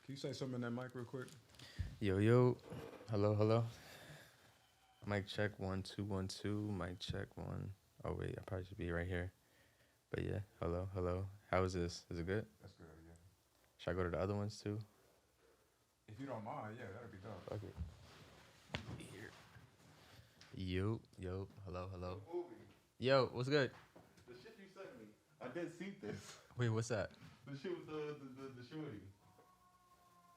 Can you say something in that mic real quick? Yo, yo. Hello, hello. Mic check 1 2 1 2. Mic check 1. Oh wait, I probably should be right here. But yeah, hello, hello. How is this? Is it good? That's good, yeah. Should I go to the other ones too? If you don't mind, yeah, that'd be dope. Fuck it. Here. Yo, yo. Hello, hello. Boobie, Yo, what's good? the shit you sent me, I did see this. Wait, what's that? The shit with the shorty.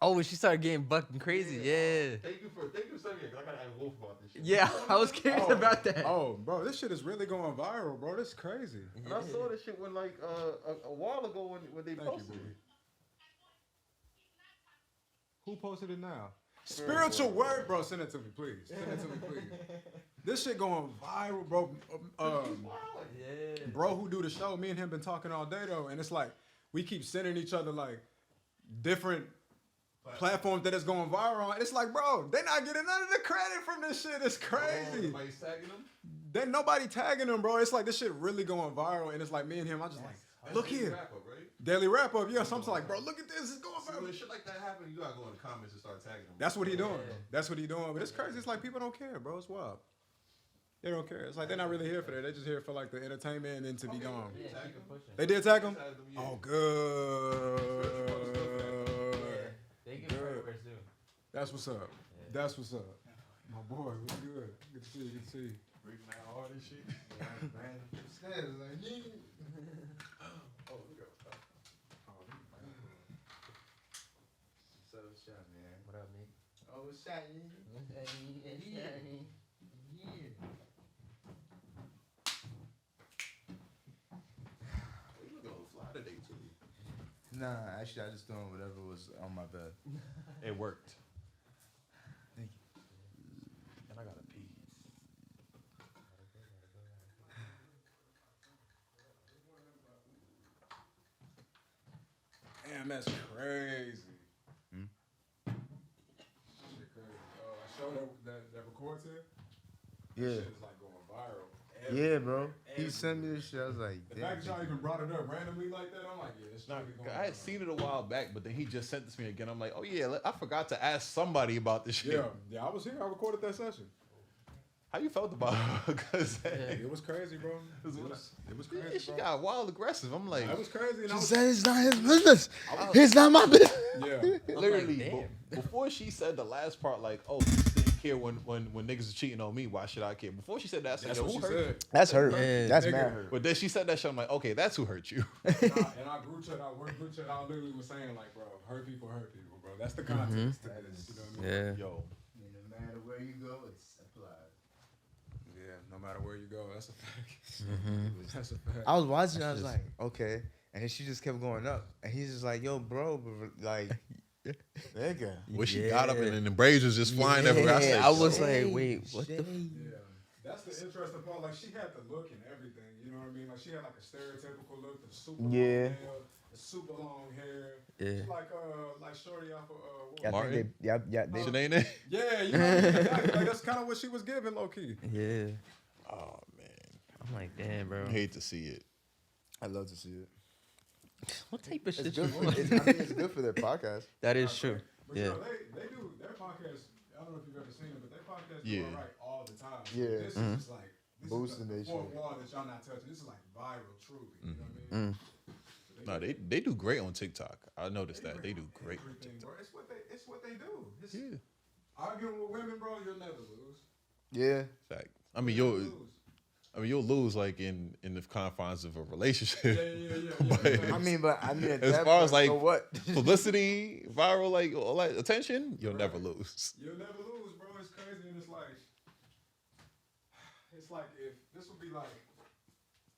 Oh, when she started getting fucking crazy. Yeah. Thank you for sending me. 'Cause I gotta ask Wolf about this shit. Yeah, I was curious about that. Oh, bro, this shit is really going viral, bro. This is crazy. And I saw this shit when like a while ago when they Thank you, posted Boobie. it. Who posted it now? Spiritual word, bro. Send it to me, please. Send it to me, please. This shit going viral, bro. Yeah. Bro who do the show, me and him been talking all day though, and it's like we keep sending each other like different platforms that it's going viral on. And it's like, bro, they not getting none of the credit from this shit. It's crazy. Somebody's tagging them. Then nobody tagging them, bro. It's like this shit really going viral, and it's like me and him. I just like, look here, Wrap up, right? daily wrap up. Yeah, so I'm just like, bro, look at this. It's going See, when viral. shit like that happen, you gotta go in the comments and start tagging them. That's what he doing. Yeah. That's what he doing. But it's crazy. It's like people don't care, bro. It's wild. They don't care. It's like they're not really here for that. They just here for like the entertainment and then to be gone. Yeah, Tag keep them. it pushing. They did tag him. Tagged them, yeah. Oh, good. Yeah. They give Good. everywhere too. That's what's up. Yeah. That's what's up. My boy, we good. Good to see you. Good to see you. Breaking out hard and shit. Man, stairs like yeah. Oh, we go. So what's up, man? What up, Nick? Oh, what's up, yeah? You look a little fly today too. Nah, actually, I just doing whatever was on my bed. It worked. Thank And I gotta pee. Damn, that's crazy. Hmm? Shit crazy. I showed that record to you. Yeah. Shit is like going viral. Yeah, bro. He Everywhere. sent me this shit. I was like, The damn. fact that y'all even brought it up randomly like that, I'm like, yeah, this Nah, really going I had viral. seen it a while back, but then he just sent this to me again. I'm like, oh yeah, I forgot to ask somebody about this shit. Yeah, I was here. I recorded that session. How you felt about it? Because It was crazy, bro. It was yeah, crazy, she bro. got wild aggressive. I'm like, It was crazy. And I She was, said it's not his business. It's not my business. yeah. literally damn. before she said the last part, like, oh, you didn't care when niggas is cheating on me. Why should I care? Before she said that, I said, That's yo, what who she hurt you? said. That's her. Yeah, That's nigga. mad hurt. But then she said that shit. I'm like, okay, that's who hurt you. And our group chat, I literally was saying like, bro, hurt people, bro. That's the context to this. You know what I mean? Yeah. Yo, No matter where you go, it's applied. Yeah. No matter where you go, that's a fact. Mm-hmm. That's a fact. I was watching. I was like, okay, and then she just kept going up, and he's just like, yo, bro, like, nigga. when she got up and then the braids was just flying everywhere. I said, I was yo. like, wait, what the? Yeah, that's the interesting part. Like she had the look and everything. You know what I mean? Like she had like a stereotypical look, the super long Yeah. nail, the super long hair. Yeah. She's like shorty off of what Yeah, I was it? think they, Shit ain't it? Yeah, you know what I mean? Exactly. Like that's kind of what she was giving, low key. Yeah. Oh man, I'm like, damn, bro. I hate to see it. I love to see it. What type of It's shit good. you For, want? I think it's good for their podcast. That is true. But Yeah. you know, they do their podcast. I don't know if you've ever seen it, but their podcast Yeah. do alright all the time. So Yeah. This is just like this Boosting is they the fourth shit. wall that y'all not touching. This is like viral, truly. You know what I mean? Mm. No, they do great on TikTok. I noticed that they do great on Everything, TikTok. bro. It's what they do. It's, Yeah, Arguing with women, bro, you'll never lose. Yeah. fact. I mean, You'll you'll lose. lose like in the confines of a Yeah, relationship. yeah. I mean, at As that far as, point, like, so what? Publicity, viral, like all that attention, you'll never lose. You'll never lose, bro. It's crazy, and it's like if this would be like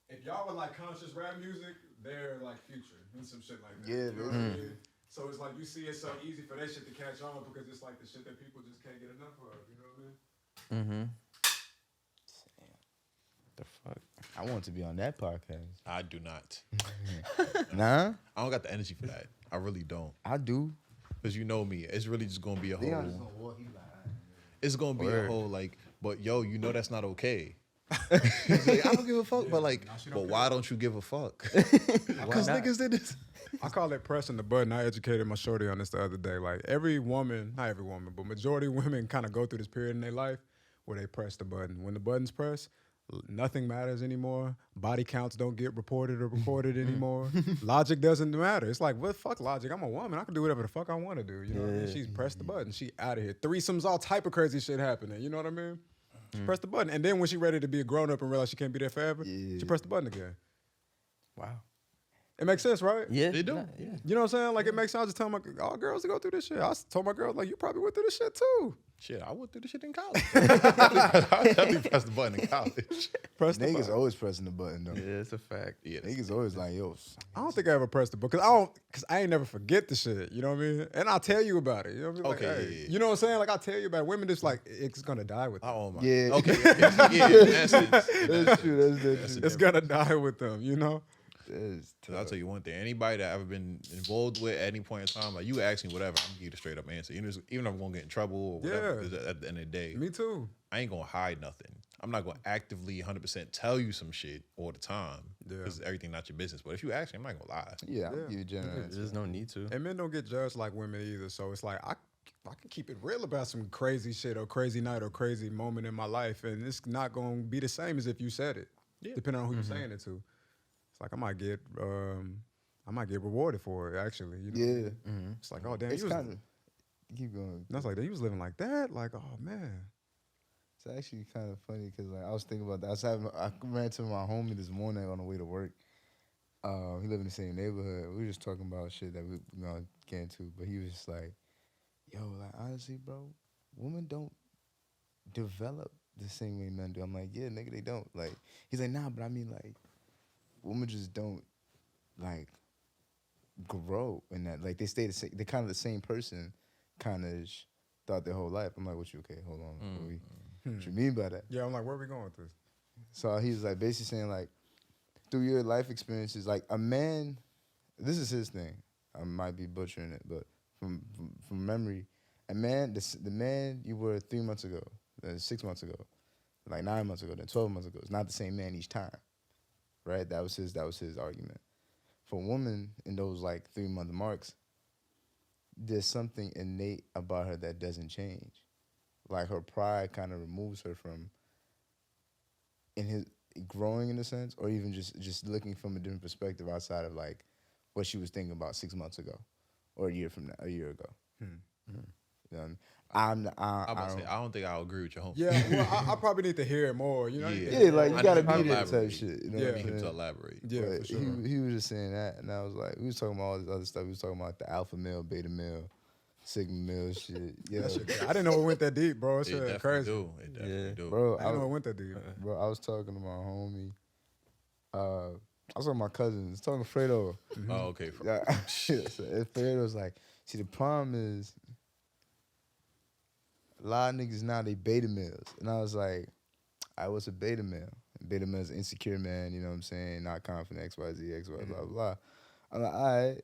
if y'all were like conscious rap music, they're like Future and some shit like that. Yeah, you know what I man. mean? So it's like you see it so easy for that shit to catch on because it's like the shit that people just can't get enough of. You know what I mean? Mm-hmm. The fuck? I want to be on that podcast. I do not. Nah, I don't got the energy for that. I really don't. I do. Cause you know me, it's really just gonna be a Leon is whole. gonna walk. He like, It's gonna be Word. a whole like. But yo, you know that's not okay. He's like, I don't give a fuck, Yeah, but like, nah, she but don't why care. don't you give a fuck? Why Because not? niggas did this. I call it pressing the button. I educated my shorty on this the other day. Like every woman, not every woman, but majority of women kind of go through this period in their life where they press the button. When the button's pressed, nothing matters anymore. Body counts don't get reported or recorded anymore. Logic doesn't matter. It's like, what fuck logic? I'm a woman. I can do whatever the fuck I want to do. You know what I mean? Yeah. She's pressed the button. She out of here. Threesomes, all type of crazy shit happening. You know what I mean? She pressed the button. And then when she ready to be a grown up and realize she can't be there forever, she pressed the button again. Wow. It makes sense, right? Yeah. They do. nah, yeah. You know what I'm saying? Like, it makes sense. I just tell all girls to go through this shit. I told my girls, like, you probably went through this shit too. Shit, I went through the shit in college. I definitely pressed the button in college. Press the Niggas button. always pressing the button though. Yeah, it's a fact. Yeah, Niggas always like, yo. I don't think I ever pressed the button because I ain't never forget the shit. You know what I mean? And I'll tell you about it. You know what I mean? Like, Okay, hey, yeah. you know what I'm saying? Like, I'll tell you about it. Women just like, it's gonna die with them. Oh my. Yeah. Okay. Yeah. In essence, That's true. That's It's gonna die with them, you know? That's Cause I'll tell you one thing. Anybody that I've ever been involved with at any point in time, like you ask me whatever, I'm gonna give you the straight up answer. Even if I'm gonna get in trouble or whatever. Yeah. 'Cause at the end of the day, Me too. I ain't gonna hide nothing. I'm not gonna actively 100% tell you some shit all the time. Yeah. Because everything not your business. But if you ask me, I'm not gonna lie. Yeah, I'll Yeah. give you a general answer. There's no need to. And men don't get judged like women either. So it's like, I can keep it real about some crazy shit or crazy night or crazy moment in my life. And it's not gonna be the same as if you said it. Yeah. Depending on who you're saying it to. It's like, I might get rewarded for it, actually. You know? Yeah. It's like, oh, damn, It's you was, kind of keep going. and I was like, damn, you was living like that? Like, oh, man. It's actually kind of funny because like I was thinking about that. I ran to my homie this morning on the way to work. He lived in the same neighborhood. We were just talking about shit that we gonna get into, but he was just like, "Yo, like honestly, bro, women don't develop the same way men do." I'm like, "Yeah, nigga, they don't." Like, he's like, "Nah, but I mean, like, women just don't like grow in that. Like, they stay the same. They're kind of the same person, kind of throughout their whole life." I'm like, "What you okay? Hold on, what you mean by that?" Yeah, I'm like, where are we going with this? So he was like basically saying like, through your life experiences, like a man, this is his thing. I might be butchering it, but from memory, a man, the man you were 3 months ago, then 6 months ago, like 9 months ago, then 12 months ago, it's not the same man each time, right? That was his argument. For a woman in those like 3 month marks, there's something innate about her that doesn't change. Like her pride kind of removes her from growing in a sense, or even just looking from a different perspective outside of like what she was thinking about 6 months ago, or a year ago. You know what I mean? I don't think I'll agree with your homie. Yeah, well, I probably need to hear it more. You know? Yeah. Yeah, like you I gotta need him to be there type elaborate. shit. You know Yeah. what I I'm need him to saying? elaborate. Yeah, But for sure. he was just saying that, and I was like, we was talking about all this other stuff. We was talking about the alpha male, beta male, sigma male shit. Yeah, That shit, I didn't know it went that deep, bro. It's It definitely crazy. do. It definitely do. bro. I didn't know it went that deep. Bro, I was talking to my homie. I was talking to my cousins. I was talking to Fredo. Oh, okay. Yeah, so Fredo was like, see, the problem is a lot of niggas now they beta males, and I was like, I was a beta male. Beta male's an insecure man. You know what I'm saying? Not confident. X Y Z X Y blah blah. I'm like, all right.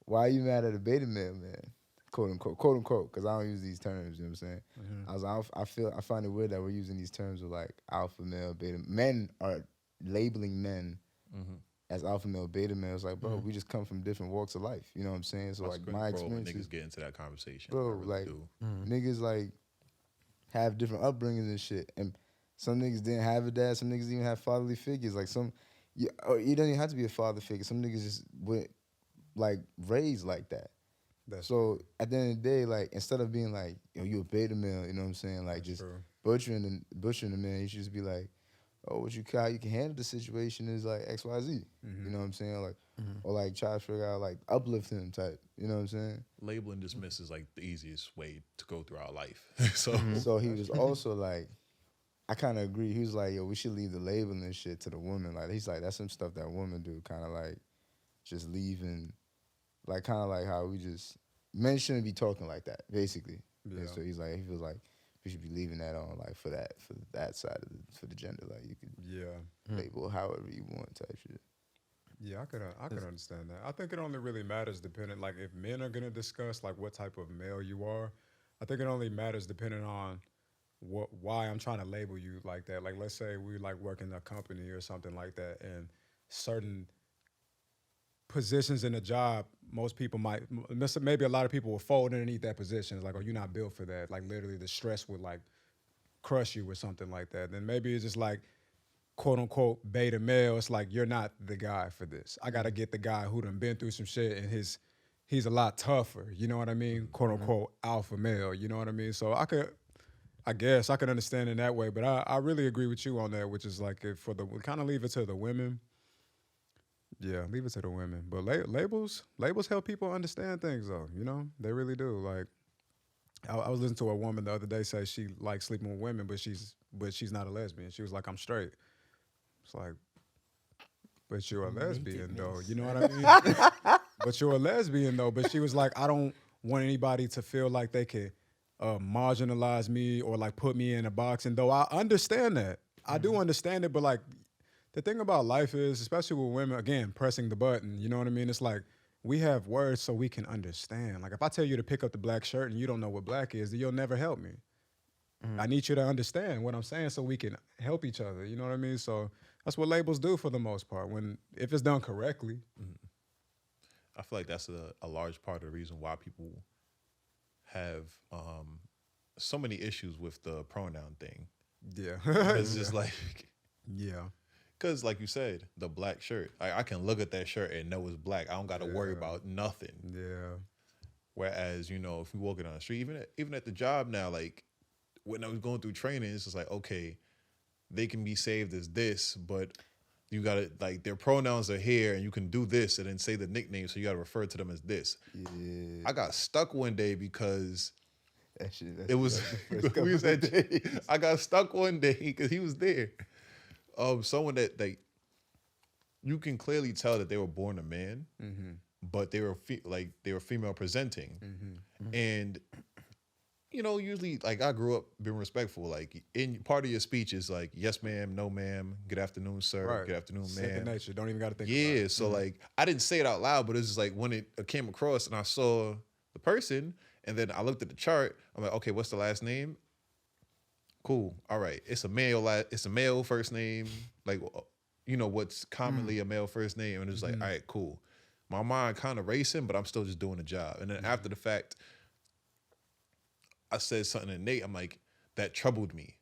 Why are you mad at a beta male, man? Quote unquote, because I don't use these terms. You know what I'm saying? I was like, I find it weird that we're using these terms of like alpha male, beta. Men are labeling men as alpha male, beta male. It's like, bro, we just come from different walks of life. You know what I'm saying? So like my When experience, niggas get into that conversation, bro, I really like do. niggas like have different upbringings and shit, and some niggas didn't have a dad. Some niggas even have fatherly figures. Like or you don't even have to be a father figure. Some niggas just went like raised like that. So at the end of the day, like instead of being like, yo, you a beta male, you know what I'm saying? Like just true. butchering the man, you should just be like, oh, how you can handle the situation is like X, Y, Z. You know what I'm saying? Like, or like try to figure out like uplift him type. You know what I'm saying? Label and dismiss is like the easiest way to go through our life. So So he was also like, I kind of agree. He was like, yo, we should leave the labeling and shit to the woman. Like he's like, that's some stuff that women do, kind of like just leaving, like kind of like how men shouldn't be talking like that, basically. Yeah. And so he feels like we should be leaving that on, like for that side of for the gender, like you could label however you want type shit. Yeah, I could understand that. I think it only really matters depending, like if men are gonna discuss like what type of male you are, I think it only matters depending on why I'm trying to label you like that. Like, let's say we like work in a company or something like that, and certain positions in a job, most people maybe a lot of people will fold underneath that position. It's like, oh, you're not built for that. Like, literally, the stress would like crush you or something like that. Then maybe it's just like, quote unquote, beta male. It's like, you're not the guy for this. I gotta get the guy who done been through some shit and he's a lot tougher. You know what I mean? Quote unquote, alpha male. You know what I mean? So I guess I could understand in that way, but I really agree with you on that, which is like, if we kind of leave it to the women. Yeah, leave it to the women. But labels help people understand things, though. You know, they really do. Like, I was listening to a woman the other day say she likes sleeping with women, but she's not a lesbian. She was like, I'm straight. It's like, but you're a lesbian, though. You know what I mean? But you're a lesbian, though. But she was like, I don't want anybody to feel like they could marginalize me or like put me in a box. And though I understand that, I do understand it, but like, the thing about life is, especially with women, again, pressing the button, you know what I mean? It's like, we have words so we can understand. Like, if I tell you to pick up the black shirt and you don't know what black is, then you'll never help me. I need you to understand what I'm saying so we can help each other, you know what I mean? So that's what labels do for the most part, if it's done correctly. I feel like that's a large part of the reason why people have so many issues with the pronoun thing. Yeah. It's just like... Yeah. Because, like you said, the black shirt, I can look at that shirt and know it's black. I don't got to worry about nothing. Yeah. Whereas, you know, if we walking on the street, even at the job now, like when I was going through training, it's just like, okay, they can be saved as this, but you got to, like, their pronouns are here and you can do this and then say the nickname, so you got to refer to them as this. Yeah. I got stuck one day because it was, I got stuck one day because he was there. Someone that you can clearly tell that they were born a man, but they were they were female presenting, and you know, usually like I grew up being respectful. Like in part of your speech is like, yes ma'am, no ma'am, good afternoon sir, right. Good afternoon ma'am. Second nature, don't even got to think. Yeah, about it. so like I didn't say it out loud, but it's just like when it came across and I saw the person, and then I looked at the chart. I'm like, okay, what's the last name? Cool. All right. It's a male first name. Like, you know, what's commonly a male first name. And it's like, all right, cool. My mind kind of racing, but I'm still just doing the job. And then after the fact, I said something to Nate. I'm like, that troubled me.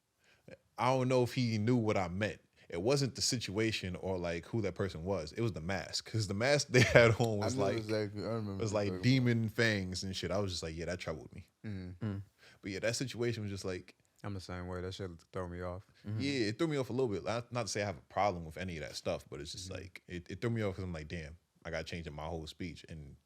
I don't know if he knew what I meant. It wasn't the situation or like who that person was. It was the mask. Because the mask they had on was like, exactly. I remember it was like demon fangs and shit. I was just like, yeah, that troubled me. But yeah, that situation was just like, I'm the same way. That shit throw me off. Yeah, it threw me off a little bit. Not to say I have a problem with any of that stuff, but it's just like, it threw me off because I'm like, damn, I got to change up my whole speech. And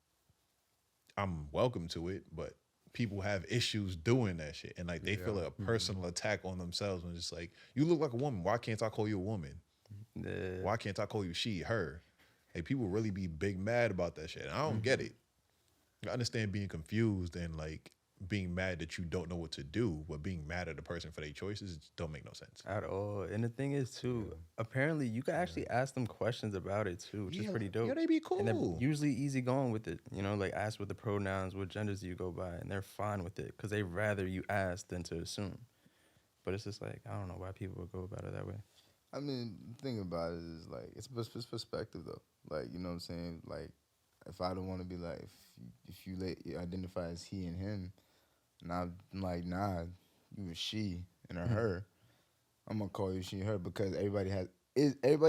I'm welcome to it, but people have issues doing that shit. And like, they feel like a personal attack on themselves when it's just like, you look like a woman. Why can't I call you a woman? Yeah. Why can't I call you she, her? Like, people really be big mad about that shit. And I don't get it. I understand being confused and like, being mad that you don't know what to do, but being mad at the person for their choices don't make no sense at all. And the thing is too, apparently you can actually ask them questions about it too, which is pretty dope. Yeah, they be cool. And they're usually easy going with it. You know, like ask what the pronouns, what genders do you go by, and they're fine with it because they rather you ask than to assume. But it's just like, I don't know why people would go about it that way. I mean, the thing about it is like, it's perspective though. Like, you know what I'm saying? Like, if I don't want to be like, if you identify as he and him, and I'm like, nah, you a she and a her, I'm gonna call you she and her because everybody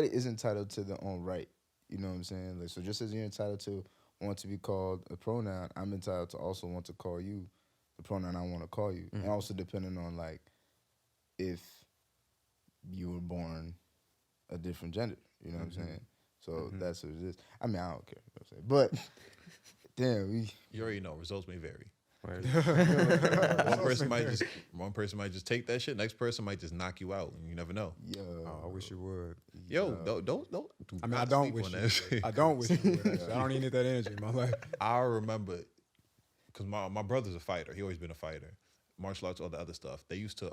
is entitled to their own right. You know what I'm saying? Like, so just as you're entitled to want to be called a pronoun, I'm entitled to also want to call you the pronoun I want to call you. And also depending on like if you were born a different gender. You know what I'm saying? So that's what it is. I mean, I don't care. You know what I'm saying? But damn, you already know results may vary. One person might just take that shit. Next person might just knock you out, and you never know. Yo, I wish you would. Yo, don't. I mean, I don't wish you would. I don't wish you would. Actually. I don't even need that energy in my life. I remember because my brother's a fighter. He always been a fighter. Martial arts, all the other stuff. They used to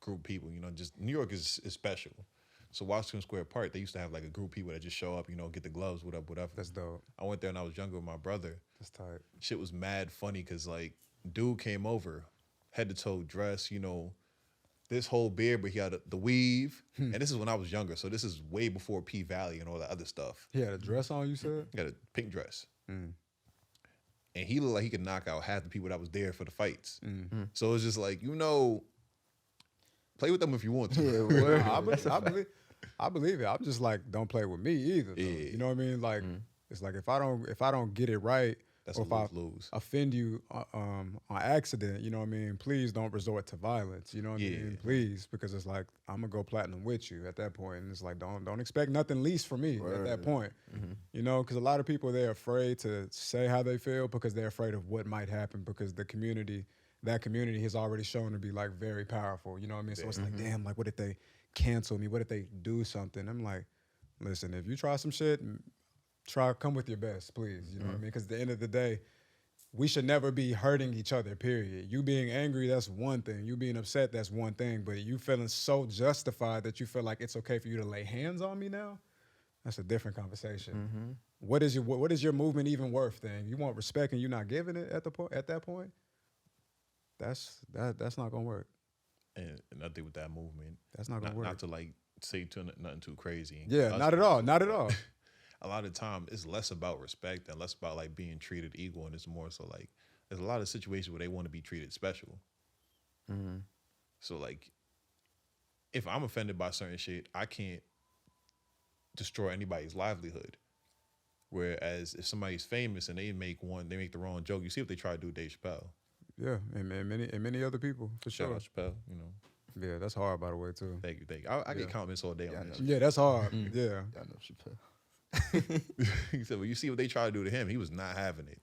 group people. You know, just New York is special. So Washington Square Park, they used to have like a group of people that just show up, you know, get the gloves, whatever. That's dope. I went there when I was younger with my brother. That's tight. Shit was mad funny because like dude came over, head to toe dress, you know, this whole beard, but he had the weave. And this is when I was younger, so this is way before P Valley and all that other stuff. He had a dress on, you said? He got a pink dress. And he looked like he could knock out half the people that was there for the fights. So it's just like, play with them if you want to. I believe it. I'm just like, don't play with me either. Though. Yeah. You know what I mean? Like, it's like if I don't get it right, That's or a if lose. I offend you on accident, you know what I mean? Please don't resort to violence. You know what I mean? Please, because it's like I'm gonna go platinum with you at that point, and it's like don't expect nothing least from me at that point. You know, because a lot of people, they're afraid to say how they feel because they're afraid of what might happen because that community has already shown to be like very powerful. You know what I mean? So it's like, damn, like what if they cancel me? What if they do something? I'm like, listen, if you try some shit, come with your best, please. You know what I mean? Because at the end of the day, we should never be hurting each other, period. You being angry, that's one thing. You being upset, that's one thing. But you feeling so justified that you feel like it's okay for you to lay hands on me now, that's a different conversation. What is your movement even worth then? You want respect and you're not giving it at that point? That's not gonna work. And nothing with that movement. That's not gonna work. Not to like say nothing too crazy. Yeah, not at all. Not at all. A lot of time it's less about respect and less about like being treated equal, and it's more so like there's a lot of situations where they want to be treated special. So like if I'm offended by certain shit, I can't destroy anybody's livelihood. Whereas if somebody's famous and they make the wrong joke, you see what they try to do with Dave Chappelle. Yeah, and many other people for Shout sure. out Chappelle, you know. Yeah, that's hard by the way too. Thank you. I get comments all day on this. Yeah, that's hard. Yeah. I know Chappelle. He said, well, you see what they try to do to him. He was not having it.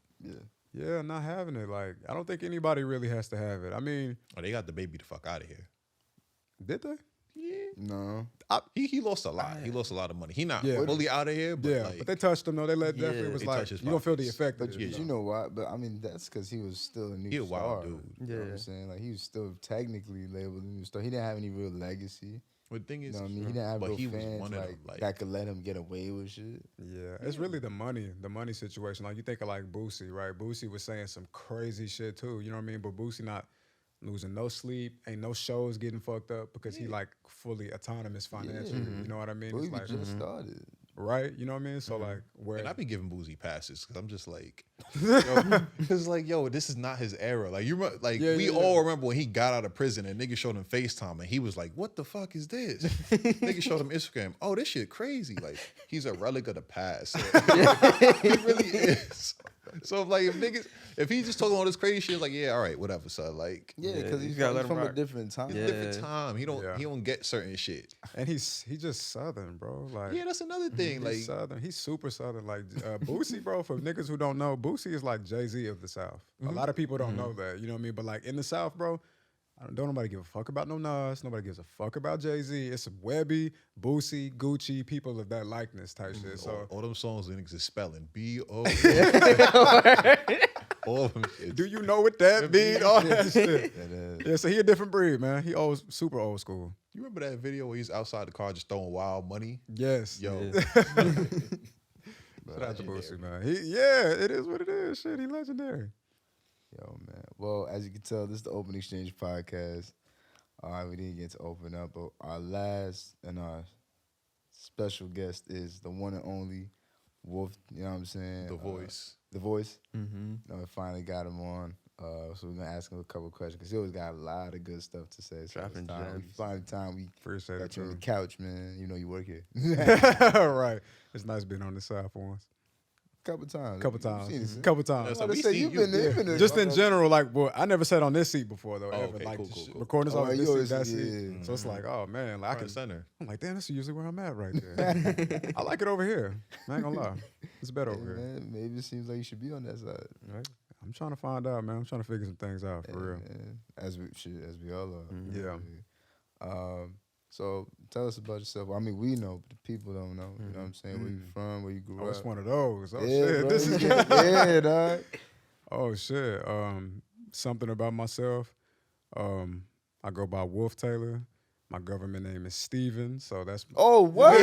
Yeah, not having it. Like, I don't think anybody really has to have it. I mean, They got the baby the fuck out of here. did they? Yeah. No. He lost a lot. He lost a lot of money. He not Yeah. fully out of here, but Yeah, like, but they touched him though. They definitely was they like, touched his you don't feel the pockets. effect. But of it, you know why? But I mean, that's because he was still a new He a star. wild dude. You know what I'm saying? Like, he was still technically labeled a new star. He didn't have any real legacy. but the thing You is, know what I mean? He didn't have but real he was fans one of like, them, like- that could let him get away with shit. Yeah, it's really the money situation. Like you think of like Boosie, right? Boosie was saying some crazy shit too. You know what I mean? But Boosie not losing no sleep, ain't no shows getting fucked up because he like fully autonomous financially. You know what I mean? But It's he like just started. right. You know what I mean? So like where and I be giving Boozy passes because I'm just like, because like, yo, this is not his era. Like we all remember when he got out of prison and niggas showed him FaceTime and he was like, what the fuck is this? Niggas showed him Instagram. Oh, this shit crazy. Like he's a relic of the past. He really is. So like if he's just talking all this crazy shit, like, yeah, all right, whatever, son. Like, Yeah, because he's gotta let him from a rock. different time. it's a different time. He don't get certain shit. and he's just Southern, bro. Like Yeah, that's another thing. Like he's Southern. He's super Southern. Like Boosie, bro, for niggas who don't know, Boosie is like Jay-Z of the South. A lot of people don't know that. You know what I mean? But like in the South, bro, don't nobody give a fuck about no Nas. Nobody gives a fuck about Jay-Z. It's Webby, Boosie, Gucci, people of that likeness type shit. So all them songs niggas is spelling B-O. All of them shit. do you know what that mean? All that shit. That is. Yeah, so he a different breed, man. He super old school. You remember that video where he's outside the car just throwing wild money? Yes. Yo. Shout out to Boosie, man. It is what it is. Shit, he legendary. Yo, man. Well, as you can tell, this is the Open Exchange podcast. All right, we didn't get to open up, but our last and our special guest is the one and only Wolf. You know what I'm saying? The Voice. The Voice. Mm-hmm. You know, we finally got him on. So we're gonna ask him a couple of questions because he always got a lot of good stuff to say. So Dropping gems. we Appreciate it, got you on the too. couch, man. You know you work here. Right. It's nice being on this side for once. Couple times. Couple You've seen times. it. Couple I times. was So about to we say, see you've you- been there. yeah. Just in general, like, well, I never sat on this seat before though. Oh, ever. okay, Like cool, the cool, cool. recording Oh, on this you seat, always- that yeah. seat. So it's like, oh man, like I Front can. and center. I'm like, damn, this is usually where I'm at right there. I like it over here. I ain't gonna lie, it's better Hey, over here. man, maybe it seems like you should be on that side. Right? I'm trying to find out, man. I'm trying to figure some things out for Hey, real. man, as we all are. Yeah. So tell us about yourself. I mean, we know, but the people don't know. You know what I'm saying? Where you from? Where you grew Oh, up? it's one of those. Oh yeah, shit, bro, this is yeah, dog. Oh shit. Something about myself. I go by Wolf Taylor. My government name is Steven, so that's Oh, what?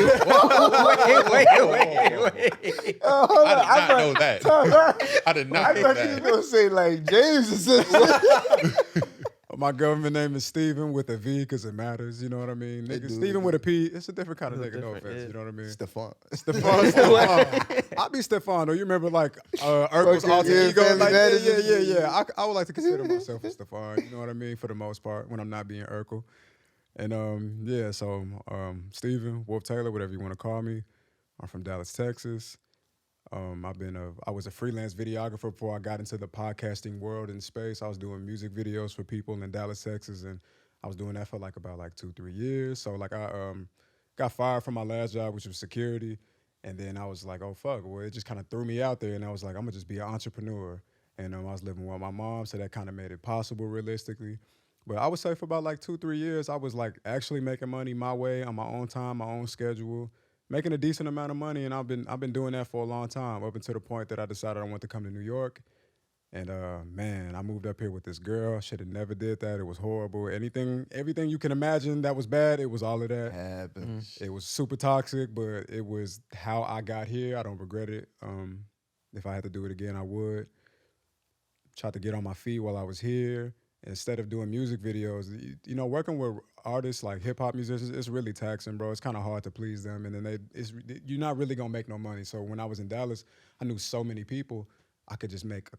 Wait. Oh, hold on. I did not know that. I did not I know thought you was that. gonna say like James or something. My government name is Steven with a V because it matters. You know what I mean? It Nigga, do, Steven it with do. a P. It's a different kind of It's nigga. No different, offense. yeah. You know what I mean? Stefan. Stefan. I be Stefano. You remember like Urkel's Fucking, alter yeah, ego? Family Like, Matters yeah, and yeah, shit. yeah. I would like to consider myself a Stefan. You know what I mean? For the most part, when I'm not being Urkel. And yeah, so Steven, Wolf Taylor, whatever you want to call me. I'm from Dallas, Texas. I was a freelance videographer before I got into the podcasting world in space. I was doing music videos for people in Dallas, Texas, and I was doing that for about 2-3 years. So like I got fired from my last job, which was security, and then I was like, oh fuck, well it just kind of threw me out there, and I was like, I'm gonna just be an entrepreneur. And I was living with my mom, so that kind of made it possible realistically. But I would say for about 2-3 years, I was like actually making money my way on my own time, my own schedule, making a decent amount of money, and I've been doing that for a long time, up until the point that I decided I wanted to come to New York. And man, I moved up here with this girl. Should have never did that. It was horrible. Everything you can imagine that was bad, it was all of that. Happens. It was super toxic, but it was how I got here. I don't regret it. If I had to do it again, I would. Tried to get on my feet while I was here. Instead of doing music videos, working with artists like hip hop musicians, it's really taxing, bro. It's kind of hard to please them, and then you're not really gonna make no money. So when I was in Dallas, I knew so many people, I could just make a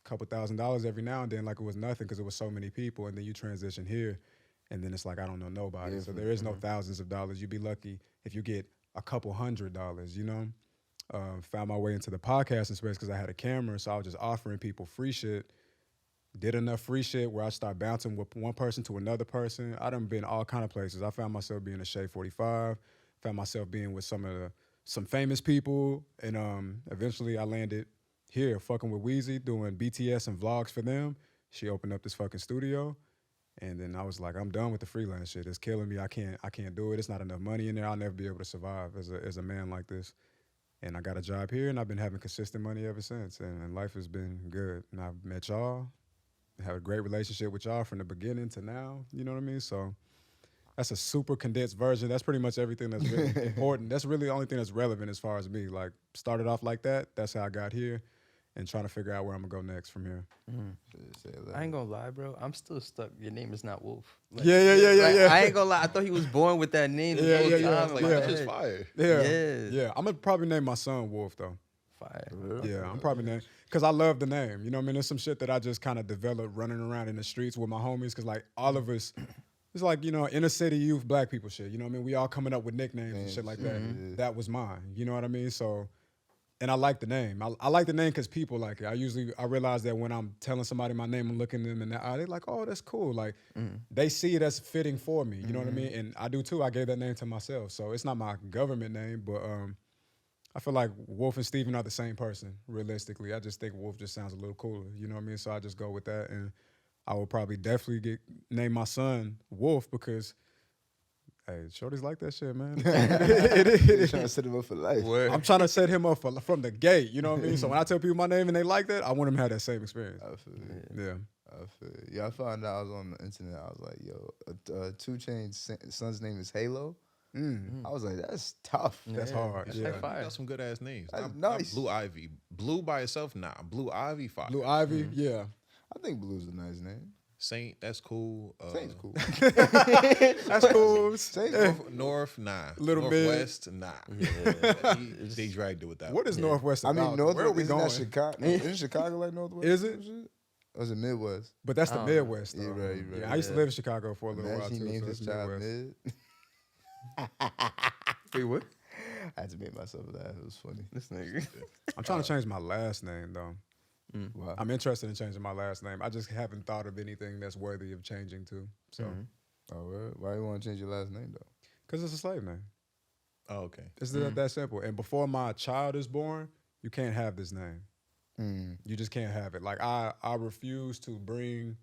couple $1,000s every now and then, like it was nothing, because it was so many people. And then you transition here, and then it's like I don't know nobody. Yeah, so there is no thousands of dollars. You'd be lucky if you get a couple $100s. Found my way into the podcasting space because I had a camera, so I was just offering people free shit. Did enough free shit where I start bouncing with one person to another person. I done been all kind of places. I found myself being a Shade 45. Found myself being with some famous people, and eventually I landed here fucking with Weezy, doing BTS and vlogs for them. She opened up this fucking studio, and then I was like, I'm done with the freelance shit. It's killing me. I can't do it. It's not enough money in there. I'll never be able to survive as a man like this. And I got a job here, and I've been having consistent money ever since, and life has been good. And I've met y'all. Have a great relationship with y'all from the beginning to now. You know what I mean? So that's a super condensed version. That's pretty much everything that's really important. That's really the only thing that's relevant as far as me. Like, started off like that. That's how I got here, and trying to figure out where I'm gonna go next from here. I ain't gonna lie, bro. I'm still stuck. Your name is not Wolf. Yeah. I ain't gonna lie. I thought he was born with that name. The whole time. I was like, in my that's just head. fire. Yeah. I'm gonna probably name my son Wolf though. Fire. Yeah, I'm probably name because I love the name. You know what I mean? There's some shit that I just kind of developed running around in the streets with my homies, because like all of us, it's like, inner city youth, black people shit. You know what I mean? We all coming up with nicknames and shit like that. That was mine. You know what I mean? So, and I like the name. I like the name because people like it. I realize that when I'm telling somebody my name and looking them in the eye, they're like, oh, that's cool. Like, they see it as fitting for me. You know what I mean? And I do too. I gave that name to myself. So it's not my government name, but I feel like Wolf and Steven are the same person, realistically. I just think Wolf just sounds a little cooler, you know what I mean? So I just go with that, and I will probably definitely name my son Wolf because, hey, shorties like that shit, man. They're trying to set him up for life. I'm trying to set him up from the gate, you know what I mean? So when I tell people my name and they like that, I want them to have that same experience. I feel it. Yeah. I feel it. Yeah, I found out I was on the internet. I was like, yo, 2 Chainz's son's name is Halo. I was like, that's tough. That's hard. That's Yeah. like fire. Got some good ass names. That's Not nice. Blue Ivy. Blue by itself, nah. Blue Ivy, fire. Blue Ivy, yeah. I think Blue's a nice name. Saint, that's cool. Saint's cool. That's cool. Saint's cool. North, nah. Little mid. Northwest, nah. Yeah. They dragged it with that. What is Northwest I about? mean, Where are Northwest, we isn't going? that Chicago? Isn't Chicago like Northwest? Is or it? some shit? Or is it Midwest? But that's the Oh. Midwest, though. You're right. Yeah, I used to live in Chicago for a little while, Imagine he too. named So his it's child Midwest. Mid. Wait, what? I had to make myself laugh. It was funny. This nigga. I'm trying to change my last name, though. Wow. I'm interested in changing my last name. I just haven't thought of anything that's worthy of changing to. So, Oh, word? Why you want to change your last name though? because it's a slave name. Oh, okay. It's that simple. And before my child is born, you can't have this name. You just can't have it. Like I refuse to bring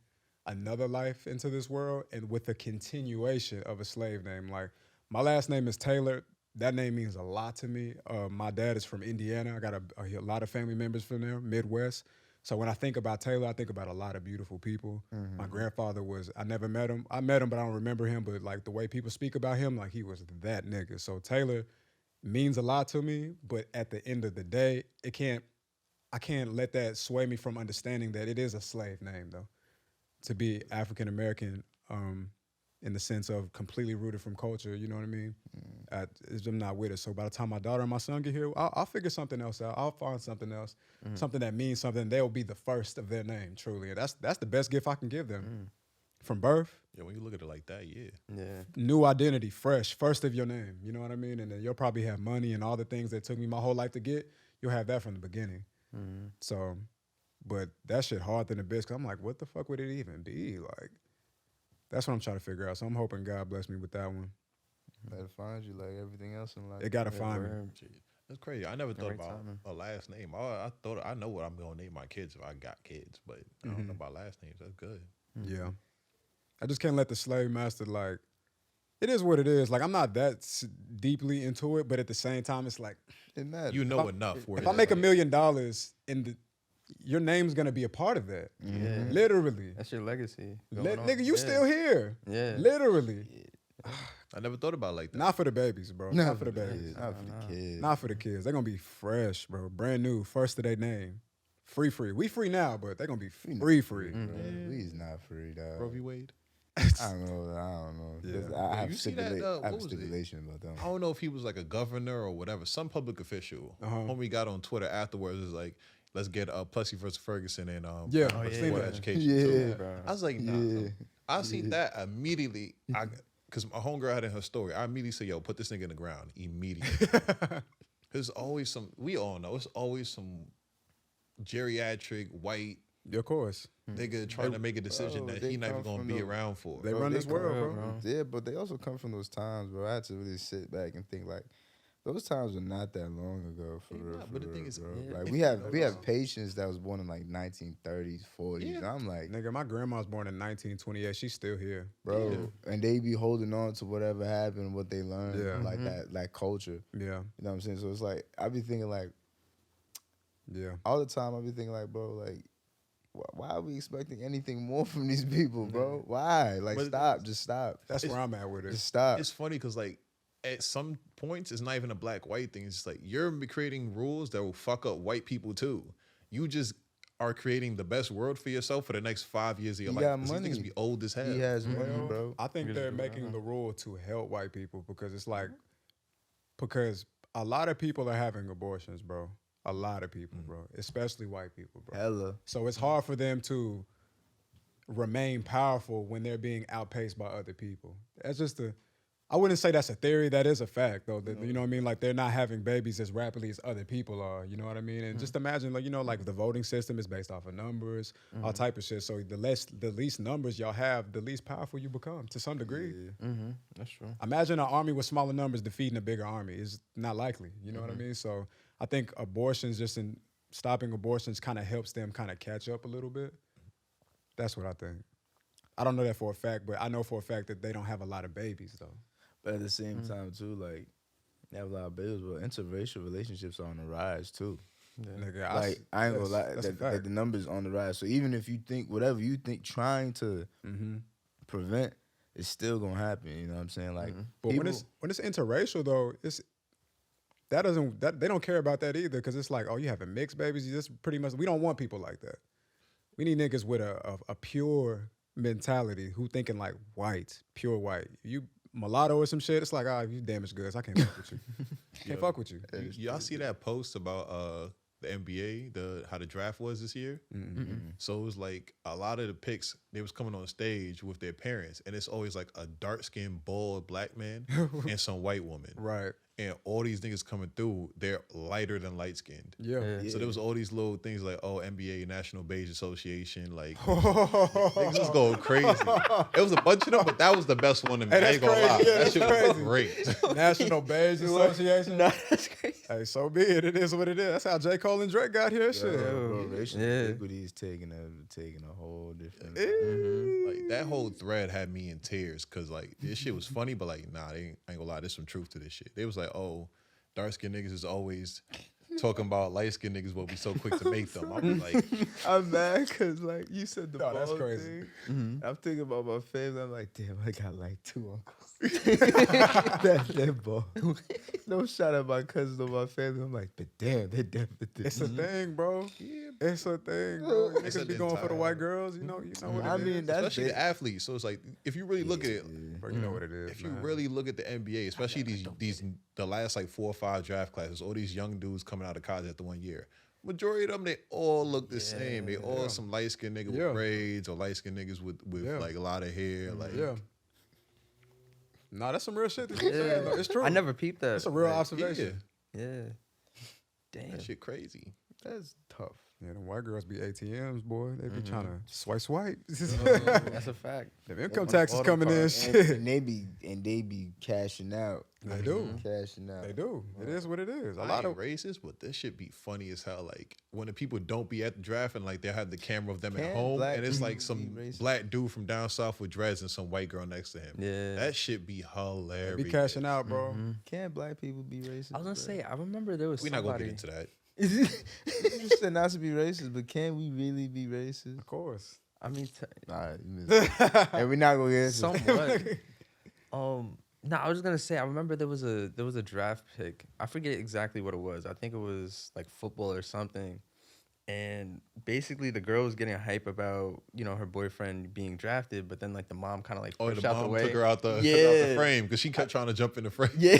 another life into this world and with the continuation of a slave name. Like my last name is Taylor. That name means a lot to me. My dad is from Indiana. I got a lot of family members from there, Midwest. So when I think about Taylor, I think about a lot of beautiful people. My grandfather I never met him. I met him, but I don't remember him. But like the way people speak about him, like he was that nigga. So Taylor means a lot to me. But at the end of the day, I can't let that sway me from understanding that it is a slave name though. to be African American in the sense of completely rooted from culture. You know what I mean? I'm not with it. So by the time my daughter and my son get here, I'll figure something else out. I'll find something else, something that means something. They'll be the first of their name, truly. And that's the best gift I can give them. From birth, Yeah, when you look at it like that, yeah. Yeah. new identity, fresh, first of your name. You know what I mean? And then you'll probably have money and all the things that took me my whole life to get. You'll have that from the beginning. So, but that shit hard than the bitch. Cause I'm like, what the fuck would it even be? Like, that's what I'm trying to figure out. So I'm hoping God bless me with that one. Let it find you like everything else in life. It gotta find me. Word. Shit. That's crazy. I never thought Right about timing. a last name. I thought I know what I'm gonna name my kids if I got kids, but I don't know about last names. That's good. Yeah. I just can't let the slave master, like, it is what it is. Like, I'm not that deeply into it, but at the same time, it's like, It matters. You know enough. Where if I make $1 million, your name's gonna be a part of that. Yeah. Literally. That's your legacy. going on. Nigga, you Yeah. still here. Yeah. Literally. I never thought about it like that. Not for the babies, bro. Not for the babies. Not for the kids. Not for the kids. They're gonna be fresh, bro. Brand new, first of their name. Free. We free now, but they're gonna be free. We's not free, dog. Roe v. Wade. I don't know. Yeah. I have, you see that, I what have a was it? stipulation about them. I don't know if he was like a governor or whatever, some public official. Uh-huh. Homie got on Twitter afterwards, was like, let's get Plessy versus Ferguson and Yeah. Oh, I've yeah. seen for that. education. Yeah. too. Bro. I was like, nah. Yeah. I seen that immediately. Because my homegirl had in her story. I immediately said, yo, put this nigga in the ground. Immediately. There's always some, we all know, it's always some geriatric, white Of course. nigga trying to make a decision bro, that they he not even come going to from be the- around for. They run this come world, from- bro. Yeah, but they also come from those times, bro. I had to really sit back and think like, those times were not that long ago for They real. not, For but the real, thing is, bro. yeah, Like if we you have know- patients that was born in like 1930s, 40s. Yeah. And I'm like, Nigga, my grandma was born in 1928. She's still here. bro, and they be holding on to whatever happened, what they learned, Yeah. like that culture. Yeah. You know what I'm saying? So it's like I be thinking like Yeah. all the time. I be thinking like, bro, like why are we expecting anything more from these people, bro? Why? Like But stop, just stop, That's where I'm at with it. just stop. It's funny because like at some points it's not even a black white thing. It's just like you're creating rules that will fuck up white people too. You just are creating the best world for yourself for the next 5 years of your He life. got 'Cause money. These niggas be old as hell. He has money, bro. I think they're making the rule to help white people because it's like, because a lot of people are having abortions, bro. A lot of people, bro. Especially white people, bro. Hella. So it's hard for them to remain powerful when they're being outpaced by other people. That's just I wouldn't say that's a theory. That is a fact, though. That, you know what I mean? Like, they're not having babies as rapidly as other people are. You know what I mean? And just imagine, like, you know, like the voting system is based off of numbers, all type of shit. So the least numbers y'all have, the least powerful you become to some degree. Mm-hmm. That's true. Imagine an army with smaller numbers defeating a bigger army. It's not likely. You know what I mean? So I think abortions, just in stopping abortions, kind of helps them kind of catch up a little bit. That's what I think. I don't know that for a fact, but I know for a fact that they don't have a lot of babies, though. But at the same time, too, like, they have a lot of babies, but interracial relationships are on the rise, too. Nigga, Like, I ain't gonna lie, that's a that fact. the numbers on the rise. So even if you think, whatever you think trying to prevent, it's still gonna happen, you know what I'm saying? Like, But people, when it's interracial though, they don't care about that either because it's like, oh, you having mixed babies. That's pretty much, we don't want people like that. We need niggas with a pure mentality who thinking like white, pure white. You mulatto or some shit, it's like, you damaged goods. I can't fuck with you. Can't fuck with you. Y'all see that post about the NBA, how the draft was this year? So it was like a lot of the picks, they was coming on stage with their parents, and it's always like a dark-skinned, bald black man and some white woman. Right. And all these niggas coming through, they're lighter than light-skinned. Yeah. So there was all these little things like, NBA, National Beige Association, like, niggas was going crazy. It was a bunch of them, but that was the best one to me. Hey, I ain't that's gonna lie. crazy. Yeah, That that's shit was crazy. great. National Beige Association. That's crazy. Hey, so be it. It is what it is. That's how J. Cole and Drake got here. Shit. bro, racial Yeah. equity is taking a whole different. Like that whole thread had me in tears because like this shit was funny, but like nah, I ain't gonna lie, there's some truth to this shit. They was like, oh, dark skinned niggas is always talking about light skinned niggas, but we so quick to make them. I'm like, I'm mad because like you said the No, that's bald crazy. thing. I'm thinking about my family. I'm like, damn, I got like 2 uncles. They're bald. No shot at my cousins or my family. I'm like, but damn, they definitely. It's a thing, bro. yeah, It's a thing, bro. It's Niggas an be going for the white entire- girls. You know what I it mean, is. that's especially big. the athletes. So it's like if you really look at it, Bro, you know what it is, if you man. really look at the NBA, especially the last like 4 or 5 draft classes, all these young dudes coming out of college after 1 year, majority of them they all look the same. They all some light skinned nigga with braids or light skinned niggas with like a lot of hair. Like Nah, that's some real shit that you saying, though. It's true. I never peeped that. It's a real like, observation. Yeah. Damn. that shit crazy. That's tough. Yeah, them white girls be ATMs, boy. They be trying to swipe. That's a fact. Them income taxes coming in, And, shit. and they be cashing out. They do. Cashing out. They do. It is what it is. A A lot lot of racist, but this should be funny as hell. Like when the people don't be at the draft and like they have the camera of them Can at home, black and it's people like some be racist? black dude from down south with dreads and some white girl next to him. Yeah. That should be hilarious. be cashing out, bro. Can't black people be racist? I was gonna say, I remember there was We're not gonna get somebody. into that. You said not to be racist, but can we really be racist? Of course. I mean, Nah, you missed it. And we're not gonna get into somewhat. No, I was gonna say I remember there was a draft pick. I forget exactly what it was. I think it was like football or something. And basically the girl was getting hype about, her boyfriend being drafted, but then like the mom kind of like Oh, pushed the out the mom way. took her out the frame because she kept trying to jump in the frame. Yeah.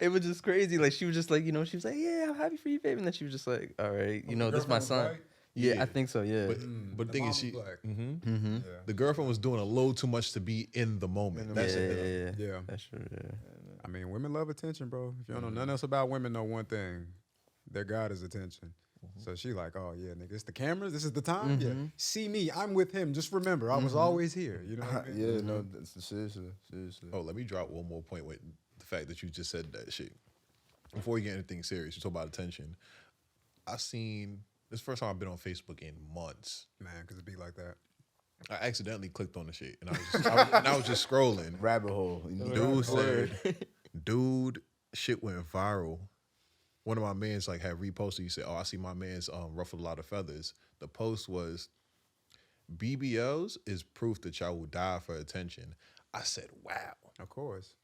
It was just crazy. Like she was just like, she was like, "Yeah, I'm happy for you, babe." And then she was just like, "All right, this is my son." Yeah, I think so. Yeah. But the thing is, Yeah. the girlfriend was doing a little too much to be in the moment. That's it. Yeah. That's true. Yeah. I mean, women love attention, bro. If you don't know nothing else about women, know one thing. Their God is attention. So she like, oh, yeah, nigga, it's the cameras. This is the time. Yeah. See me. I'm with him. Just remember, I was always here. You know what I mean? Yeah, no, that's seriously. Oh, let me drop one more point with the fact that you just said that shit. Before you get anything serious, you talk about attention. I seen this first time I've been on Facebook in months. Man, because it be like that. I accidentally clicked on the shit, and I was just scrolling. Rabbit hole. Dude said, "Dude, shit went viral." One of my mans like had reposted. He said, "Oh, I see my man's ruffled a lot of feathers." The post was, "BBLs is proof that y'all will die for attention." I said, "Wow." Of course.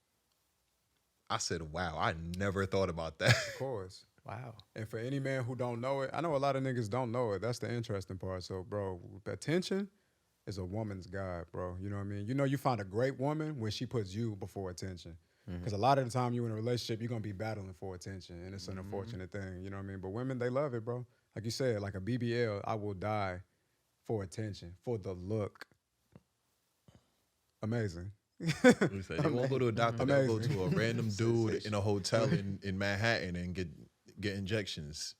I said, "Wow." I never thought about that. Of course. Wow. And for any man who don't know it, I know a lot of niggas don't know it. That's the interesting part. So, bro, attention is a woman's god, bro. You know what I mean? You find a great woman when she puts you before attention. Because a lot of the time you in a relationship, you're going to be battling for attention. And it's an unfortunate thing. You know what I mean? But women, they love it, bro. Like you said, like a BBL, I will die for attention, for the look. Amazing. He said, they won't go to a doctor. They'll go Amazing. to a random dude in a hotel in Manhattan and get injections.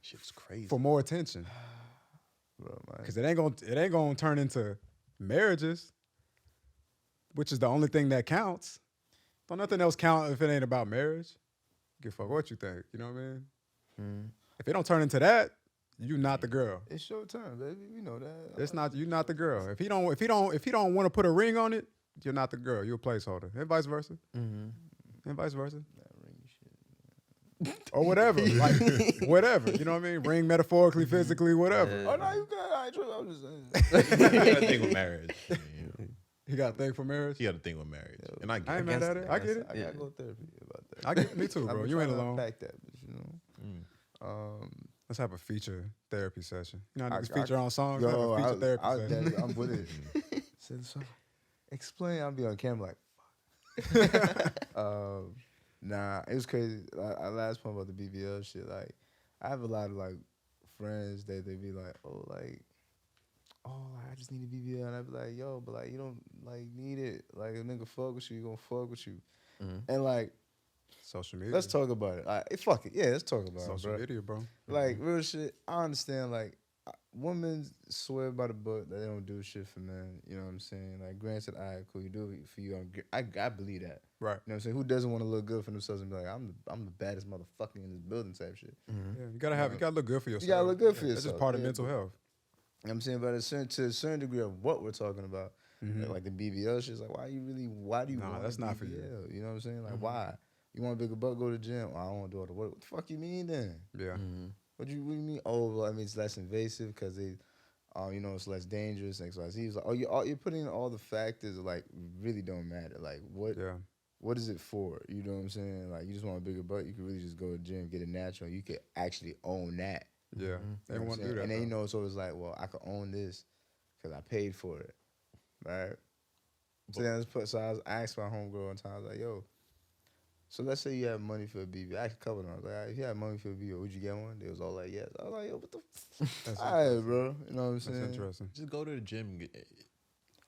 Shit's crazy. For more attention. Because it ain't gonna turn into marriages, which is the only thing that counts. Don't nothing else count if it ain't about marriage. Give a fuck what you think. You know what I mean? If it don't turn into that, you not the girl. It's show time, baby. You know that. It's not you not the girl. If he don't want to put a ring on it, you're not the girl. You're a placeholder. And vice versa. And vice versa. Or whatever. Like whatever. You know what I mean? Ring metaphorically, physically, whatever. Oh no, you got. I was just saying. He got a thing with marriage. He got a thing for marriage? He got a thing with marriage. And I get I ain't it. mad at it. I get it. I gotta go to therapy about that. I get it. Me too, bro. You ain't alone. Pack that, bitch, you know. Let's have a feature therapy session. You know how I- niggas feature on songs? Let's have Yo, a feature therapy session. I'm with it. Said so. Explain. I'll be on camera like, fuck. Nah, it was crazy. I last point about the BBL shit. Like, I have a lot of like friends that they be like, oh, I just need a BBL, and I be like, yo, but like you don't like need it. Like a nigga fuck with you, gonna fuck with you, and like. Social media. Let's talk about it. Fuck it. Yeah, let's talk about Social it, bro. media, bro. Like, real shit, I understand, like, women swear by the book that they don't do shit for men. You know what I'm saying? Like, granted, all right, cool, you do it for you. I believe that. Right. You know what I'm saying? Who doesn't want to look good for themselves and be like, I'm the baddest motherfucker in this building type shit? Yeah, you gotta look good for yourself. You gotta look good for That's just yourself. part of Yeah, mental health. You know what I'm saying? But to a certain degree of what we're talking about, like the BBL shit, it's like, why do you Nah, want that's a not for you. BBL? You know what I'm saying? Like, why? You want a bigger butt, go to the gym. Oh, I don't want to do all the work. What the fuck you mean then? Yeah. What do you mean? Oh, well, I mean, it's less invasive because they, it's less dangerous. X, Y, Z. He's like, you're putting in all the factors that, like, really don't matter. Like, what? Yeah. what is it for? You know what I'm saying? Like, you just want a bigger butt, you could really just go to the gym, get it natural. You could actually own that. Yeah, they You know what want I'm to do saying? that. And then, though. you know, it's always like, well, I could own this because I paid for it, right? So then I was asked my homegirl one time, I was like, yo, so let's say you have money for a BB. I asked a couple of them, I was like, if you had money for a BB, would you get one? They was all like, yes. I was like, yo, what the That's all right, bro. You know what I'm That's saying? interesting. Just go to the gym.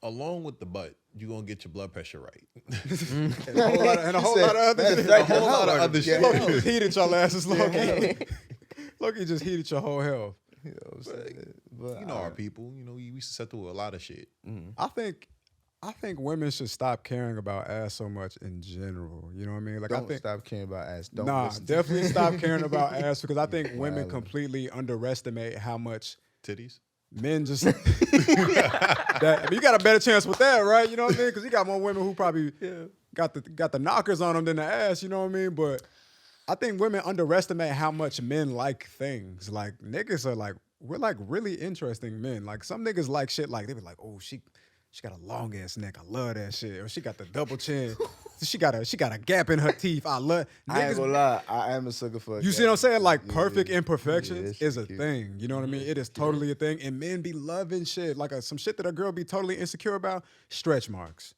Along with the butt, you're going to get your blood pressure right. And a whole lot of other Matter of shit. fact, A whole lot of hell, other shit. Loki just heated y'all asses, Loki. Yeah. Loki just heated your whole health. You know what I'm saying? But You know our people. You know, we used to set through a lot of shit. I think women should stop caring about ass so much in general. You know what I mean? Like don't I think stop caring about ass. Don't nah, listen to definitely stop caring about ass because I think women Wildin'. completely underestimate how much Titties. men just that I mean, you got a better chance with that, right? You know what I mean? Because you got more women who probably got the knockers on them than the ass. You know what I mean? But I think women underestimate how much men like things. Like niggas are like we're like really interesting men. Like some niggas like shit. Like they be like, oh she got a long ass neck. I love that shit. Or she got the double chin. she got a gap in her teeth. I love. I ain't Niggas gonna lie. I am a sucker for. you see what I'm saying? Like perfect Yeah, imperfections that is shit a cute. thing. You know what I mean? It is totally a thing. And men be loving shit. Like some shit that a girl be totally insecure about. Stretch marks.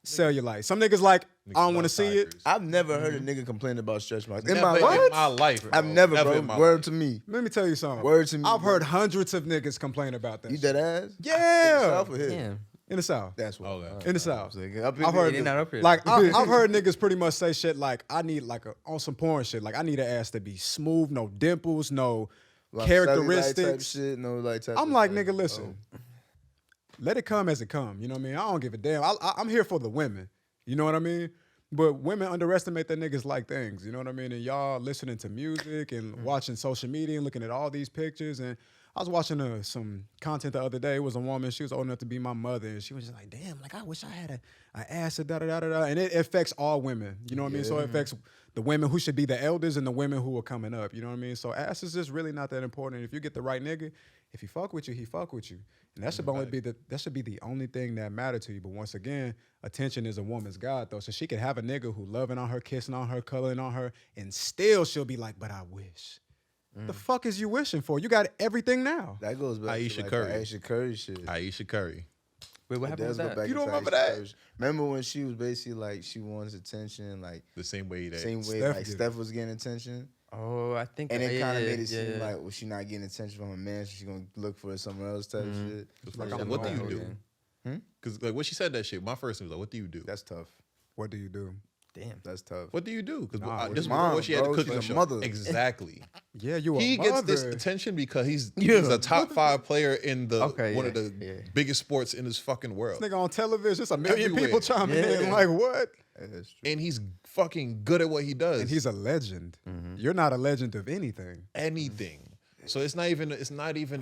Cellulite. Some niggas like, I don't want to see it. I've never heard a nigga complain about stretch marks in Never my in life. my life. I've bro. never, in bro. my Word life. to me. Let me tell you something. Word to me. I've bro. heard hundreds of niggas complain about that. You shit. dead ass. Yeah. South or here? Damn. In the South. That's what. Okay. In the South. Up I've heard They not up here. like I've heard niggas pretty much say shit like I need like on some porn shit like I need an ass to be smooth, no dimples, no like cellulite type characteristics. shit, no like type. I'm of like shit. nigga, listen, let it come as it come. You know what I mean? I don't give a damn. I'm here for the women. You know what I mean? But women underestimate that niggas like things. You know what I mean? And y'all listening to music and watching social media and looking at all these pictures. And I was watching some content the other day. It was a woman. She was old enough to be my mother. And she was just like, damn, like I wish I had an ass, da-da-da-da-da. And it affects all women. You know what I mean? So it affects the women who should be the elders and the women who are coming up. You know what I mean? So ass is just really not that important. If you get the right nigga, if he fuck with you, he fuck with you. And that should only be the only thing that matter to you. But once again, attention is a woman's god though. So she could have a nigga who loving on her, kissing on her, coloring on her, and still she'll be like, but I wish. The fuck is you wishing for? You got everything now. That goes back Aisha to like Curry. the Aisha Curry shit. Aisha Curry. Wait, what It happened does with go that? back You don't into remember Aisha that? Curry. Remember when she was basically like she wants attention, like The same way that. same way Steph like did. Steph was getting attention, Oh, I think. and it yeah, kind of yeah, made it yeah, seem yeah. like well she not getting attention from a man, so she's gonna look for it somewhere else type shit. Like, Like, I'm what do you normal do? again. Because like when she said that shit, my first thing was like, "What do you do? That's tough. What do you do? Damn. That's tough. What do you do?" Because Nah, just mom, before she had to bro, cook she's the a show. mother. Exactly. Yeah, you a He gets this mother. attention because he's a top 5 player in the Okay, one yeah, of the yeah. biggest sports in this fucking world. This nigga on television, it's a million Everywhere. people chiming in. Yeah. Like, what? That's true. And he's fucking good at what he does. And he's a legend. You're not a legend of anything. anything. So it's not even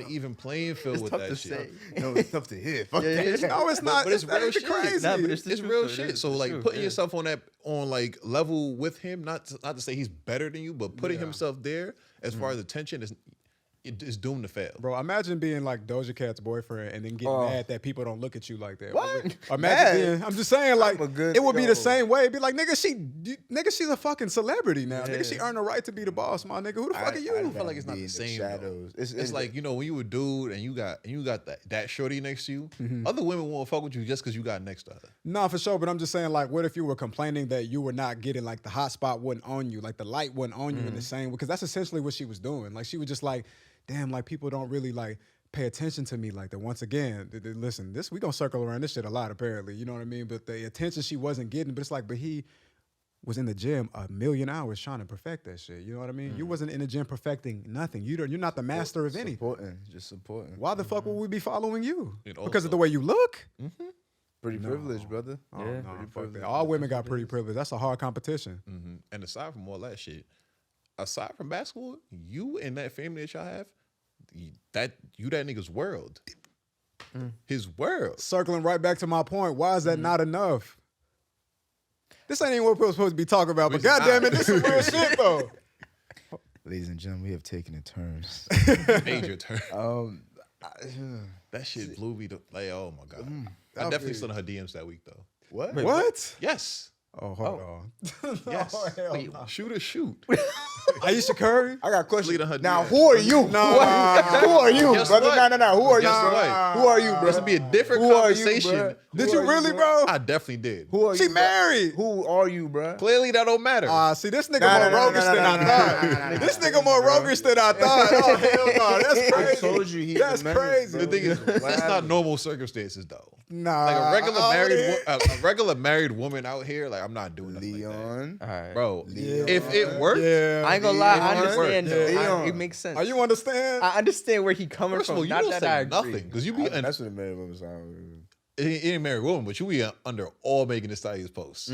an even playing field It's with tough that to shit. say. No, it's tough to hear. Fuck that. No, it's not. But it's that real ain't the shit. crazy. Nah, but it's the It's truth, real though. It shit. is. So It's like true, putting yeah. yourself on like level with him, not to say he's better than you, but putting himself there as far as attention is doomed to fail. Bro, imagine being like Doja Cat's boyfriend and then getting Oh. mad that people don't look at you like that. What? Imagine Mad? being, I'm just saying, like, I'm a good- it would be yo. the same way. It'd be like, nigga, she's a fucking celebrity now. Nigga, she earned the right to be the boss, my nigga. Who the fuck are you? I feel like it's not Be the in same, though. shadows. It's like, you know, when you a dude and you got that shorty next to you, other women won't fuck with you just because you got next to her. Nah, for sure. But I'm just saying, like, what if you were complaining that you were not getting, like, the hot spot wasn't on you, like, the light wasn't on you in the same way? Because that's essentially what she was doing. Like, she was just like, damn, like, people don't really, like, pay attention to me like that. Once again, listen, we gonna circle around this shit a lot, apparently. You know what I mean? But the attention she wasn't getting, but it's like, but he was in the gym a million hours trying to perfect that shit. You know what I mean? You wasn't in the gym perfecting nothing. You're not the master of anything. just supporting. Why the fuck would we be following you? And Because also- of the way you look? Pretty privileged, brother. Oh, Yeah. no, Pretty fuck that. privileged. All women got pretty privilege. That's a hard competition. And aside from all that shit, aside from basketball, you and that family that y'all have, that nigga's world. His world. Circling right back to my point, why is that not enough? This ain't even what we're supposed to be talking about, but It's not. goddamn it, this is real shit though. Ladies and gentlemen, we have taken a turn. Major turn. I- That shit blew me to like, oh my god. I I definitely feel slid in her DMs that week though. what? What? Yes. Oh, hold on. Yes. Oh, hell Wait, no. Shoot or shoot. Ayesha Curry? I got a question. Leader her Now, dad. who are you? Nah. Who are you, Guess brother? what? No. Who are you? Guess bro? what? Who are you, bro? This would be a different Who are you, conversation. bruh? Did Who you are really, bro? bro? I definitely did. Who are She you? bro? married. Who are you, bro? Clearly, that don't matter. See, this nigga Nah, more nah, nah, roguish nah, than nah, I nah, thought. nah, nah, nah, This nah, nigga more bro. roguish than I thought. Oh, hell no. That's I crazy. told you he's That's a menace, crazy. bro. The thing is, What that's not happened? normal circumstances though. Nah. Like a regular I married, wouldn't- a regular married woman out here, like I'm not doing nothing like Leon. All right. that, bro. Leon. If it worked, Yeah. I ain't gonna lie. I Leon. understand though. Leon. It makes sense. Oh, you understand? I understand where he coming first of from. all, you Not don't that I say agree. nothing because you be That's what a married woman sound. it ain't married woman, but you be under all Megan Thee Stallion's posts.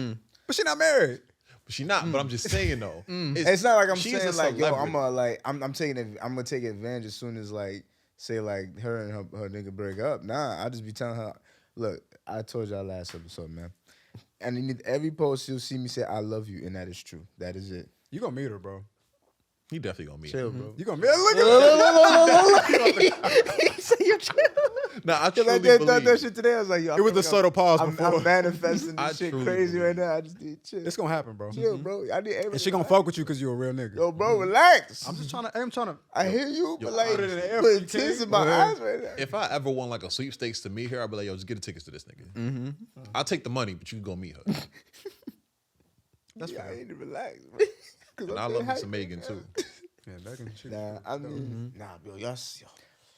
But she not married. But she not. But I'm just saying though, It's not like I'm she's saying a like, yo, celebrity. I'm gonna take advantage as soon as like say like her and her nigga break up. Nah, I just be telling her, look, I told y'all last episode, man. And in every post you'll see me say I love you, and that is true. That is it. You gonna meet her, bro. He definitely gonna meet. Chill, Her. bro. You gonna meet her. Look at He said you're chill. Nah, I Cause truly I just thought believe. that shit today. I was like, yo, I It was feel a subtle pause I'm before. manifesting I this shit truly crazy right believe. now. I just need chill. It's gonna happen, bro. Chill, bro. I need everybody. And she gonna fuck with you because you're a real nigga. Yo, bro, relax. I'm just trying to. I hear you, but like, put it in the air put if you tears can. in my Go ahead. eyes right now. If I ever won like a sweepstakes to meet her, I'd be like, yo, just get the tickets to this nigga. Mm-hmm. I'll take the money, but you can go meet her. That's Yeah, I fair. need to relax, bro. 'Cause And I'm I love me hyped some right Megan now. too. Yeah, Megan. Nah, I mean, nah, bro, y'all.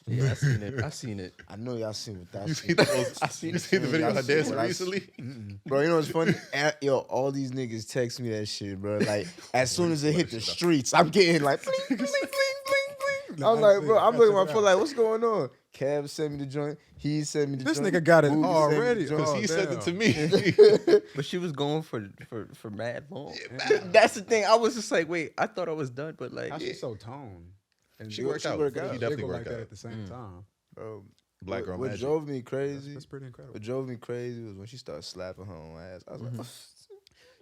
Yeah, I seen it. I seen it. I know y'all seen what that You shit. see the, post, I seen you it. see the video of her Y'all seen dancing what I recently? Bro, you know what's funny? Yo, all these niggas text me that shit, bro. Like, as soon as it hit the streets, I'm getting like, bling, bling, bling, bling, bling. I'm like, bro, I'm looking at my phone like, what's going on? Kev sent me the joint. He sent me the This joint. nigga got it Boobie sent me the already. joint. Because Oh, he sent it damn. to me. But she was going for mad long. That's the thing. I was just like, wait, I thought I was done, but like, How she so toned? And She worked out. worked She out. definitely jiggle worked like that out. at the same time. Bro, Black girl what magic. drove me crazy? That's pretty incredible. What drove me crazy was when she started slapping her own ass. I was like,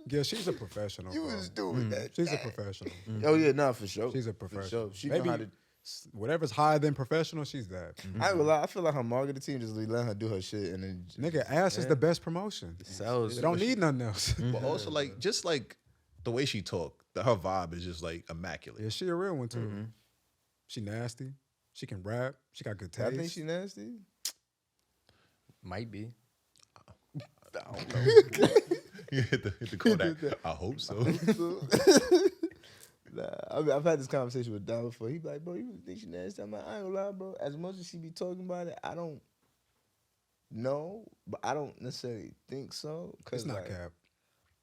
Yeah, she's a professional. you bro. was doing that. She's a professional. Oh yeah, nah, for sure. She's a For professional. sure. She Maybe know how to. whatever's higher than professional, she's that. I ain't gonna lie, I feel like her marketing team just letting her do her shit and then Nigga, ass is the best promotion. sells. They don't need nothing else. But also, like, just like the way she talked, her vibe is just like immaculate. Yeah, she a real one too. She nasty. She can rap. She got good I taste. think she nasty. Might be. You hit the Kodak. I hope so. Nah, I mean, I've had this conversation with Don before. He be like, bro, you really think she nasty? I'm like, I ain't gonna lie, bro. As much as she be talking about it, I don't know, but I don't necessarily think so. It's not like, cap.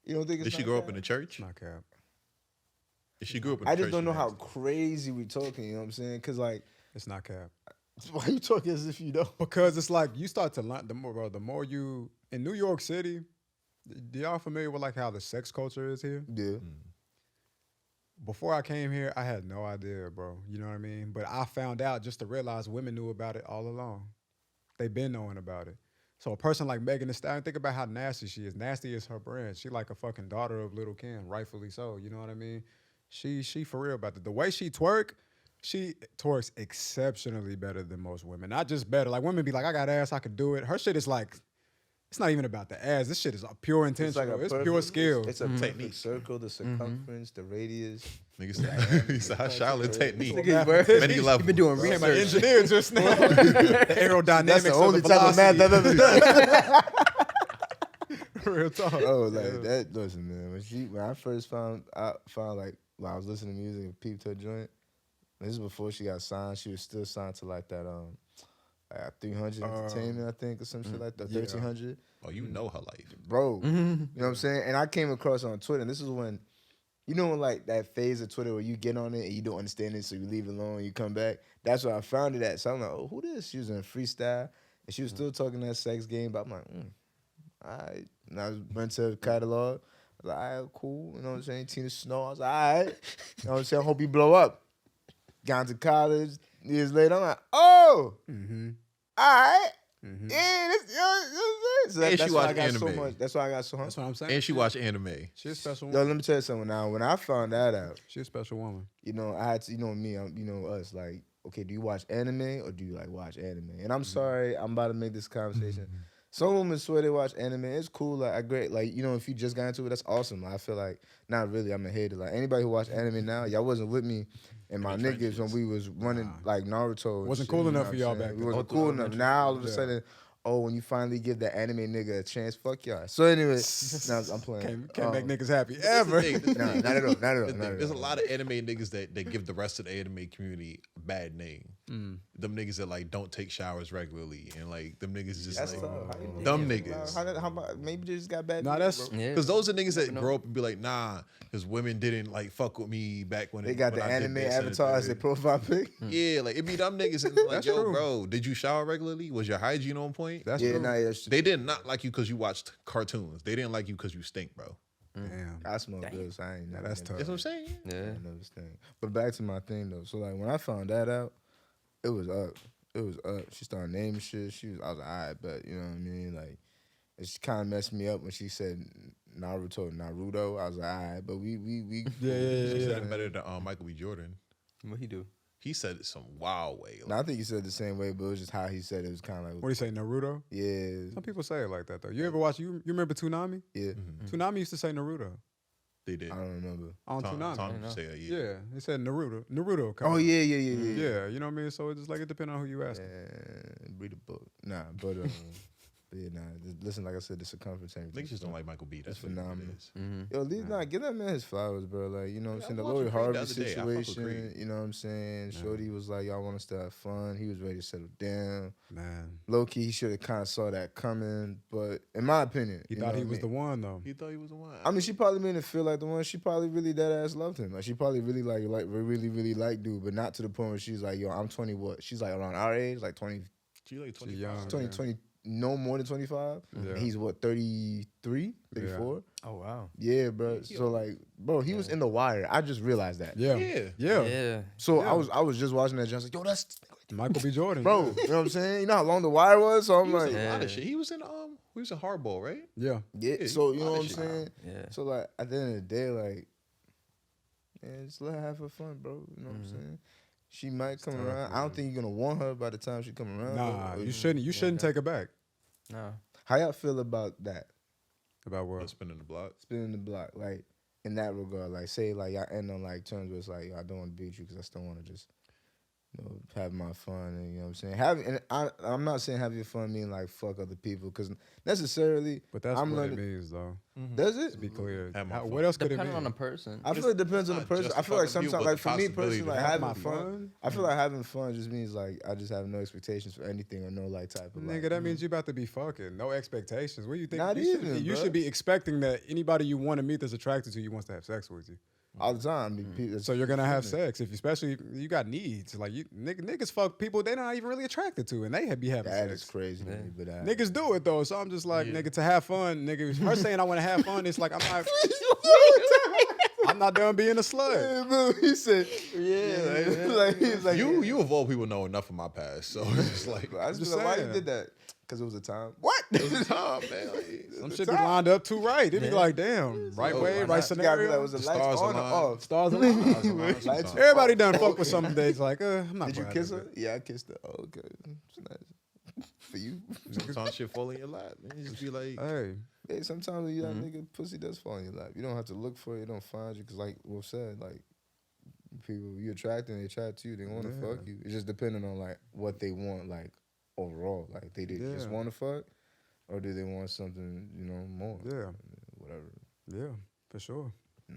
You don't think it's Did she not grow up cap? in the church? It's not cap. If she grew up in the I church, just don't she know how nasty. crazy we talking, you know what I'm saying? Because, like, It's not cap. why you talking as if you know? Because it's like you start to learn the more, bro. The more you in New York City, do y'all familiar with like how the sex culture is here? Yeah. Before I came here, I had no idea, bro. You know what I mean? But I found out just to realize women knew about it all along. They've been knowing about it. So a person like Megan Thee Stallion, think about how nasty she is. Nasty is her brand. She like a fucking daughter of Lil' Kim, rightfully so. You know what I mean? She for real about it. The way she twerks exceptionally better than most women. Not just better. Like women be like, I got ass, I could do it. Her shit is like, it's not even about the ass. This shit is pure intentional. It's pure skill. It's a perfect circle, the circumference, the radius. Nigga said, he said, how Charlotte technique. Mathematician. Many levels. Been doing Became an research. engineer just now. The aerodynamics That's the of only the type of math velocity. I've ever done. Real talk. Oh, like that. Listen, man. When I first found like when I was listening to music and peeped her joint. This is before she got signed. She was still signed to like that 300 Entertainment, I think, or some shit like that. 1300. Oh, you know her life. Bro, you know what I'm saying? And I came across her on Twitter, and this is when, you know, when like that phase of Twitter where you get on it and you don't understand it, so you leave it alone, you come back. That's where I found it at. So I'm like, oh, who this? She was in freestyle, and she was still talking that sex game. But I'm like, all right. And I went to her catalog. I was like, all right, cool. You know what I'm saying? Tina Snow. I was like, all right. You know what I'm saying? I hope you blow up. Got into college. Years later, I'm like, oh, all right. Yeah, so And she that's why I watched got so anime. much. That's why I got so much. That's what I'm saying. And she watched anime. She's a special Yo, woman. let me tell you something now. When I found that out, She's a special woman. you know, I had to, you know me, you know us, okay, do you watch anime or do you like watch anime? And I'm sorry, I'm about to make this conversation Some women swear they watch anime. It's cool. Like I great. Like you know, if you just got into it, that's awesome. Like, I feel like not really. I'm a hater. Like anybody who watch anime now, y'all wasn't with me and my the niggas when trenches. we was running like Naruto. and Wasn't shit, cool you know enough what for I'm y'all saying? back We then. wasn't cool enough. Now all of a Yeah. sudden, oh, when you finally give that anime nigga a chance, fuck y'all. So anyway, now I'm playing. Can't make niggas happy This the ever. thing, this the Nah, thing. not at all. Not at all. The Not thing, at there's a all. lot of anime niggas that give the rest of the anime community a bad name. Them niggas that like don't take showers regularly and like them niggas just That's like tough. How you dumb know? niggas. How about maybe they just got bad. Nah, views, that's- bro. Yeah. Because those are niggas that Never know. grow up and be like, nah, because women didn't like fuck with me back when They got when the I did anime this and avatar as their third. profile pic. Yeah, like it be dumb niggas and like, That's yo, true. bro, did you shower regularly? Was your hygiene on point? That's Yeah, true. nah, yeah. They did not like you because you watched cartoons. They didn't like you because you stink, bro. Damn. I smoke good, so I ain't never. that's been- tough. That's what I'm saying. Yeah. I know this thing. But back to my thing though. So like when I found that out, it was up. It was up. She started naming shit. I was like, all right, but you know what I mean? Like, it kind of messed me up when she said Naruto. I was like, all right, but we Yeah. She said it better than Michael B. Jordan. What he do? He said it some wild way. No, I think he said it the same way, but it was just how he said it. It was kind of like, What do you say, Naruto? yeah, Some people say it like that though. You ever watch? You remember Toonami? yeah. Toonami used to say Naruto They did. I don't remember. on Tom Toonami. used to say that, Yeah, they said Naruto. Naruto. come Oh on. yeah. Yeah, you know what I mean. So it's just like it depends on who you ask. Read a book. Nah, but yeah, nah. Listen, like I said, the circumference. everything. Niggas just don't like Michael B. That's It's what phenomenal. it is. Yo, at least give that man his flowers, bro. Like, you know what I'm Yeah, saying? I The watched Lori Creed the Harvey other day. I fuck with situation, Creed. you know what I'm saying? Shorty was like, y'all want us to have fun. He was ready to settle down. Man, Low key, he should have kind of saw that coming. But in my opinion, he you thought know he what was I the mean? one though. He thought he was the one. I mean, she probably made it feel like the one. She probably really dead ass loved him. Like, she probably really really liked dude, but not to the point where she's like, yo, I'm 20 what? She's like around our age, like 20, she like She 25. young. 20, Yeah. 20 no more than 25. Yeah. And he's what, 33, 34? Oh wow. Yeah, bro. So like, bro, he was in The Wire. I just realized that. Yeah, Yeah. yeah. Yeah. So Yeah. I was just watching that. Just like, yo, that's Michael B. Jordan, bro. yeah. You know what I'm saying? You know how long The Wire was. So I'm He was like, in a lot Yeah. of shit. He was in Hardball, right? Yeah, yeah. So you a know lot what I'm of shit. saying? Yeah. So like, at the end of the day, like, man, just let her have her fun, bro. You know what I'm saying? She might come tough, around. I don't think you're gonna want her by the time she come around. nah, Or- you shouldn't. You shouldn't take it back. No. How y'all feel about that? About what? Spinning the block. Spinning the block, like in that regard, like say like y'all end on like terms where it's like, yo, I don't want to beat you because I still want to just, you know, have my fun and you know what I'm saying. I'm not saying have your fun mean like fuck other people because necessarily. But that's I'm what learning. it means, though. Does To it? be clear, Have my How- fun. what else could it Depending mean? on the person. I feel it depends on the not person. just I feel like fucking you, sometimes, but like the for me possibility personally, to like have having my fun. fun? I feel like having fun just means like I just have no expectations for anything or no like type of like. Nigga, that means you about to be fucking. No expectations. What do you think? Not you should, even, you bruh. should be expecting that anybody you want to meet that's attracted to you wants to have sex with you. all the time. I mean, people, So you're gonna have sex if, especially if you got needs. Like niggas fuck people they're not even really attracted to, and they be having That sex. is crazy to me, but Niggas do it though, so I'm just like, nigga, to have fun, nigga. Her saying I want to have fun, it's like I'm not done being a slut. Yeah, bro, he said, yeah, like he's like, You of all people know enough of my past, so it's just like I just Just feel like, why you saying. did that? Because it was a time. What? it was a time, man. Like, Some shit be lined up too right. It be like, damn, right So, way, why right not? You gotta be scenario. like, was the The lights stars on or aligned. off? Stars align. Stars aligned Lights sometimes. Everybody done fuck with some days. Like, I'm not. Did you buying kiss that her? shit. Yeah, I kissed her. Oh, okay. It's nice. For you. Sometimes shit fall in your lap. Man. You just be like, Hey, Hey, sometimes you nigga pussy does fall in your lap. You don't have to look for it. It don't find you. Because like Wolf said, like, people, you attract and they attract to you. They want to Yeah. fuck you. It's just depending on like what they want, like overall. Like they just Yeah. want to fuck, or do they want something, you know, more? yeah, Whatever. yeah, for sure.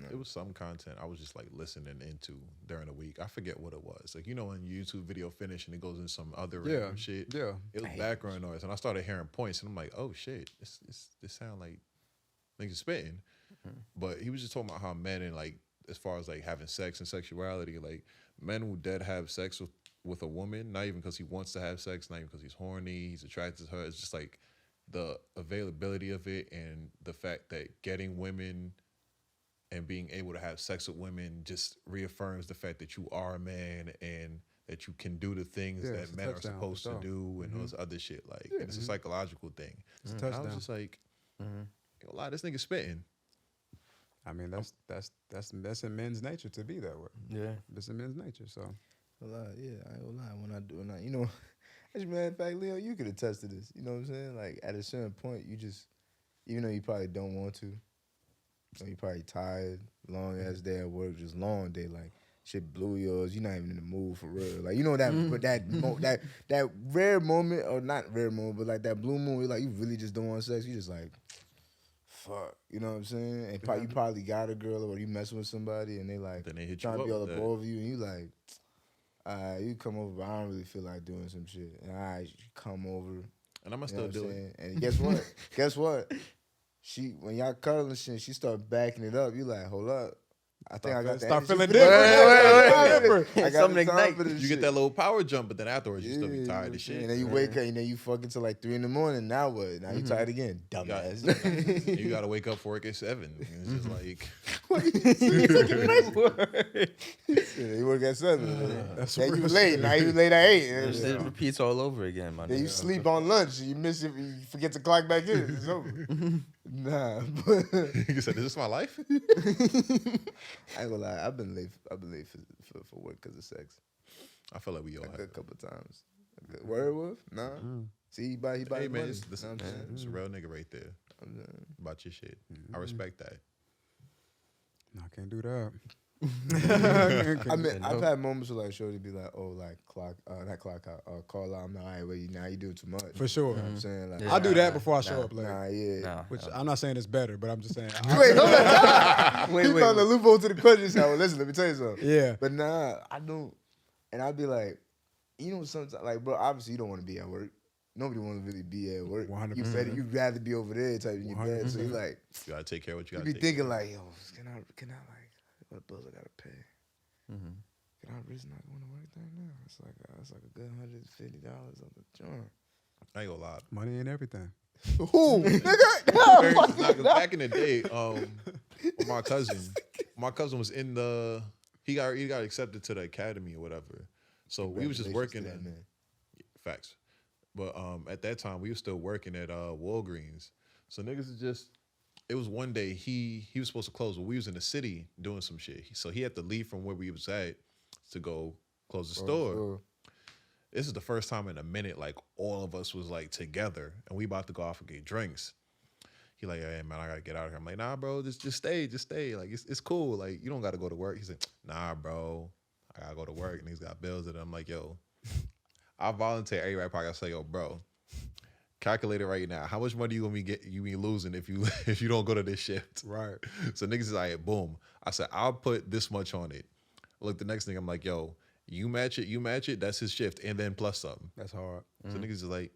it was some content I was just like listening into during the week. I forget what it was. Like, you know, when your YouTube video finish and it goes in some other Yeah, random shit. yeah. It was background noise, and I started hearing points, and I'm like, oh shit, this sound like niggas spitting. But he was just talking about how men and like as far as like having sex and sexuality, like men will dead have sex with a woman, not even because he wants to have sex, not even because he's horny, he's attracted to her. It's just like the availability of it and the fact that getting women and being able to have sex with women just reaffirms the fact that you are a man and that you can do the things Yeah, that it's a men are touchdown, supposed for to sure. do and those other shit. Like, and it's a psychological thing. It's a And I was touchdown. just like, a lot this nigga spitting. I mean, that's in men's nature to be that way. Yeah. It's in men's nature. So A lot, yeah. I ain't gonna lie. When I, you know, As a matter of fact, Leo, you could attest to this. You know what I'm saying? Like at a certain point, you just, even though you probably don't want to, you probably tired, long ass day at work, just long day, like shit blew yours. You're not even in the mood for real. Like you know that, but that rare moment, or not rare moment, but like that blue moon, where like you really just don't want sex. You just like, fuck, you know what I'm saying? And you probably got a girl or you messing with somebody, and they like Then they hit you trying to up be all with that. above you, and you like. You come over, but I don't really feel like doing some shit. And you come over. And I'ma You know still what do I'm it. saying? And guess what? Guess what? When y'all cuddling shit, she start backing it up. You like, hold up. I think I got the Start energy feeling for different. this. I got Something the time ignite. for this You shit. get that little power jump, but then afterwards you Yeah, still be you know tired what of I'm shit. saying? And then you wake up, and then you fuck until like 3 in. Now what? Now you tired again, dumbass. And you gotta wake up for work at 7. And it's just like Yeah, you work at 7. That's Then you real late. shit. Now you late at 8. It repeats all over again, man. Then you sleep on lunch. You miss it. You forget to clock back in. It's over. Nah, but you said, "Is this my life?" I ain't gonna lie. I've been late for work because of sex. I feel like we all A have. good couple times. Word Wolf? Nah. See, he buy Hey money. man, this Know what I'm saying? it's a real nigga right there I'm saying? about your shit. I respect that. No, I can't do that. I mean, I've had moments where like Shorty be like, "Oh, like not clock out, call out." I'm like, "All right, well, now you doing too much." For sure. You know what I'm saying? Like, Yeah. I do that before I show up late. Nah, yeah. Nah, Which I'm not saying it's better, but I'm just saying. Wait, hold on. Wait, He wait, found a wait. loophole to the question. So, well, listen, let me tell you something. Yeah. But nah, I don't. And I'd be like, you know, sometimes, like, bro, obviously you don't want to be at work. Nobody want to really be at work. 100%. You'd rather be over there type in your bed. So you like, You gotta take care of what you you gotta be take thinking care of. like, yo, can I like, what bills I gotta pay? Can I risk not going to work right now? It's like a good $150 on the joint. I ain't gonna lie. Money ain't everything. Who? Nah, 'cause back in the day, with my cousin was in the he got accepted to the academy or whatever. So we was just working Congratulations to that in man. facts. But at that time we was still working at Walgreens. So niggas is just it was one day he was supposed to close, but we was in the city doing some shit. So he had to leave from where we was at to go close the store. This is the first time in a minute, like all of us was like together and we about to go off and get drinks. He like, hey man, I gotta get out of here. I'm like, nah, bro, just stay. Like it's cool. Like you don't gotta go to work. He said, nah, bro, I gotta go to work and he's got bills. And I'm like, yo, I volunteer every right pocket. I say, yo, bro, calculate it right now. How much money you be losing if you don't go to this shift? Right. So niggas is like, boom. I said, I'll put this much on it. Look, the next thing I'm like, yo, you match it, that's his shift, and then plus something. That's hard. So niggas is like,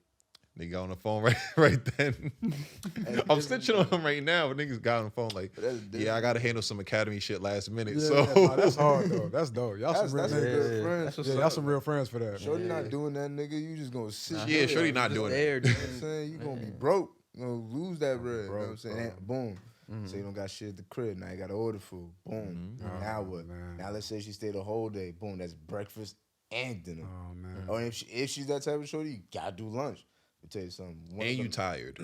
nigga got on the phone right then. I'm snitching on him right now, but niggas got on the phone like, yeah, I gotta handle some academy shit last minute. Yeah, so nah, that's hard though. That's dope. Y'all some real That's a niggas. good friend. That's what's Yeah, up. y'all some real friends for that. Shorty not doing that, nigga. You just gonna sit. Nah, yeah, Shorty not Just doing there, it. dude. You know what I'm saying? You gonna be broke. You gonna lose that bread. You know what I'm saying? Broke, And boom. So you don't got shit at the crib. Now you gotta order food. Boom. Oh, Now what? man. Now let's say she stayed the whole day. Boom. That's breakfast and dinner. Oh man. Or if she's that type of shorty, you gotta do lunch. Let me tell you something. One And of you them- tired.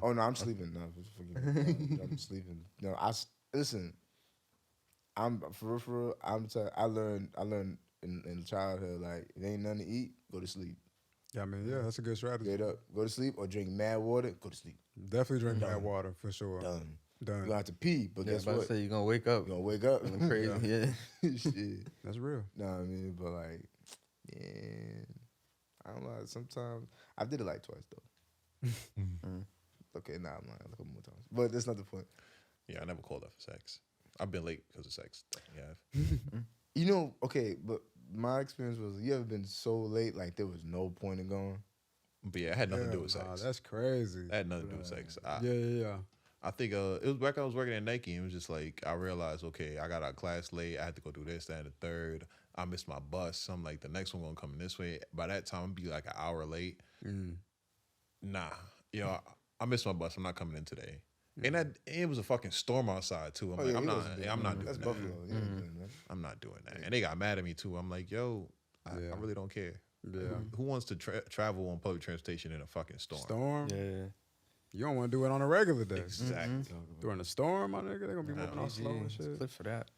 Oh no, I'm sleeping. No, forget me. I'm sleeping. No, listen. I'm for real. I learned in childhood like if ain't nothing to eat, go to sleep. Yeah, I mean, yeah, that's a good strategy. Get up, go to sleep, or drink mad water. Go to sleep. Definitely drink that water for sure. Done. You Done. gonna have to pee, but Yeah, guess about to what? say you're gonna wake up. You gonna wake up Going crazy. Yeah. Shit. That's real. No, I mean, but like, yeah, I don't know. Sometimes I did it like twice though. Okay, nah, I'm lying. A couple more times, but that's not the point. Yeah, I never called up for sex. I've been late because of sex. Yeah. You know, okay, but my experience was you ever been so late like there was no point in going. But yeah, it had nothing to do with Hell nah, sex. that's crazy. That had nothing to do with sex. Yeah. I think it was back when I was working at Nike, and it was just like I realized, okay, I got out of class late. I had to go do this, that, and the third. I missed my bus. So I'm like, the next one gonna come in this way. By that time, I'm be like an hour late. Nah, I missed my bus. I'm not coming in today. And it was a fucking storm outside too. I'm like, I'm not doing That's that. Buffalo. Yeah, man. I'm not doing that. And they got mad at me too. I'm like, yo, I really don't care. Yeah. Who wants to travel on public transportation in a fucking storm? Storm. Yeah. You don't want to do it on a regular day. Exactly. During a storm, my nigga, they gonna be moving all slow and Easy. shit. Clip for that.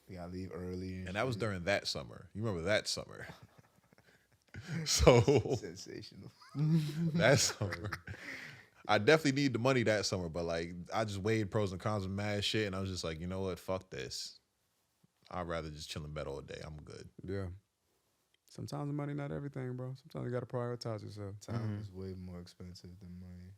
You gotta leave early. And that was during that summer. You remember that summer? So Sensational. that summer, I definitely need the money that summer. But like, I just weighed pros and cons of mad shit, and I was just like, you know what? Fuck this. I'd rather just chill in bed all day. I'm good. Yeah. Sometimes the money not everything, bro. Sometimes you gotta prioritize yourself. Time is way more expensive than money.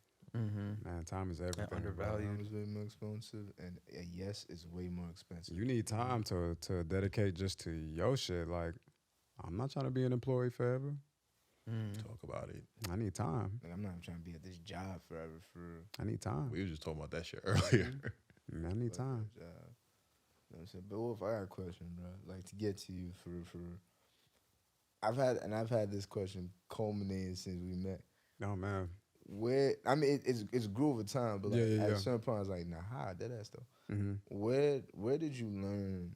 Man, time is everything. Bro. undervalued. Time is way more expensive, and a yes is way more expensive. You need time to dedicate just to your shit. Like, I'm not trying to be an employee forever. Talk about it. I need time. Like, I'm not trying to be at this job forever for I need time. We were just talking about that shit earlier. Man, I need time. job. You know what I'm saying? But Wolf, I got a question, bro. Like, to get to you for I've had this question culminating since we met. Oh man. Where I mean, it's grew over time, but like Yeah. at some point, I was like, nah, how that ass though. Mm-hmm. Where did you learn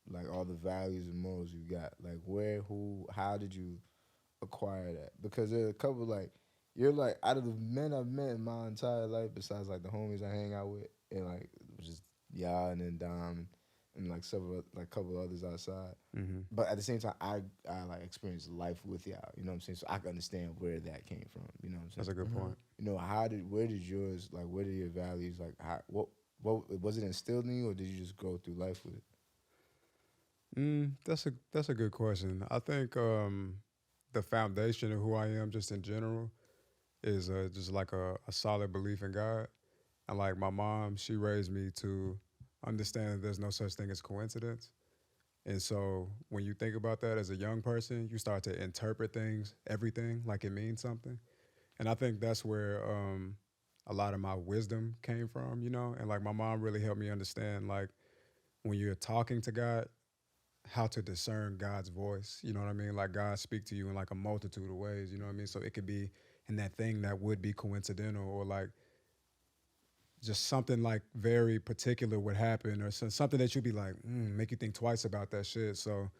like all the values and morals you got? Like where, who, how did you acquire that? Because there are a couple like you're like out of the men I've met in my entire life, besides like the homies I hang out with, and like just y'all and then Dom and like several like a couple others outside. Mm-hmm. But at the same time, I like experienced life with y'all. You know what I'm saying? So I can understand where that came from. You know what I'm saying? That's a good point. You know, where did yours, like, where did your values, like, what was it instilled in you, or did you just go through life with it? That's a good question. I think the foundation of who I am, just in general, is just like a solid belief in God. And like my mom, she raised me to understand that there's no such thing as coincidence. And so when you think about that as a young person, you start to interpret things, everything, like it means something. And I think that's where a lot of my wisdom came from, you know? And like my mom really helped me understand, like, when you're talking to God, how to discern God's voice. You know what I mean? Like God speak to you in like a multitude of ways, you know what I mean? So it could be in that thing that would be coincidental, or like just something like very particular would happen, or something that you'd be like, make you think twice about that shit. So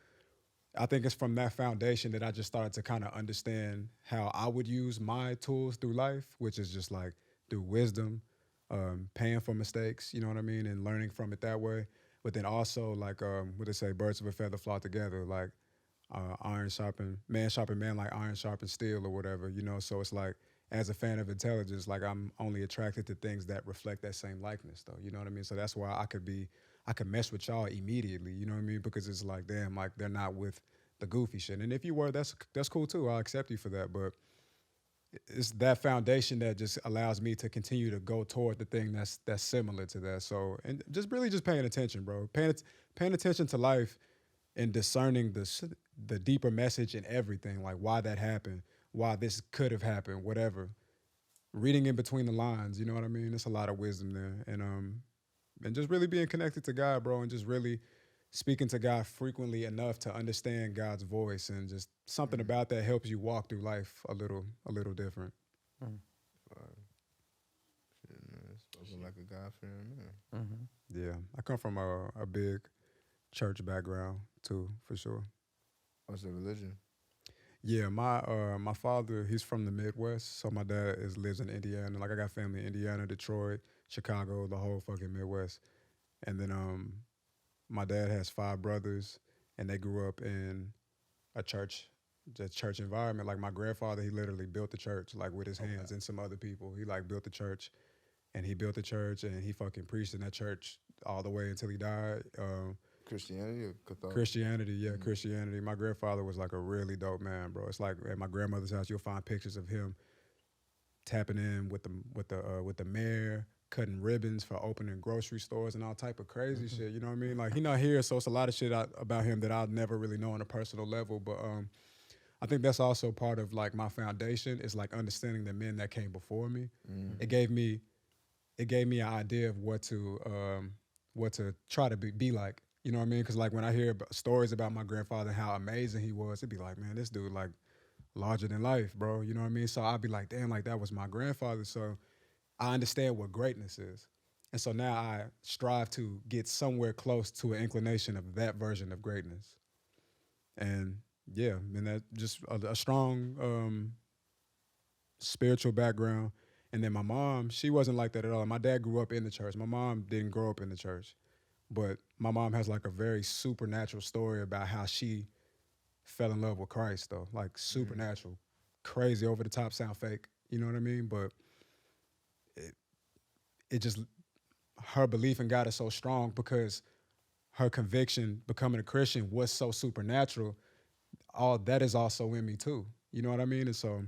I think it's from that foundation that I just started to kind of understand how I would use my tools through life, which is just like through wisdom, paying for mistakes, you know what I mean, and learning from it that way. But then also like what they say, birds of a feather flock together, like iron sharpen man, like iron sharpens steel or whatever, you know. So it's like, as a fan of intelligence, like I'm only attracted to things that reflect that same likeness, though. You know what I mean? So that's why I could mess with y'all immediately. You know what I mean? Because it's like, damn, like they're not with the goofy shit. And if you were, that's cool too. I'll accept you for that. But it's that foundation that just allows me to continue to go toward the thing that's similar to that. So, and just really just paying attention, bro. Paying attention to life and discerning the deeper message in everything, like why that happened, why this could have happened, whatever. Reading in between the lines, you know what I mean? There's a lot of wisdom there. And just really being connected to God, bro, and just really speaking to God frequently enough to understand God's voice, and just something about that helps you walk through life a little different. Shit, man, spoken like a God-fearing man. Yeah. I come from a big church background too, for sure. What's the religion? Yeah, my father, he's from the Midwest, so my dad lives in Indiana. Like I got family in Indiana, Detroit, Chicago, the whole fucking Midwest. And then my dad has 5 brothers, and they grew up in a church environment. Like my grandfather, he literally built the church, like with his hands, and some other people. He like built the church, and he fucking preached in that church all the way until he died. Christianity or Catholic? Christianity, yeah, Christianity. My grandfather was like a really dope man, bro. It's like at my grandmother's house, you'll find pictures of him tapping in with the mayor, cutting ribbons for opening grocery stores and all type of crazy shit. You know what I mean? Like he not here, so it's a lot of shit about him that I'll never really know on a personal level. But I think that's also part of like my foundation, is like understanding the men that came before me. It gave me an idea of what to try to be like. You know what I mean? Because like when I hear stories about my grandfather, how amazing he was, it'd be like, man, this dude like larger than life, bro. You know what I mean? So I'd be like, damn, like that was my grandfather. So I understand what greatness is. And so now I strive to get somewhere close to an inclination of that version of greatness. And yeah, and that just a strong spiritual background. And then my mom, she wasn't like that at all. My dad grew up in the church. My mom didn't grow up in the church. But my mom has like a very supernatural story about how she fell in love with Christ though, like supernatural, crazy, over the top, sound fake. You know what I mean? But it just, her belief in God is so strong because her conviction becoming a Christian was so supernatural. All that is also in me too. You know what I mean? And so,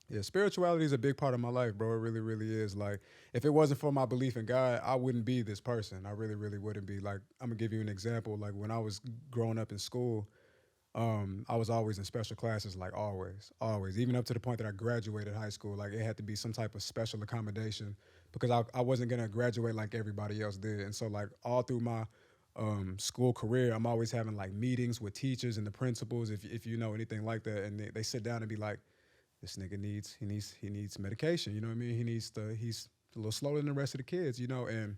yeah, spirituality is a big part of my life, bro. It really, really is. Like, if it wasn't for my belief in God, I wouldn't be this person. I really, really wouldn't be. Like, I'm gonna give you an example. Like, when I was growing up in school, I was always in special classes, like always, even up to the point that I graduated high school. Like, it had to be some type of special accommodation because I wasn't gonna graduate like everybody else did. And so, like, all through my school career, I'm always having like meetings with teachers and the principals, if you know anything like that, and they sit down and be like, this nigga needs medication. You know what I mean? He's a little slower than the rest of the kids, you know? And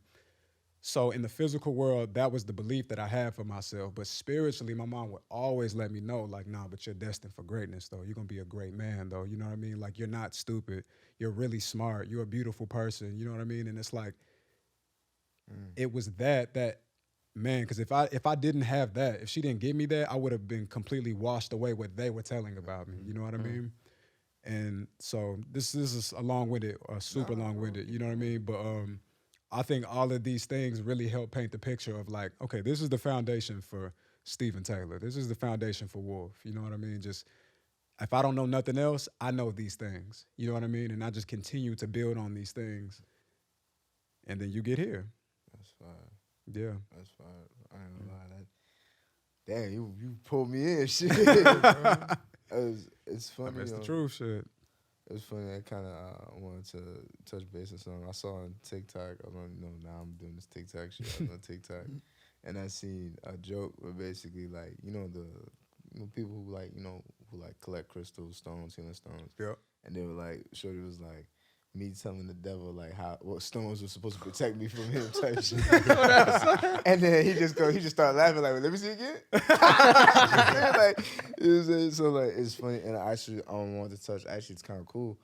so in the physical world, that was the belief that I had for myself. But spiritually, my mom would always let me know, like, nah, but you're destined for greatness, though. You're going to be a great man, though. You know what I mean? Like, you're not stupid. You're really smart. You're a beautiful person. You know what I mean? And it's like, it was that, man, because if I didn't have that, if she didn't give me that, I would have been completely washed away what they were telling about me. You know what I mean? And so this is a long-winded, super long-winded, you know what I mean? But I think all of these things really help paint the picture of like, okay, this is the foundation for Stephen Taylor. This is the foundation for Wolf. You know what I mean? Just, if I don't know nothing else, I know these things. You know what I mean? And I just continue to build on these things. And then you get here. That's fine. Yeah. That's fine. I ain't gonna lie. Damn, you pulled me in, shit. It's funny. That's the truth, shit. It's funny. I kind of wanted to touch base on something I saw on TikTok. I was on, now I'm doing this TikTok shit. I was on TikTok, and I seen a joke where basically, like, people who like collect crystals, stones, healing stones. Yeah. And they were like, shorty was like, me telling the devil like what stones were supposed to protect me from him type shit. And then he just started laughing like, well, let me see again. Like, so like, it's funny. And I want to touch. Actually, it's kind of cool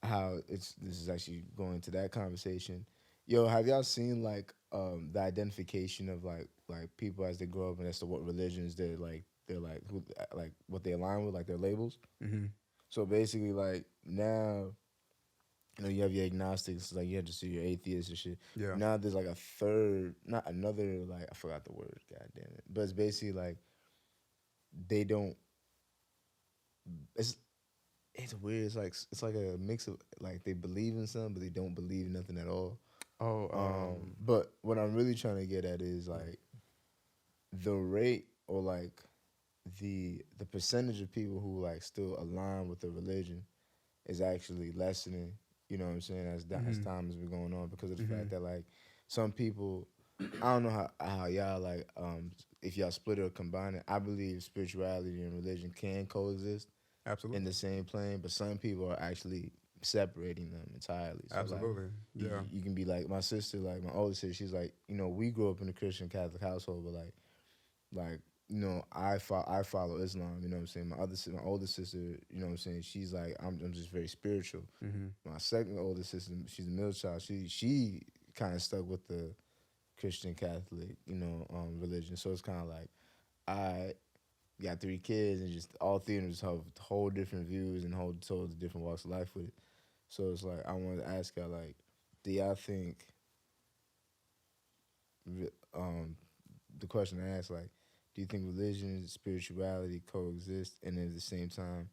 how this is actually going to that conversation. Yo, have y'all seen like the identification of like people as they grow up and as to what religions they're like who like what they align with, like their labels. Mm-hmm. So basically, like now, you have your agnostics, like you have to see your atheists and shit. Yeah. Now there's like a third, not another, like I forgot the word, god damn it. But it's basically like they don't. It's weird. It's like a mix of like they believe in something, but they don't believe in nothing at all. But what I'm really trying to get at is like the rate or like the percentage of people who like still align with the religion is actually lessening. You know what I'm saying? As time has been going on, because of the fact that like some people, I don't know how y'all like if y'all split it or combine it. I believe spirituality and religion can coexist. Absolutely. In the same plane, but some people are actually separating them entirely. So Absolutely. like, yeah. You can be like my sister, like my older sister. She's like, we grew up in a Christian Catholic household, but like. I follow Islam, you know what I'm saying? My older sister, you know what I'm saying? She's like, I'm just very spiritual. Mm-hmm. My second older sister, she's a middle child. She kind of stuck with the Christian Catholic, religion. So it's kind of like, I got 3 kids and just all 3 of them just have whole different views and whole totally different walks of life with it. So it's like, I wanted to ask y'all, like, do y'all think, the question I asked, like, do you think religion and spirituality coexist? And at the same time,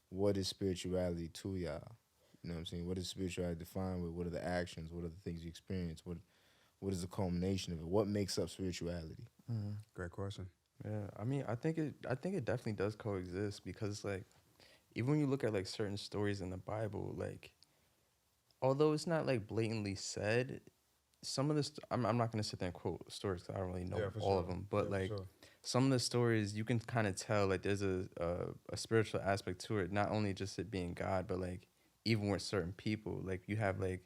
what is spirituality to y'all? You know what I'm saying? What is spirituality defined with? What are the actions? What are the things you experience? What is the culmination of it? What makes up spirituality? Great question. Yeah, I mean, I think it definitely does coexist, because like, even when you look at like certain stories in the Bible, like, although it's not like blatantly said, some of this, I'm not gonna sit there and quote stories because I don't really know all of them, but like. Sure. Some of the stories you can kind of tell like there's a spiritual aspect to it, not only just it being God, but like even with certain people, like you have like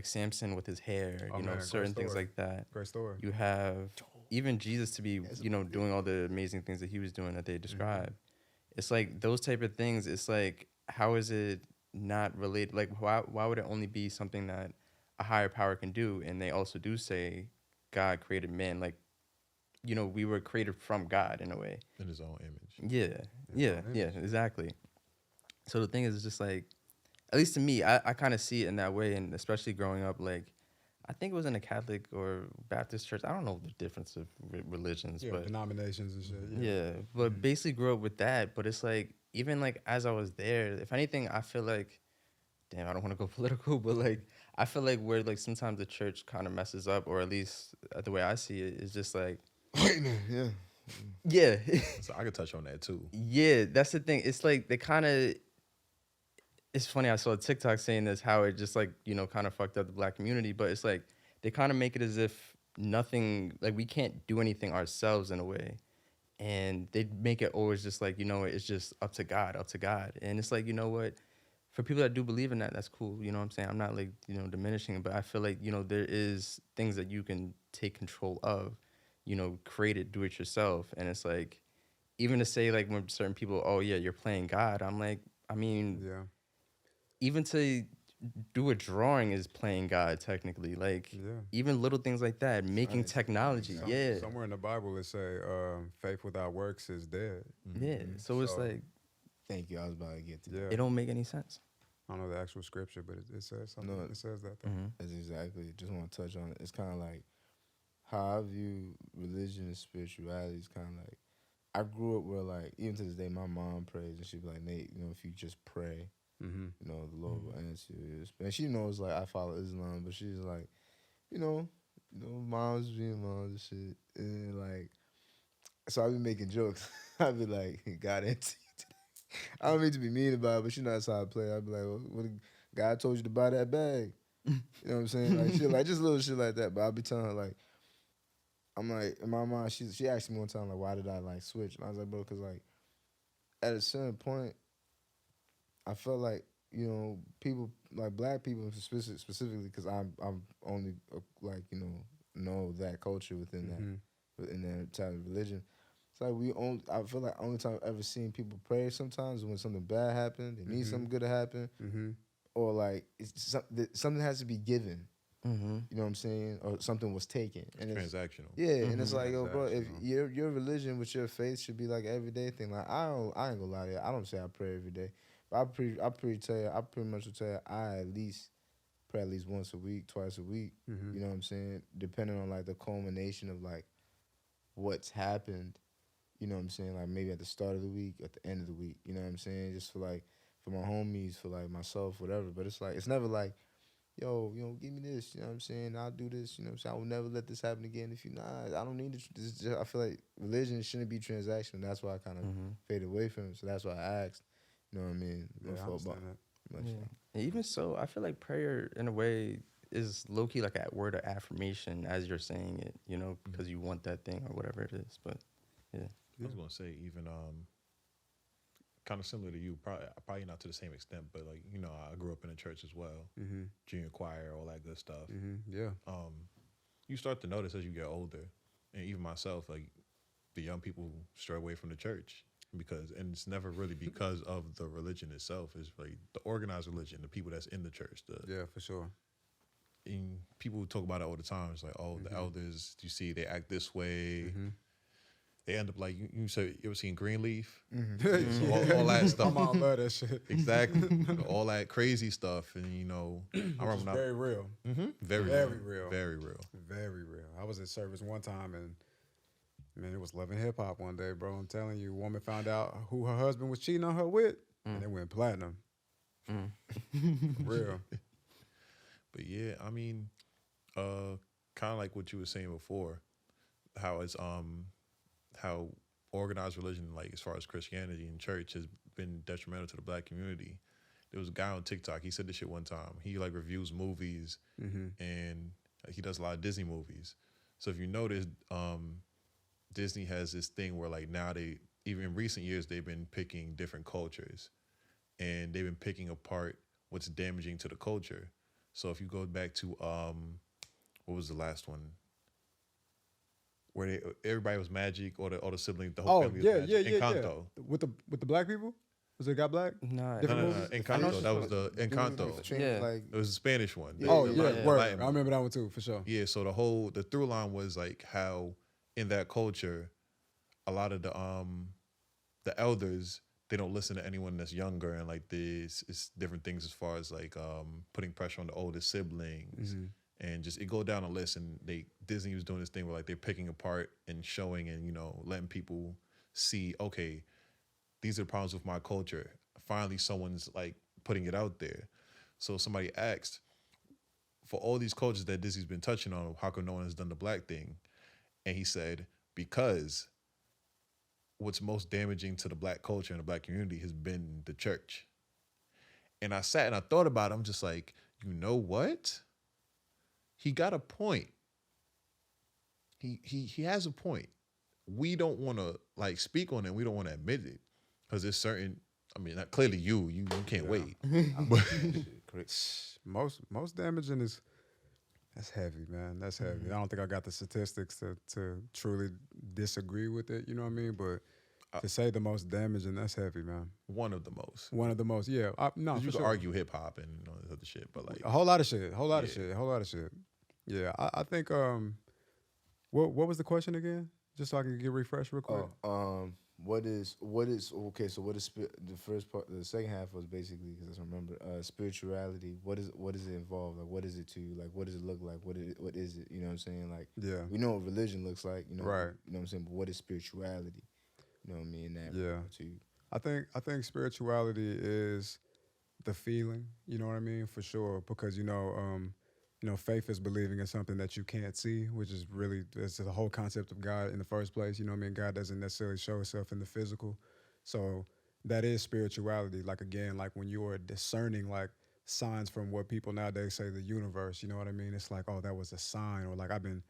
Samson with his hair, certain things like that. Great story. You have even Jesus to be, doing all the amazing things that he was doing that they describe. Mm-hmm. It's like those type of things. It's like, how is it not related? Like why would it only be something that a higher power can do? And they also do say God created man like you know, we were created from God in a way. In his own image. Yeah, exactly. So the thing is, it's just like, at least to me, I kind of see it in that way, and especially growing up, like, I think it was in a Catholic or Baptist church. I don't know the difference of religions, Yeah, but denominations and shit. yeah, but basically grew up with that. But it's like, even like as I was there, if anything, I feel like, damn, I don't want to go political, but like, I feel like where like sometimes the church kind of messes up, or at least the way I see it, is just like, yeah. yeah, So I could touch on that too. yeah, that's the thing. It's like they kind of. It's funny. I saw a TikTok saying this, how it just like, you know, kind of fucked up the black community, but it's like they kind of make it as if nothing, like we can't do anything ourselves in a way. And they make it always just like, you know, it's just up to God, up to God. And it's like, you know what, for people that do believe in that, that's cool. You know what I'm saying? I'm not like, you know, diminishing it, but I feel like, you know, there is things that you can take control of, you know, create it, do it yourself. And it's like, even to say like when certain people, oh yeah, you're playing God. I'm like, I mean, Yeah. even to do a drawing is playing God technically. Like even little things like that, making technology. Somewhere in the Bible it say, faith without works is dead. Yeah. So it's like, Thank you. I was about to get to that. Yeah. it don't make any sense. I don't know the actual scripture, but it says something. No. It says that. Though. That's exactly. Just want to touch on it. It's kind of like how I view religion and spirituality is kind of like, I grew up where like, even to this day, my mom prays and she'd be like, Nate, you know, if you just pray, you know, the Lord will answer you. And she knows like I follow Islam, but she's like, you know, moms being moms and shit. And like, so I be making jokes. I be like, God answer you today. I don't mean to be mean about it, but she knows how I play. I be like, well, what God told you to buy that bag. You know what I'm saying? Like shit, like just little shit like that. But I be telling her like, I'm like, in my mind, she asked me one time like, why did I like switch? And I was like, bro, because like at a certain point, I felt like, you know, people like black people specifically because I'm only like, you know that culture within that type of religion. It's like I feel like only time I've ever seen people pray sometimes is when something bad happened, they need something good to happen, or like something has to be given. You know what I'm saying? Or something was taken. And Transactional. And it's like, yo, bro, if your religion with your faith should be like an everyday thing. Like I ain't gonna lie to you. I don't say I pray every day. But I pretty much will tell you I at least pray at least once a week, twice a week. You know what I'm saying? Depending on like the culmination of like what's happened. You know what I'm saying? Like maybe at the start of the week, at the end of the week. You know what I'm saying? Just for my homies, for like myself, whatever. But it's like, it's never like, yo, you know, give me this, you know what I'm saying? I'll do this, you know what I'm saying? I will never let this happen again. If you I don't need it. I feel like religion shouldn't be transactional. That's why I kind of faded away from it. So that's why I asked, you know what I mean? Yeah, I understand that. And even so, I feel like prayer in a way is low-key like a word of affirmation as you're saying it, you know, because you want that thing or whatever it is. But yeah. I was gonna say even kind of similar to you, probably not to the same extent, but like, you know, I grew up in a church as well, junior choir, all that good stuff. Yeah. You start to notice as you get older, and even myself, like the young people stray away from the church and it's never really because of the religion itself. It's like the organized religion, the people that's in the church. Yeah, for sure. And people talk about it all the time. It's like, oh, the elders, you see, they act this way. They end up like you said. You ever seen Greenleaf? So all that stuff. My mom love that shit. Exactly, all that crazy stuff, and you know, I remember very real. Very real. Very real. I was at service one time and man, it was Love and Hip Hop one day, bro. I'm telling you, a woman found out who her husband was cheating on her with, and it went platinum. Real. But yeah, I mean, kind of like what you were saying before, how it's how organized religion, like as far as Christianity and church, has been detrimental to the black community. There was a guy on TikTok, he said this shit one time. He like reviews movies and he does a lot of Disney movies. So if you notice, Disney has this thing where like now even in recent years, they've been picking different cultures and they've been picking apart what's damaging to the culture. So if you go back to, what was the last one? Where everybody was magic, or the siblings, the whole family was magic. Encanto. With the black people? Was it got black? No, Encanto. That was the Encanto. It was a Spanish one. Word. I remember that one too, for sure. Yeah, so the through line was like how in that culture, a lot of the elders, they don't listen to anyone that's younger, and like this it's different things as far as like putting pressure on the older siblings. And just it go down a list, and Disney was doing this thing where like they're picking apart and showing and letting people see, okay, these are the problems with my culture. Finally, someone's like putting it out there. So somebody asked, for all these cultures that Disney's been touching on, how come no one has done the black thing? And he said, because what's most damaging to the black culture and the black community has been the church. And I sat and I thought about it. I'm just like, you know what? He got a point. He has a point. We don't want to like speak on it. We don't want to admit it because there's certain. I mean, clearly you can't wait. But most damaging is that's heavy, man. That's heavy. I don't think I got the statistics to truly disagree with it. You know what I mean? But to say the most damaging, that's heavy, man. One of the most. One of the most. Yeah. No, you for could sure. argue hip hop and all this other shit, but like a whole lot of shit. Whole lot of shit. Yeah. I think. What was the question again? Just so I can get refreshed real quick. What is okay? So what is the first part? The second half was basically, because I remember spirituality. What does it involve? Like, what is it to you? Like, what does it look like? What is it? You know what I'm saying? Like, Yeah. we know what religion looks like. You know, Right. You know what I'm saying? But what is spirituality? You know what I mean? That Yeah. to you. I think spirituality is the feeling, you know what I mean, for sure. Because faith is believing in something that you can't see, which is really it's the whole concept of God in the first place. You know what I mean? God doesn't necessarily show Himself in the physical, so that is spirituality. Like again, like when you are discerning like signs from what people nowadays say the universe. You know what I mean? It's like, oh, that was a sign, or like I've been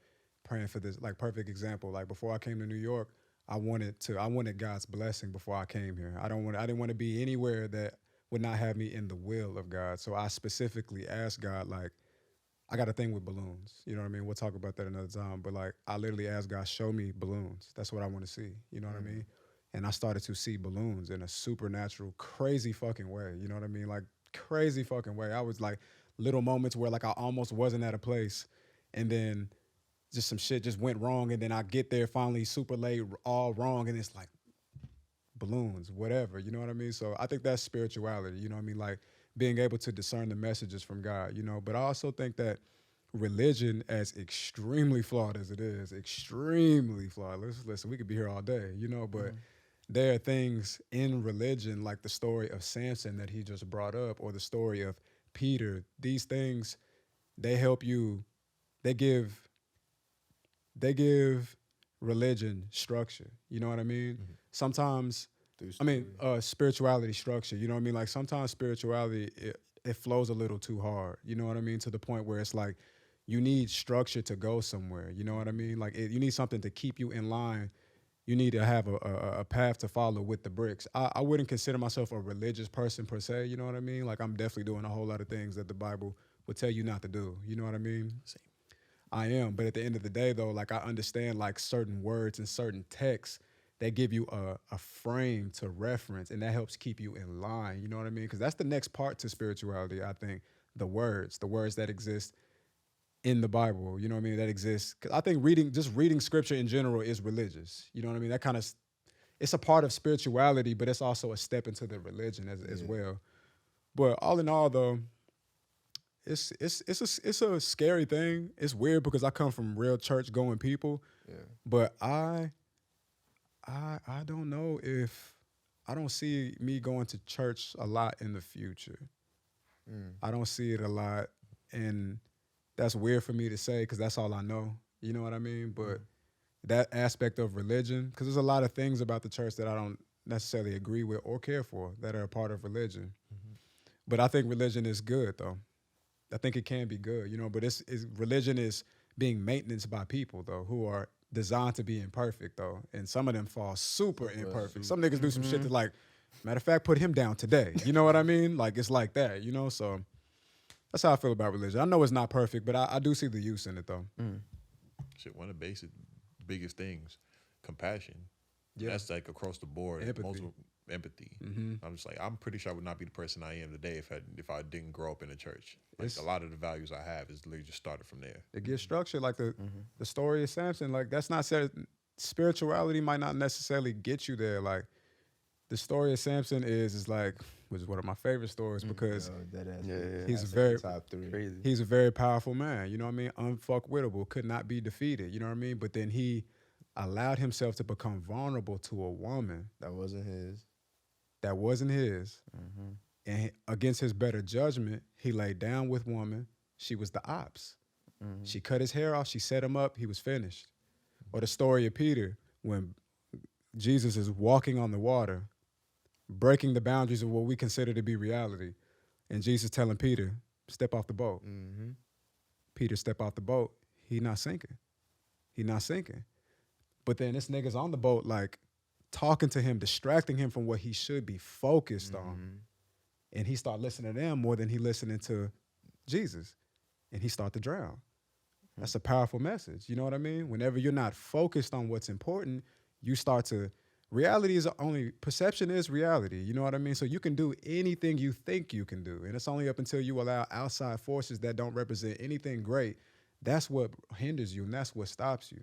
praying for this. Like perfect example. Like before I came to New York, I wanted God's blessing before I came here. I didn't want to be anywhere that would not have me in the will of God. So I specifically asked God, like, I got a thing with balloons. You know what I mean? We'll talk about that another time. But like, I literally asked God, show me balloons. That's what I want to see. You know what I mean? And I started to see balloons in a supernatural, crazy fucking way. You know what I mean? Like crazy fucking way. I was like little moments where like I almost wasn't at a place, and then just some shit just went wrong, and then I get there finally super late, all wrong, and it's like balloons, whatever, you know what I mean? So I think that's spirituality, you know what I mean? Like being able to discern the messages from God, you know? But I also think that religion, as extremely flawed as it is, extremely flawed, listen, we could be here all day, you know, but there are things in religion, like the story of Samson that he just brought up, or the story of Peter. These things, they help you, they give religion structure. You know what I mean? Sometimes, spirituality structure. You know what I mean? Like sometimes spirituality, it flows a little too hard. You know what I mean? To the point where it's like you need structure to go somewhere. You know what I mean? Like you need something to keep you in line. You need to have a path to follow with the bricks. I wouldn't consider myself a religious person per se. You know what I mean? Like I'm definitely doing a whole lot of things that the Bible would tell you not to do. You know what I mean? Same. I am, but at the end of the day, though, like I understand like certain words and certain texts that give you a frame to reference, and that helps keep you in line. You know what I mean? Because that's the next part to spirituality, I think. The words that exist in the Bible. You know what I mean? That exists. Because I think reading scripture in general is religious. You know what I mean? That kind of, it's a part of spirituality, but it's also a step into the religion as well. But all in all, though, it's a scary thing. It's weird because I come from real church going people, but I don't know if I don't see me going to church a lot in the future. I don't see it a lot, and that's weird for me to say because that's all I know. You know what I mean? But that aspect of religion, because there's a lot of things about the church that I don't necessarily agree with or care for that are a part of religion. But I think religion is good, though. I think it can be good, you know, but religion is being maintenance by people, though, who are designed to be imperfect, though. And some of them fall super imperfect. Some niggas do some shit that, like, matter of fact, put him down today. You know what I mean? Like, it's like that, you know? So that's how I feel about religion. I know it's not perfect, but I do see the use in it, though. Shit, one of the biggest things, compassion. Yeah. That's like across the board. Empathy. I'm just like, I'm pretty sure I would not be the person I am today if I didn't grow up in a church. Like a lot of the values I have is literally just started from there. It gives structure, like the story of Samson. Like that's not said. spirituality might not necessarily get you there. Like the story of Samson is like was one of my favorite stories because he's very top 3. Crazy. he's a very powerful man. You know what I mean? Unfuckwittable, could not be defeated. You know what I mean? But then he allowed himself to become vulnerable to a woman That wasn't his. that wasn't his. And against his better judgment, he laid down with woman. She was the ops. She cut his hair off. She set him up. He was finished. Or the story of Peter when Jesus is walking on the water, breaking the boundaries of what we consider to be reality. And Jesus telling Peter, step off the boat. Peter step off the boat. He not sinking. He not sinking. But then this nigga's on the boat like talking to him, distracting him from what he should be focused on. And he start listening to them more than he listening to Jesus. And he start to drown. That's a powerful message. You know what I mean? Whenever you're not focused on what's important, you start to, reality is only, perception is reality. You know what I mean? So you can do anything you think you can do. And it's only up until you allow outside forces that don't represent anything great. That's what hinders you and that's what stops you.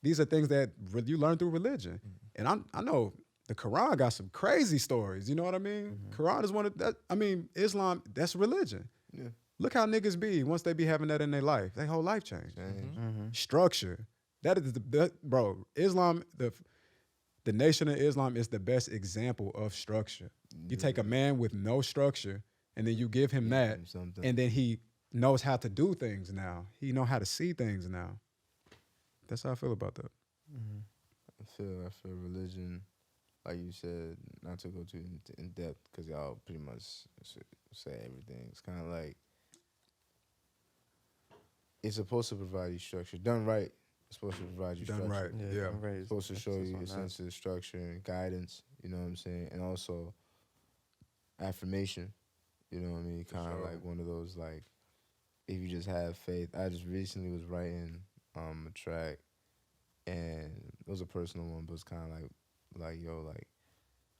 These are things that you learn through religion. And I know the Quran got some crazy stories. You know what I mean? Quran is one of that. I mean, Islam, that's religion. Yeah. Look how niggas be once they be having that in their life. Their whole life changed. Structure. That is bro, Islam, the Nation of Islam is the best example of structure. You take a man with no structure and then you give him that and then he knows how to do things now. He know how to see things now. That's how I feel about that. I feel religion, like you said, not to go too in depth because y'all pretty much say everything. It's kind of like it's supposed to provide you structure. Done right, it's supposed to provide you Done structure. right, yeah. Right. It's supposed to show you a sense of structure and guidance, you know what I'm saying? And also affirmation, you know what I mean? Kind of like one of those, like, if you just have faith. I just recently was writing a track, and it was a personal one, but it's kind of like, yo, like,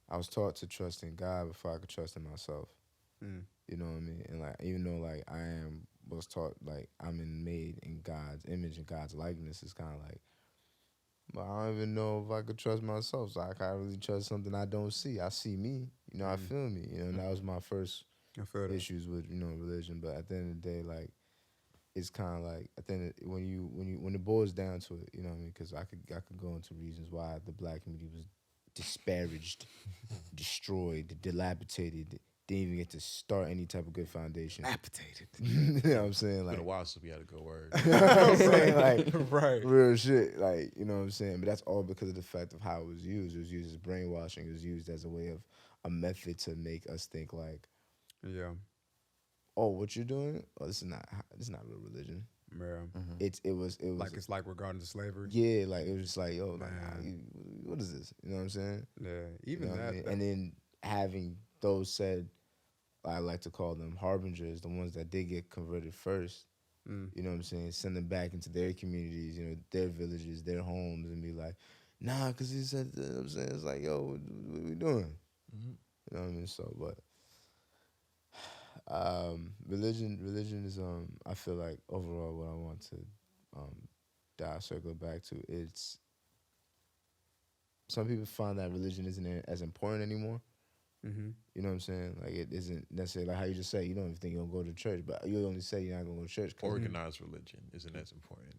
I was taught to trust in God before I could trust in myself. You know what I mean? And, like, even though, like, was taught, like, made in God's image and God's likeness, it's kind of like, but I don't even know if I could trust myself. So I can't really trust something I don't see. I see me, you know, I feel me, you know, and that was my first issues with, you know, religion. But at the end of the day, like, it's kind of like, at the end of, when it boils down to it, you know what I mean? Because I could go into reasons why the black community was disparaged, destroyed, dilapidated, didn't even get to start any type of good foundation. Dilapidated. You know what I'm saying? It's Like, been a while since we had a good word. you know what I'm saying? Like, Right. real shit. Like, you know what I'm saying? But that's all because of the fact of how it was used. It was used as brainwashing. It was used as a way of a method to make us think like, Yeah. oh, what you're doing? Oh, this is not real religion. Yeah. It was Like it's like regarding to slavery. yeah, like it was just like, yo, like, Man. what is this? You know what I'm saying? Yeah. You Even know what I that. mean? And then having those said, I like to call them harbingers, the ones that did get converted first. You know what I'm saying? Send them back into their communities, you know, their villages, their homes, and be like, nah, because he said, you know what I'm saying? It's like, yo, what we doing? You know what I mean? So, but religion is, I feel like overall what I want to circle back to, it's, some people find that religion isn't as important anymore. You know what I'm saying? Like, it isn't necessarily like how you just say, you don't even think you're going to go to church, but you only say you're not going to go to church. Organized religion isn't as important.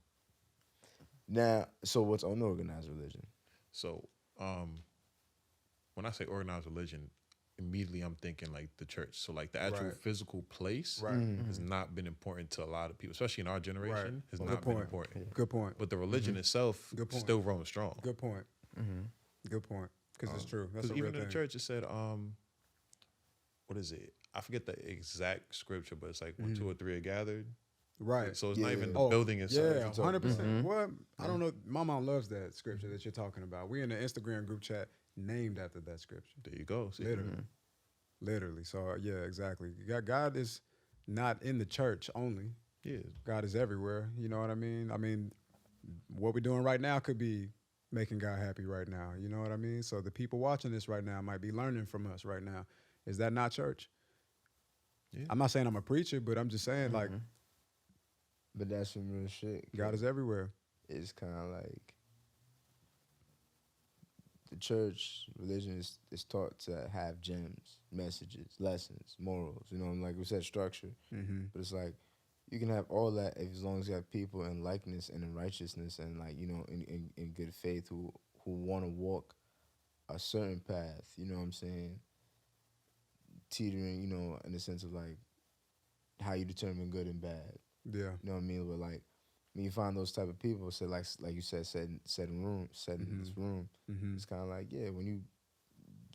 Now, so what's unorganized religion? So, when I say organized religion, immediately I'm thinking like the church. So like the actual physical place has not been important to a lot of people, especially in our generation. Has not been important. Good point. But the religion itself still rolling strong. Good point. Good point. Because it's true. That's a even real in the thing. church, it said, what is it? I forget the exact scripture, but it's like when 2 or 3 are gathered. Right. So it's not even the building itself. Yeah, 100%. What? I don't know. My mom loves that scripture that you're talking about. We in the Instagram group chat named after that scripture. There you go. See? Literally. So, yeah, exactly. God is not in the church only. Yeah. God is everywhere. You know what I mean? I mean, what we're doing right now could be making God happy right now. You know what I mean? So the people watching this right now might be learning from us right now. Is that not church? Yeah. I'm not saying I'm a preacher, but I'm just saying, like, But that's some real shit. God is everywhere. It's kind of like, the church, religion is taught to have gems, messages, lessons, morals. You know, and like we said, structure. Mm-hmm. But it's like you can have all that as long as you have people in likeness and in righteousness and like in good faith who want to walk a certain path. You know what I'm saying? Teetering, in the sense of like how you determine good and bad. Yeah. You know what I mean? But like when you find those type of people, so like you said, set in this room, Mm-hmm. it's kind of like when you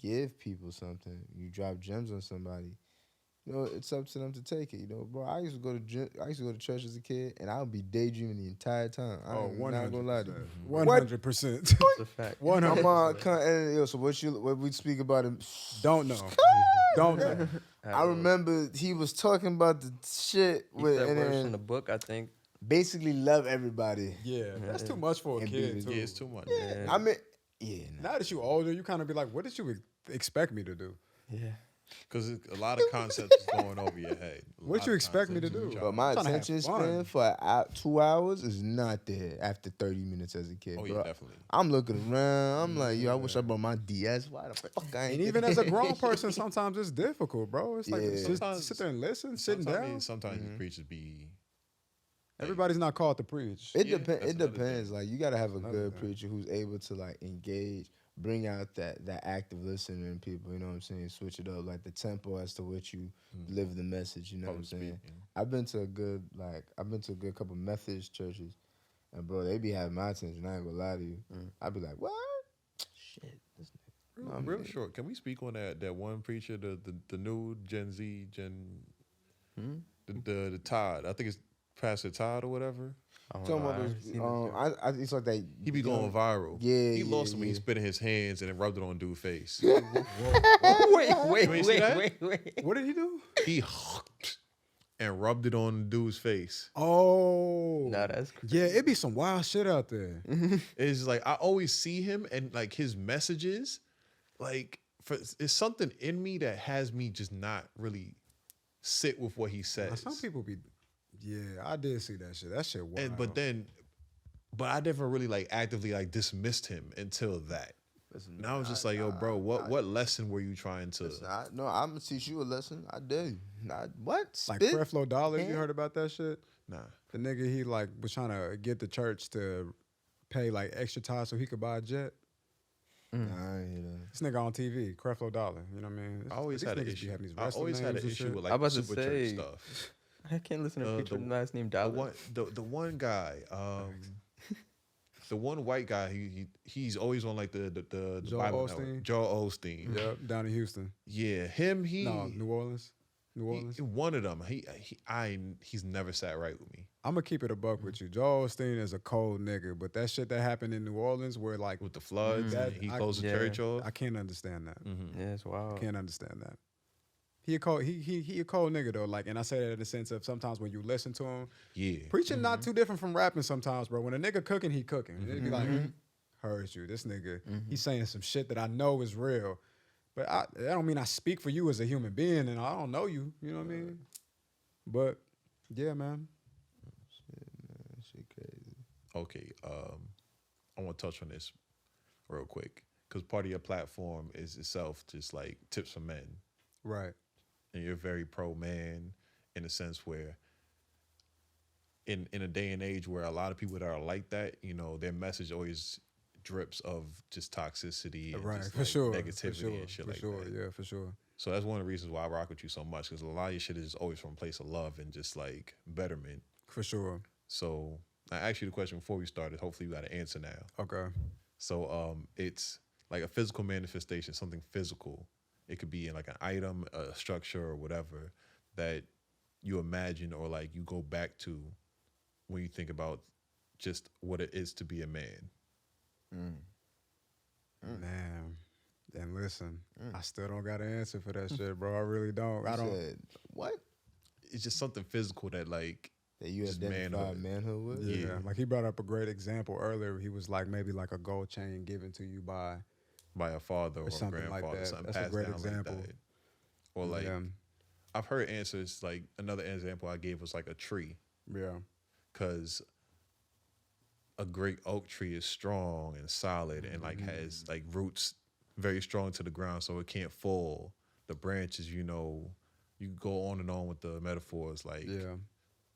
give people something, you drop gems on somebody. It's up to them to take it. Bro, I used to go to church as a kid, and I would be daydreaming the entire time. I'm not gonna lie to you. 100%. It's a fact. 100%. My mom so what we speak about him? Don't know. Don't know. I remember he was talking about the shit He with said and words then from the book, I think. basically love everybody. Yeah, that's too much for a And kid, be- too. Yeah, it's too much. Yeah. I mean, nah. Now that you older, you kind of be like, what did you expect me to do? Yeah. Because a lot of concepts is going over your head. What you expect me to do? But my I'm tryna have attention fun. span for 2 hours is not there after 30 minutes as a kid. Oh, bro. yeah, definitely. I'm looking around. I'm like, yo, I wish I brought my DS. Why the fuck I ain't And even as a grown person, sometimes it's difficult, bro. It's like Yeah. just Sometimes- sit there and listen, sitting down. Sometimes these preachers be. Everybody's not called to preach. It Yeah, depends. that's It another depends. thing. Like you gotta have a Another good thing. preacher who's able to like engage, bring out that active listening in people. You know what I'm saying? Switch it up, like the tempo as to which you deliver the message. You know what I'm Public saying? speaking. I've been to a good couple Methodist churches, and bro, they be having my attention. I ain't gonna lie to you. I'd be like, what? Shit. This nigga. I Real mean- short. Can we speak on that one preacher, the new Gen Z, the Todd? I think it's Pastor Todd or whatever. I don't Talking know. about I those, haven't seen it. it's like that. He be going viral. Yeah, He lost yeah, him when he yeah. spit in his hands and then rubbed it on dude's face. Wait, You ain't see that? wait. What did he do? He and rubbed it on dude's face. Oh. Nah, that's crazy. Yeah, it be some wild shit out there. It's like I always see him and like his messages, like it's something in me that has me just not really sit with what he Now, says. some people be, yeah, I did see that shit. That shit wild. But I never really like actively like dismissed him until that. Listen, And I was just like, yo, bro, what lesson were you trying to? Listen, I'm gonna teach you a lesson. I dare you. What? like Spit? Creflo Dollar, you Yeah. heard about that shit? Nah. The nigga, he like was trying to get the church to pay like extra time so he could buy a jet. Nah, I ain't hear that. This nigga on TV, Creflo Dollar. You know what I mean? I always These had an niggas be issue. having these I wrestling always had an names and issue shit. with I like was about super to church say, stuff. I can't listen to a preacher the- with last name The Dollar. one guy, the one white guy, he's always on like the Joel Bible Osteen? Network. Joel Osteen. Yep, down in Houston. Yeah, him. No, New Orleans. New Orleans. One of them. He's never sat right with me I'm gonna keep it a buck with you. Joel Osteen is a cold nigga, but that shit that happened in New Orleans, where like with the floods. That- And he I- closed the Yeah. church off. I can't understand that. Yeah, it's wild. Can't understand that. He a cold nigga though. Like, and I say that in the sense of sometimes when you listen to him, Yeah. preaching not too different from rapping sometimes, bro. When a nigga cooking, he cooking. It'd be like, heard you. This nigga, he's saying some shit that I know is real. But that don't mean I speak for you as a human being and I don't know you. You know what I mean? But yeah, man. That shit crazy. Okay. I want to touch on this real quick because part of your platform is itself just like tips for men. Right. And you're very pro man in a sense where in a day and age where a lot of people that are like that, you know, their message always drips of just toxicity and Right. just, For like, sure. negativity For sure. and shit For like sure. that. Yeah, for sure. So that's one of the reasons why I rock with you so much because a lot of your shit is always from a place of love and just like betterment. For sure. So I asked you the question before we started. Hopefully you got an answer now. Okay. So it's like a physical manifestation, something physical. It could be in like an item, a structure, or whatever that you imagine or like you go back to when you think about just what it is to be a man. Man. And listen, I still don't got an answer for that shit, bro. I really don't. I You don't. said, what? It's just something physical that like That you just identify manhood with? Yeah. Yeah. Like he brought up a great example earlier. He was like maybe like a gold chain given to you by by a father or a something like grandfather, that. something That's a passed great down example. like that. Or like yeah. I've heard answers like another example I gave was like a tree. Yeah. Because a great oak tree is strong and solid and like has like roots very strong to the ground, so it can't fall. The branches, you know, you go on and on with the metaphors, like Yeah.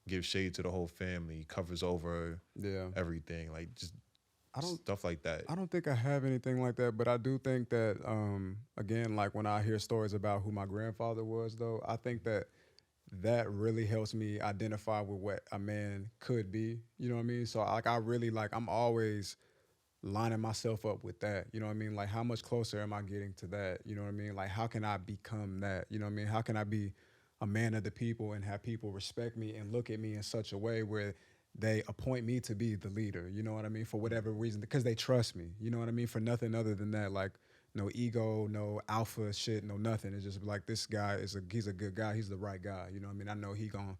give shade to the whole family, covers over Yeah. everything, like just I don't stuff like that. I don't think I have anything like that, but I do think that again, like when I hear stories about who my grandfather was though, I think that that really helps me identify with what a man could be. You know what I mean? So like I really like I'm always lining myself up with that. You know what I mean? Like how much closer am I getting to that? You know what I mean? Like how can I become that? You know what I mean? How can I be a man of the people and have people respect me and look at me in such a way where they appoint me to be the leader, you know what I mean? For whatever reason, because they trust me, you know what I mean? For nothing other than that, like no ego, no alpha shit, no nothing. It's just like this guy he's a good guy, he's the right guy, you know what I mean? I know he gonna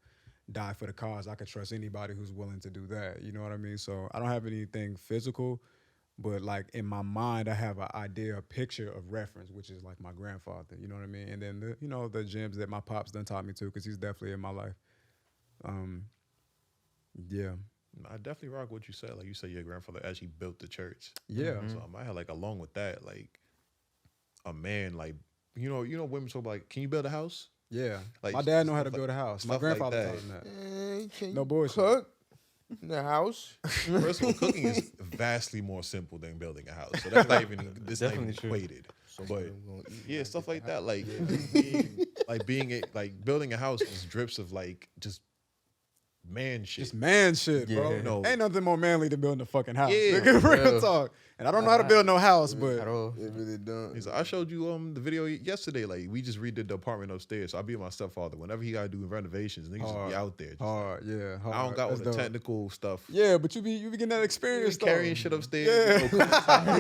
die for the cause. I could trust anybody who's willing to do that, you know what I mean? So I don't have anything physical, but like in my mind, I have an idea, a picture of reference, which is like my grandfather, you know what I mean? And then the gems that my pops done taught me to, because he's definitely in my life. Yeah. I definitely rock what you said. Like you said, your grandfather actually built the church. Yeah. So I had like along with that, like a man, like you know, women talk about like, can you build a house? Yeah. Like my dad know how to stuff build a house. My stuff like grandfather that. taught him that. Can No you bullshit. cook in the house? First of all, cooking is vastly more simple than building a house. So that's not even this not even Definitely true. equated. But yeah, Like, stuff get like the that. house. Like like building a house is drips of like just man shit. Just man shit, bro. Yeah. No. Ain't nothing more manly than building a fucking house. Yeah, Nigga, for real real. talk. And I don't know how to build no house, At but all. It really don't. He's like, I showed you the video yesterday. Like we just redid the apartment upstairs. So I'll be with my stepfather. Whenever he gotta do renovations, niggas just be out there. Just, hard, yeah. Hard. I don't got all That's the dope. technical stuff. Yeah, but you be getting that experience though. Carrying shit upstairs. Yeah. You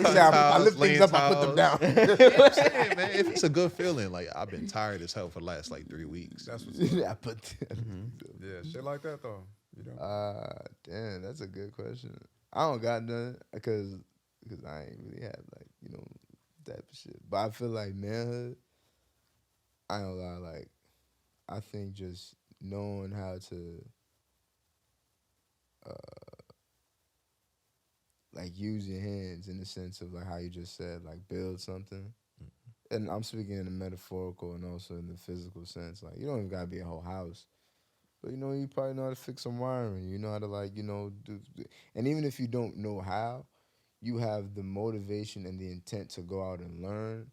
know, I lift things up, I put them down. You know what I'm saying, man? If it's a good feeling, like I've been tired as hell for the last like 3 weeks. That's what's up. I put them. Yeah, shit like that though. You know? Damn, that's a good question. I don't got none because I ain't really have like type of shit. But I feel like manhood. I ain't gonna lie, like I think just knowing how to like use your hands in the sense of like how you just said, like build something. And I'm speaking in the metaphorical and also in the physical sense. Like you don't even gotta be a whole house. But you probably know how to fix some wiring. You know how to do. And even if you don't know how, you have the motivation and the intent to go out and learn,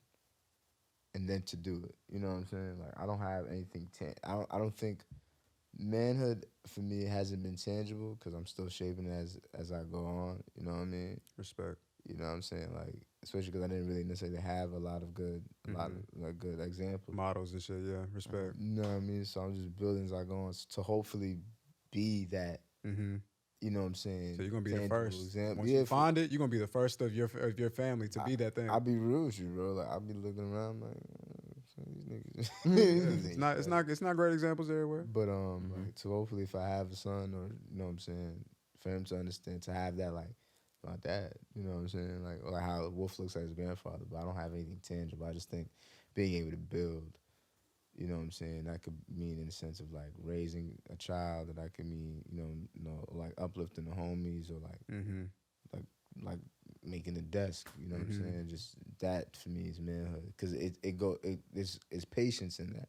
and then to do it. You know what I'm saying? Like I don't have anything. I don't think manhood for me hasn't been tangible because I'm still shaping it as I go on. You know what I mean? Respect. You know what I'm saying? Like especially because I didn't really necessarily have a lot of good examples. Models and shit, yeah. Respect. You know what I mean? So I'm just building as I go on to hopefully be that. Mm-hmm. You know what I'm saying? So you're gonna be the tangible first. example. Once you find it, you're gonna be the first of your family to be that thing. I'll be real with you, bro. Like I'll be looking around like these Yeah, niggas. it's not great examples everywhere. But like, so hopefully if I have a son or you know what I'm saying, for him to understand to have that like my dad, you know what I'm saying? Like or how Wolf looks at his grandfather, but I don't have anything tangible. I just think being able to build, you know what I'm saying, that could mean in the sense of like raising a child, that could mean, like uplifting the homies or like like making a desk, you know what I'm saying? Just that for me is manhood. Cause it's patience in that.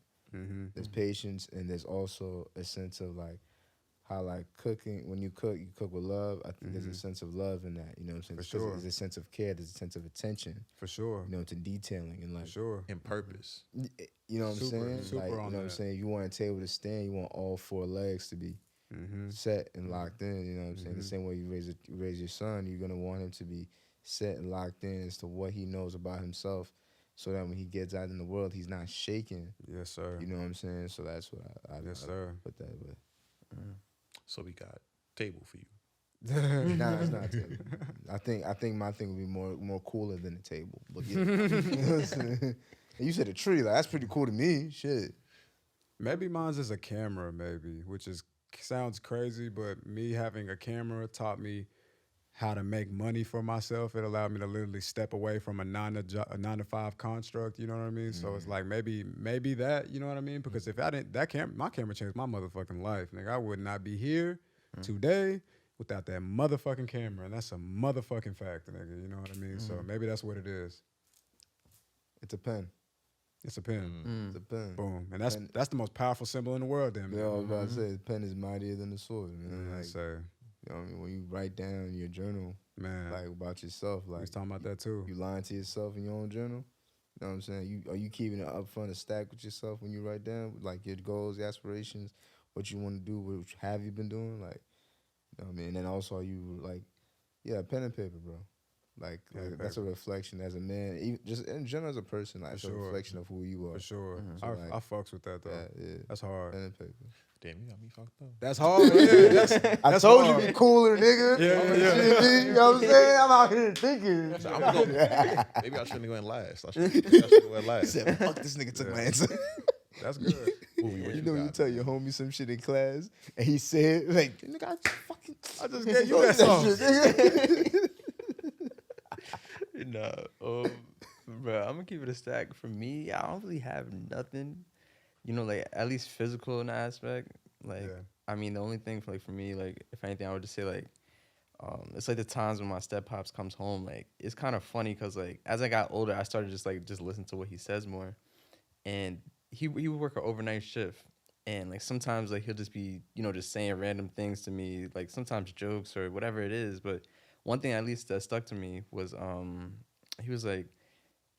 There's patience and there's also a sense of like how like cooking, when you cook with love. I think there's a sense of love in that, you know what I'm saying? For sure. There's a sense of care, there's a sense of attention, For sure. to detailing and like, For sure. And purpose. you know what I'm saying? Super Like, you know on what I'm that. saying? You want a table to stand, you want all 4 legs to be set and locked in, you know what I'm saying? The same way you raise your son, you're gonna want him to be set and locked in as to what he knows about himself, so that when he gets out in the world, he's not shaking. Yes, sir. You know what I'm saying? So that's what I Yes, sir. put that with. So we got table for you. Nah, it's not a table. I think my thing would be more cooler than a table. But yeah. You know what I'm saying? And you said a tree, like that's pretty cool to me. Shit. Maybe mine's is a camera, maybe, which sounds crazy, but me having a camera taught me how to make money for myself. It allowed me to literally step away from a 9 to 5 construct. You know what I mean? So it's like maybe that. You know what I mean? Because if I didn't, my camera changed my motherfucking life. Nigga, I would not be here today without that motherfucking camera, and that's a motherfucking fact, nigga. You know what I mean? So maybe that's what it is. It's a pen. It's a pen. It's a pen. Boom. And that's the most powerful symbol in the world, damn. Yeah, I was about to say, the pen is mightier than the sword. Man. Yeah, Like, so, you know what I mean? When you write down in your journal, man, like about yourself, we like was talking about that too. you lying to yourself in your own journal. You know what I'm saying? Are you keeping it up front, a stack with yourself when you write down like your goals, your aspirations, what you want to do, what have you been doing? Like, you know what I mean? And then also are you like, yeah, pen and paper, bro. Like, that's a reflection as a man, even just in general as a person. Like, it's a reflection of who you are. For sure. So, I fucks with that though. Yeah. That's hard. Pen and paper. Damn, you got me fucked up. That's hard. Yeah, I that's told hard. you be cooler, nigga. Yeah. You know what I'm saying? I'm out here thinking. So maybe I shouldn't have went last. I should have went He last. said, fuck, this nigga took my answer. That's good. Boobie, what You know, got, you tell your homie some shit in class, and he said, like, nigga, I just gave you that song. nigga. No, bro, I'm gonna keep it a stack. For me, I don't really have nothing, you know, like at least physical in that aspect. Like, I mean, the only thing for me, like, if anything, I would just say like, it's like the times when my step pops comes home. Like, it's kind of funny because like as I got older, I started just listen to what he says more, and he would work an overnight shift. And like sometimes like he'll just be, you know, just saying random things to me, like sometimes jokes or whatever it is. But one thing at least that stuck to me was he was like,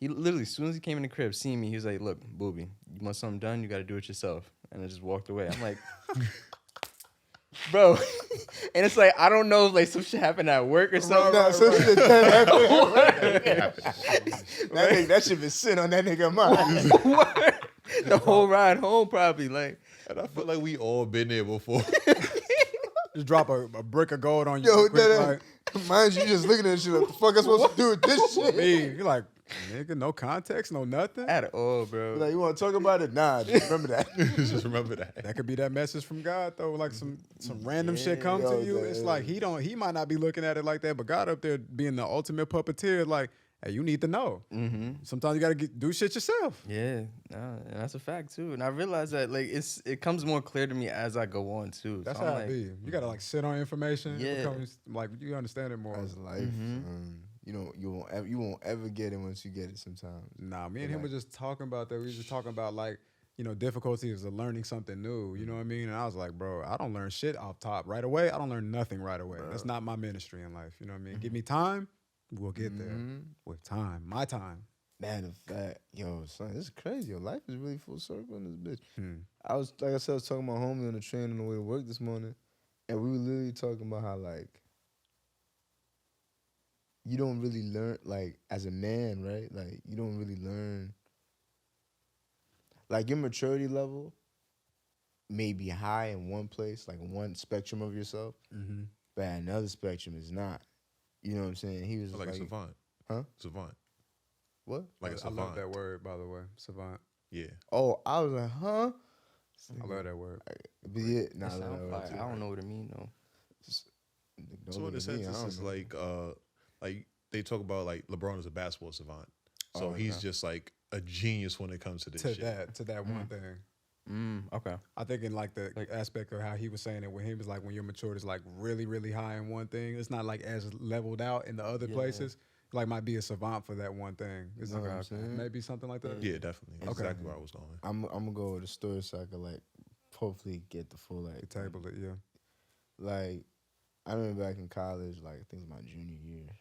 he literally as soon as he came in the crib, seeing me, he was like, "Look, Boobie, you want something done, you got to do it yourself." And I just walked away. I'm like, bro, and it's like I don't know if like some shit happened at work or something. No, some shit that happened. That shit been sitting on that nigga mind. The whole ride home probably like. And I feel like we all been there before. Just drop a brick of gold on you. Yo, quick, like, mind you just looking at shit like, the fuck I supposed to do with this shit? me, you're like, nigga, no context, no nothing. At all, bro. Like, you want to talk about it? Nah, just remember that. Just remember that. That could be that message from God though. Like some random shit come Yo, to you. It's like he might not be looking at it like that, but God up there being the ultimate puppeteer, like, hey, you need to know. Mm-hmm. Sometimes you gotta do shit yourself. Yeah, and that's a fact too. And I realize that like it comes more clear to me as I go on too. That's so how I'm it like, be. You gotta like sit on information. Yeah. It becomes, like you understand it more. That's life. You know, you won't ever get it once you get it sometimes. Nah, me and him were just talking about that. We were just talking about like, you know, difficulties of learning something new. You know what I mean? And I was like, bro, I don't learn shit off top right away. I don't learn nothing right away. That's not my ministry in life. You know what I mean? Give me time, we'll get there. With time, my time. Man, the fact, yo, son, this is crazy. Your life is really full circle in this bitch. I was talking to my homie on the train on the way to work this morning, and we were literally talking about how like you don't really learn, like as a man, right? Like you don't really learn, like your maturity level may be high in one place, like one spectrum of yourself, but another spectrum is not. You know what I'm saying? He was Like a savant. Huh? Savant. What? Like a I savant. love that word, by the way. Savant. Yeah. Oh, I was like, huh? I love that word. But yeah, nah, it sound nah, fire. I don't know what it mean though. don't So look in a at me, sense, I it's don't just know. like they talk about like LeBron is a basketball savant. So he's just like a genius when it comes to this shit. To that one thing. Okay. I think in like the aspect of how he was saying it, when he was like, when your maturity is like really, really high in one thing, it's not like as leveled out in the other places. Like might be a savant for that one thing. Is Know what I'm saying? maybe something like that. Yeah, definitely. That's exactly where I was going. I'm gonna go with the story so I can like hopefully get the full like Table it, yeah. like I remember back in college, like I think it was my junior year. I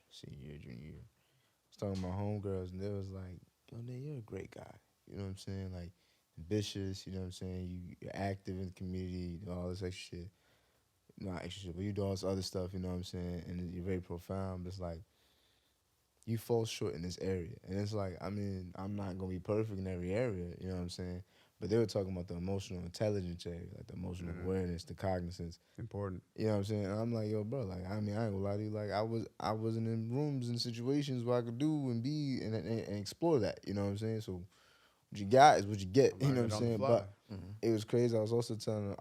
was talking to my homegirls and they was like, yo, man, you're a great guy. You know what I'm saying? Like ambitious, you know what I'm saying? You're active in the community, you do all this extra shit. Not extra shit, but you do all this other stuff, you know what I'm saying? And you're very profound, but it's like you fall short in this area. And it's like, I mean, I'm not gonna be perfect in every area, you know what I'm saying? But they were talking about the emotional intelligence area, like the emotional awareness, the cognizance. Important. You know what I'm saying? And I'm like, yo, bro, like, I mean, I ain't gonna lie to you. Like, I wasn't in rooms and situations where I could do and be and explore that. You know what I'm saying? So what you got is what you get. You know what I'm saying? But it was crazy. I was also telling,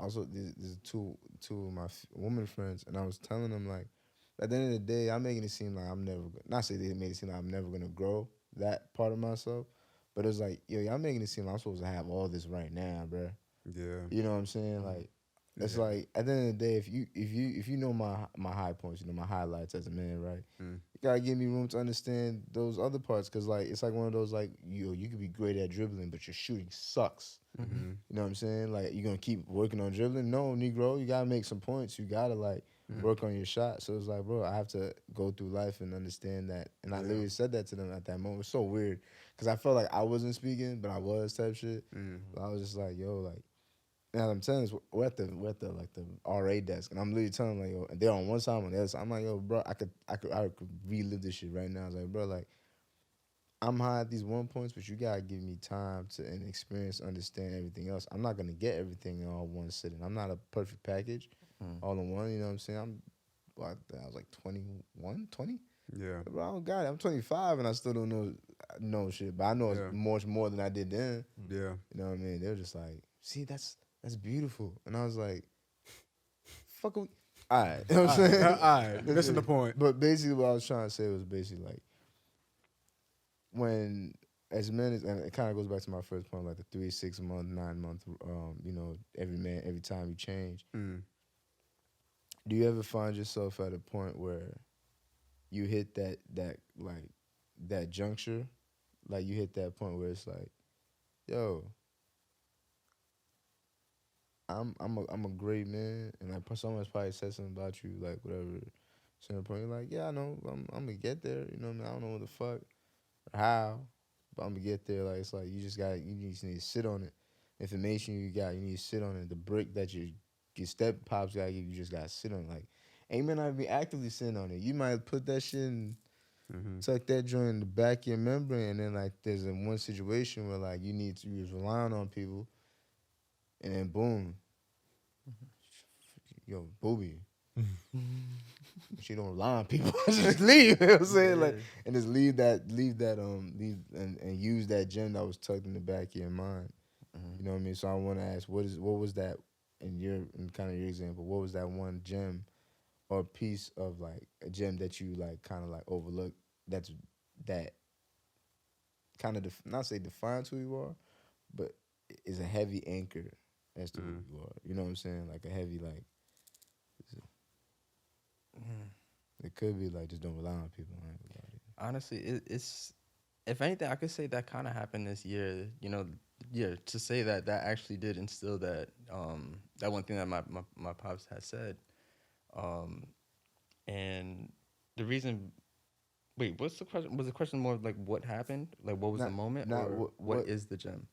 there's two of my woman friends, and I was telling them, like, at the end of the day, I'm making it seem like I'm never, not say they made it seem like I'm never gonna grow that part of myself, but it's like, yo, y'all making it seem like I'm supposed to have all this right now, bro. Yeah. You know what I'm saying? Like, It's Yeah. like at the end of the day, if you know my high points, you know my highlights as a man, right? You gotta give me room to understand those other parts, cause like it's like one of those like you could be great at dribbling, but your shooting sucks. Mm-hmm. You know what I'm saying? Like you're gonna keep working on dribbling? No, Negro, you gotta make some points. You gotta like work on your shot. So it's like, bro, I have to go through life and understand that. And I literally said that to them at that moment. It's so weird, cause I felt like I wasn't speaking, but I was type shit. But I was just like, yo, like. And I'm telling you, we're at the like the RA desk, and I'm literally telling them like, yo, and they're on one side, I'm on the other side. I'm like, yo, bro, I could relive this shit right now. I was like, bro, like, I'm high at these 1 points, but you gotta give me time to and experience, understand everything else. I'm not gonna get everything in all one sitting. I'm not a perfect package, all in one. You know what I'm saying? I was like 21, 20. Yeah. Bro, I don't got it. I'm 25, and I still don't know shit, but I know it's much more than I did then. Yeah. You know what I mean? They were just like, see, that's beautiful. And I was like, fuck we. All right. You know what I'm saying? All right. Missing the point. But basically what I was trying to say was basically like, when, as men, and it kind of goes back to my first point, like the 3, 6 month, 9 month, you know, every time you change. Do you ever find yourself at a point where you hit that juncture? Like you hit that point where it's like, yo, I'm a great man, and like someone's probably said something about you, like whatever. Certain point, you're like, yeah, I know, I'm gonna get there. You know what I mean? I don't know what the fuck, or how, but I'm gonna get there. Like it's like you just need to sit on it. Information you need to sit on it. The brick that your step pops gotta give you just gotta sit on it. Like, and you may not be actively sitting on it. You might put that shit in, tuck that joint in the back of your membrane, and then like there's one situation where like you was relying on people. And then boom, yo, Boobie. She don't rely on people. Just leave. You know what I'm saying? Like, and just leave and use that gem that was tucked in the back of your mind. You know what I mean? So I want to ask, what was that in kind of your example? What was that one gem or piece of like a gem that you like kind of like overlooked? That kind of not say defines who you are, but is a heavy anchor as to who you are. You know what I'm saying? Like a heavy, like, it could be like just don't rely on people. Honestly, it's if anything, I could say that kind of happened this year. You know, to say that actually did instill that that one thing that my pops had said, and the reason. Wait, what's the question? Was the question more like what happened? Like what was the moment, or what is the gem?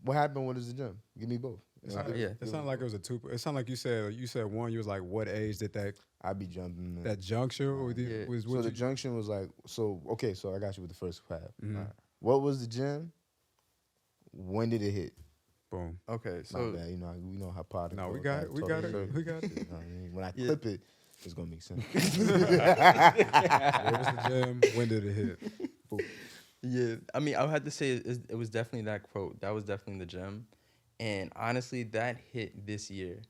What happened? What is the gem? Give me both. It sounded like it was a two. It sounded like you said one. You was like, what age did that? I be jumping. That juncture was. So the junction was like okay. So I got you with the first half. Right. What was the gem? When did it hit? Boom. Okay, so not bad. You know we know how part. No, we got it. We got it. We got it. You know what I mean? When I clip it, it's gonna make sense. What was the gem? When did it hit? Boom. Yeah, I mean, I would have to say it was definitely that quote. That was definitely the gem. And honestly, that hit this year.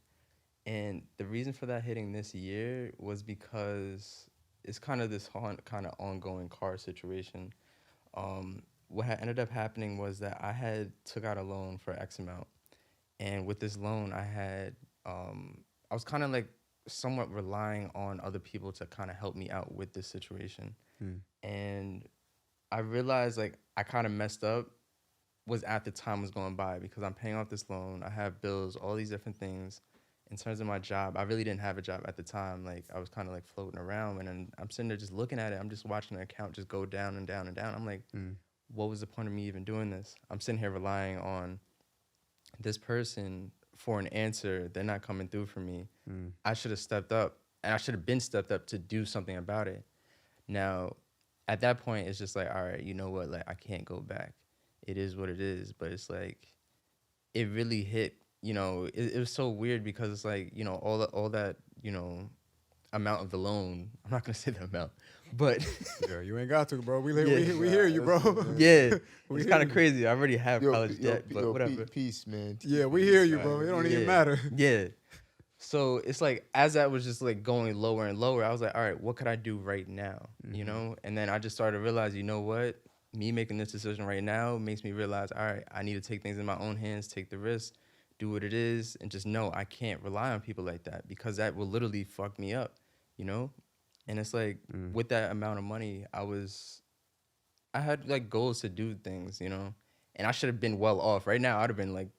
And the reason for that hitting this year was because it's kind of this kind of ongoing car situation. What had ended up happening was that I had took out a loan for X amount. And with this loan, I was kind of like somewhat relying on other people to kind of help me out with this situation. And I realized like I kind of messed up was at the time was going by because I'm paying off this loan. I have bills, all these different things. In terms of my job, I really didn't have a job at the time. Like I was kind of like floating around, and then I'm sitting there just looking at it. I'm just watching the account just go down and down and down. I'm like, what was the point of me even doing this? I'm sitting here relying on this person for an answer. They're not coming through for me. I should have stepped up, and I should have been stepped up to do something about it. Now, at that point, it's just like, all right, you know what? Like I can't go back. It is what it is, but it's like, it really hit, you know, it was so weird because it's like, you know, all that, you know, amount of the loan, I'm not going to say the amount, but. Yeah, you ain't got to, bro. We hear you, bro. Yeah, it's kind of crazy. I already have college debt, but whatever. Peace, man. Yeah, we hear you, bro. It don't even matter. Yeah. So it's like, as that was just like going lower and lower, I was like, all right, what could I do right now? You know? And then I just started to realize, you know what? Me making this decision right now makes me realize, all right, I need to take things in my own hands, take the risk, do what it is, and just know I can't rely on people like that because that will literally fuck me up, you know? And it's like with that amount of money, I had like goals to do things, you know? And I should have been well off. Right now, I'd have been like,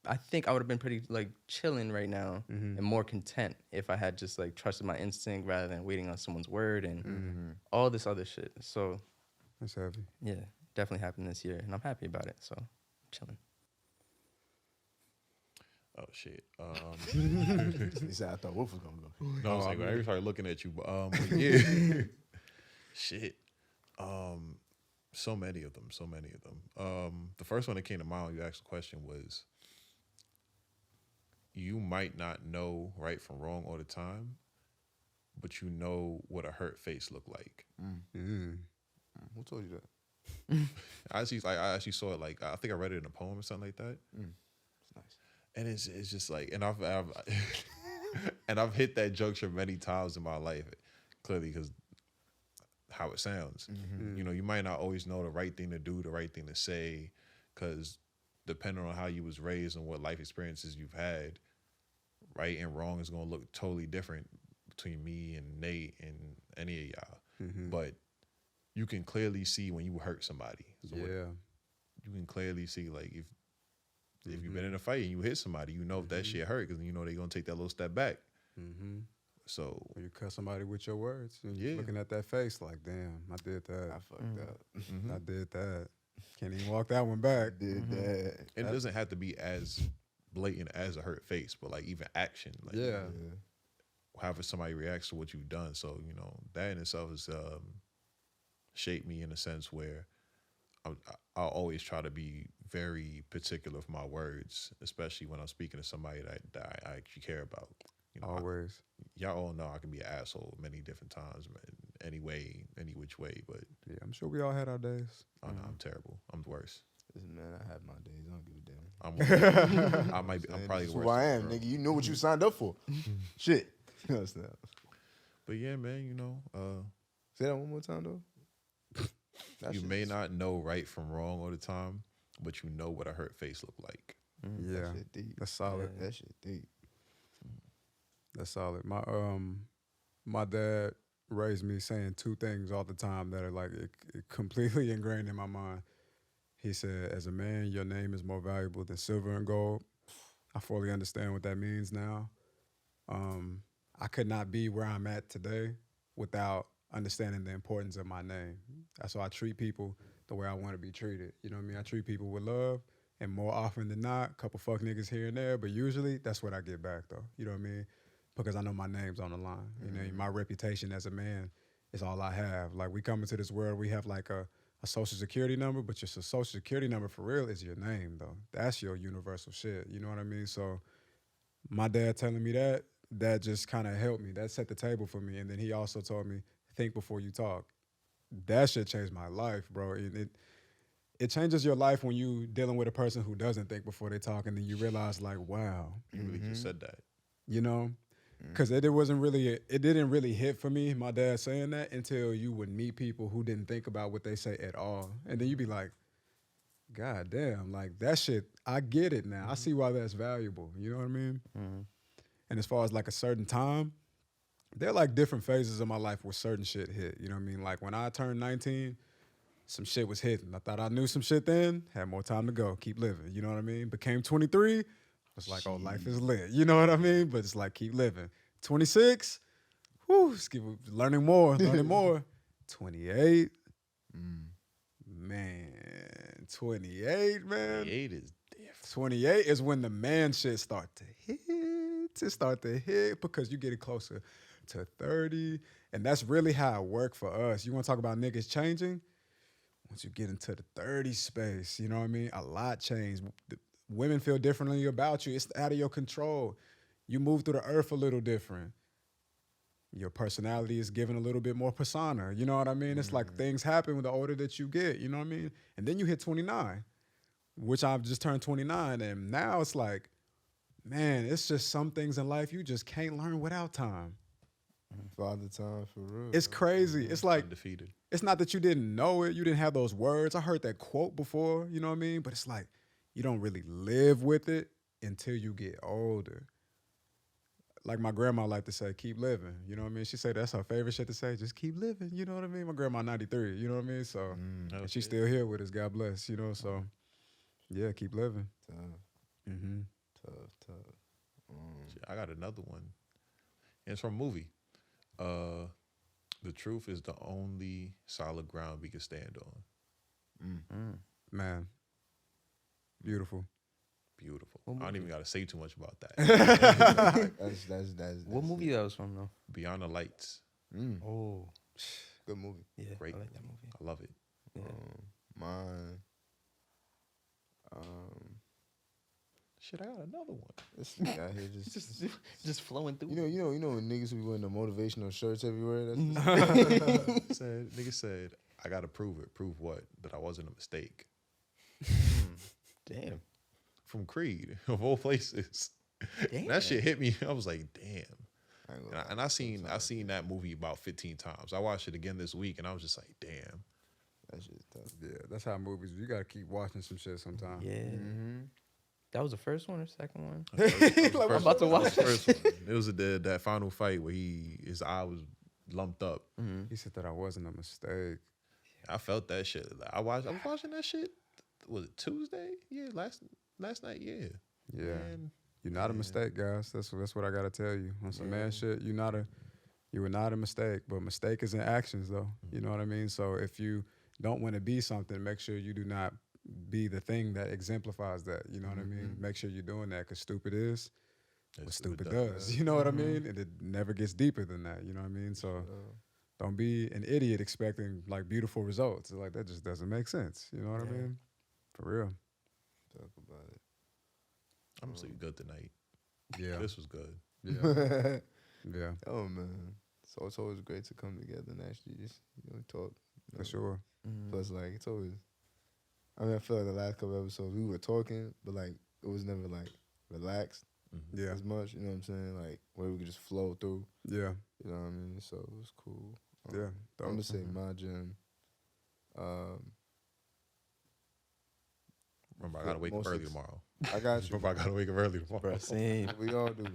I think I would have been pretty like chilling right now and more content if I had just like trusted my instinct rather than waiting on someone's word and all this other shit. So That's heavy. yeah, definitely happened this year, and I'm happy about it. So chilling. Oh shit. He said, I thought Wolf was gonna go. No, I was like, I started looking at you, but yeah. Shit. So many of them. The first one that came to mind when you asked the question was, you might not know right from wrong all the time, but you know what a hurt face look like. Who told you that? I actually saw it, like, I think I read it in a poem or something like that. It's nice. And it's just like, and I've and I've hit that juncture many times in my life, clearly because how it sounds. You know, you might not always know the right thing to do, the right thing to say, because depending on how you was raised and what life experiences you've had, right and wrong is gonna look totally different between me and Nate and any of y'all. But you can clearly see when you hurt somebody. So you can clearly see, like, if you've been in a fight and you hit somebody, you know if that shit hurt because you know they're gonna take that little step back. So When you cut somebody with your words, and you're looking at that face like, damn, I did that. I fucked up. I did that. Can't even walk that one back. Did that. and it doesn't have to be as blatant as a hurt face, but like even action. Like, however somebody reacts to what you've done. So, you know, that in itself has shaped me in a sense where I'll always try to be very particular with my words, especially when I'm speaking to somebody that I actually care about. You know, Always. y'all all know I can be an asshole many different times, man, any way, any which way. But Yeah, I'm sure we all had our days. oh no, I'm terrible. I'm the worst. Listen, man, I had my days. I don't give a damn. I'm probably That's the who worst. I am, nigga. You know what you signed up for. Shit. You understand? But yeah, man, you know, Say that one more time, though. That you shit may is- not know right from wrong all the time, but you know what a hurt face look like. Yeah, That shit deep. that's solid. That shit deep. That's solid. My dad raised me saying two things all the time that are like it completely ingrained in my mind. He said, as a man, your name is more valuable than silver and gold. I fully understand what that means now. I could not be where I'm at today without understanding the importance of my name. That's why I treat people the way I want to be treated. You know what I mean? I treat people with love, and more often than not, a couple fuck niggas here and there, but usually that's what I get back though. You know what I mean? Because I know my name's on the line. You know, my reputation as a man is all I have. Like, we come into this world, we have like a social security number, but your social security number for real is your name though. That's your universal shit. You know what I mean? So my dad telling me that just kind of helped me. That set the table for me. And then he also told me, think before you talk. That shit changed my life, bro. It changes your life when you dealing with a person who doesn't think before they talk, and then you realize, like, wow, You really just said that. you know, because it didn't really hit for me, my dad saying that, until you would meet people who didn't think about what they say at all, and then you'd be like, God damn, like, that shit, I get it now. I see why that's valuable. You know what I mean? And as far as like a certain time, there are like different phases of my life where certain shit hit. You know what I mean? Like when I turned 19, some shit was hitting. I thought I knew some shit then, had more time to go, keep living. You know what I mean? Became 23, it's like, oh, life is lit. You know what I mean? But it's like, keep living. 26, whew, learning more. 28, man, 28, man. 28 is different. 28 is when the man shit start to hit because you getting closer to 30. And that's really how it worked for us. You want to talk about niggas changing? Once you get into the 30 space, you know what I mean? A lot changed. Women feel differently about you. It's out of your control. You move through the earth a little different. Your personality is given a little bit more persona. You know what I mean? It's like things happen the older that you get. You know what I mean? And then you hit 29, which I've just turned 29. And now it's like, man, it's just some things in life you just can't learn without time. Father time for real. It's crazy. It's like, Undefeated. it's not that you didn't know it. You didn't have those words. I heard that quote before, you know what I mean? But it's like, you don't really live with it until you get older. Like my grandma like to say, keep living. You know what I mean? She say that's her favorite shit to say. Just keep living. You know what I mean? My grandma 93. You know what I mean? So and she's still here with us. God bless. You know. So yeah, keep living. Tough, Mm-hmm. tough. Shit, I got another one. And it's from a movie. The truth is the only solid ground we can stand on. Man, beautiful. Beautiful. What I don't movie? even got to say too much about that. That's What movie that was from though? Beyond the Lights. Oh, good movie. yeah, Great I like that movie. I love it. Yeah. Mine. Shit, I got another one. This nigga out here just Just flowing through. you know when niggas be wearing the motivational shirts everywhere. That's Nigga said, I gotta prove it. Prove what? That I wasn't a mistake. Damn. From Creed, of all places. Damn. That shit hit me. I was like, damn. I ain't gonna lie. And I seen that movie about 15 times. I watched it again this week and I was just like, damn. That shit's tough. Yeah, that's how movies. You gotta keep watching some shit sometimes. Yeah. Mm-hmm. That was the first one or second one? I'm about to watch it. It was that final fight where his eye was lumped up. He said that I wasn't a mistake. I felt that shit. I was watching that shit. Was it Tuesday? Yeah, last night. Yeah. Yeah. Man, You're not a mistake, guys. That's what I gotta tell you. On some man shit, you were not a mistake. But mistake is in actions, though. You know what I mean? So if you don't want to be something, make sure you do not be the thing that exemplifies that. You know what I mean? Make sure you're doing that, because stupid is what stupid does. You know what I mean? And it never gets deeper than that. You know what I mean? So don't be an idiot expecting like beautiful results. Like that just doesn't make sense. You know what I mean? For real. Talk about it. I'm gonna sleep good tonight. Yeah. This was good. Yeah. Yeah. Oh man, so it's always great to come together and actually just talk. For sure. Plus, like it's always. I mean, I feel like the last couple episodes we were talking, but like it was never like relaxed Yeah. as much. You know what I'm saying? Like where we could just flow through. Yeah. You know what I mean? So it was cool. Yeah. I'm gonna say my gym. Remember, I gotta wake up early tomorrow. I got you. Remember, I gotta wake up early tomorrow. Same. We all do.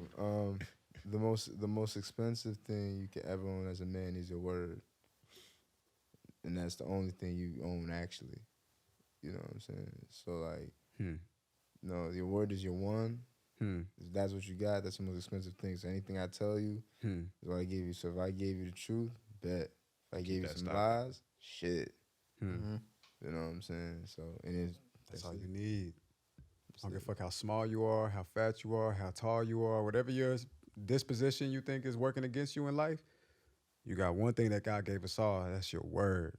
The most expensive thing you can ever own as a man is your word, and that's the only thing you own actually. You know what I'm saying? So like, no, your word is your one. If that's what you got, that's the most expensive thing. So anything I tell you is what I give you. So if I gave you the truth, bet. If I gave you some lies, shit. You know what I'm saying? So That's all you need. I don't give a fuck how small you are, how fat you are, how tall you are, whatever your disposition you think is working against you in life, you got one thing that God gave us all, that's your word.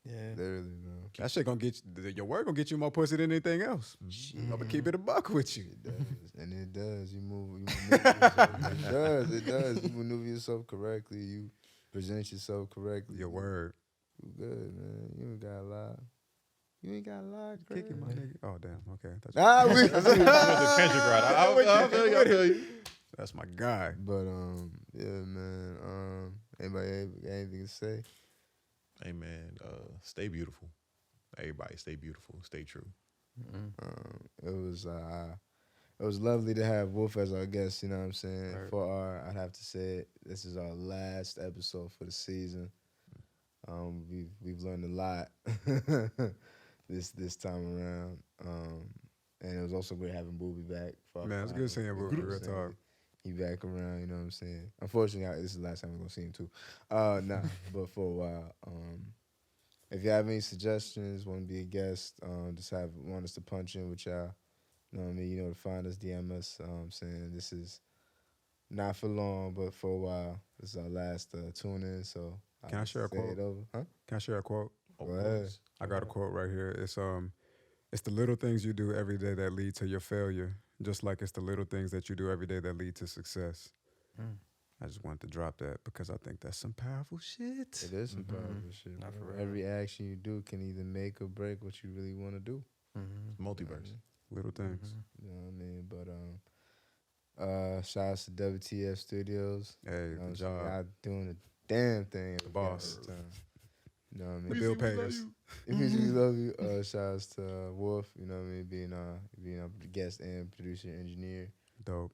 Yeah. literally, man. That shit gonna get you, your word gonna get you more pussy than anything else. I'm gonna keep it a buck with you. It does, and it does. You maneuver yourself. It does. You maneuver yourself correctly. You present yourself correctly. Your word. You good, man. You ain't got a lie. You ain't got a lie, Craig. Kicking my nigga. Oh damn. Okay. That's, I feel you. that's my guy. But yeah, man. Anybody got anything to say? Hey man, stay beautiful. Everybody, stay beautiful. Stay true. It was lovely to have Wolf as our guest. You know what I'm saying? Right. I'd have to say it, this is our last episode for the season. We've learned a lot this time around. And it was also great having Boobie back. Man, it's good seeing Boobie, real talk. He back around, you know what I'm saying? Unfortunately, this is the last time we're going to see him too. Nah, but for a while. If you have any suggestions, want to be a guest, want us to punch in with y'all, you know what I mean? You know to find us, DM us. Saying this is not for long, but for a while. This is our last tune-in, so Can I share a quote? Huh? Can I share a quote? Oh, Go ahead. I got a quote right here. It's the little things you do every day that lead to your failure, just like it's the little things that you do every day that lead to success. I just wanted to drop that because I think that's some powerful shit. It is some powerful shit. Not bro. for real. Every action you do can either make or break what you really want to do. Multiverse. Little things. You know what I mean? But shout out to WTF Studios. Hey, You know what good I'm saying? job. Y'all doing the damn thing. The boss. Time. You know what I The mean? bill pays. It means we love you. Shout outs to Wolf, you know what I mean, being a guest and producer, engineer. Dope.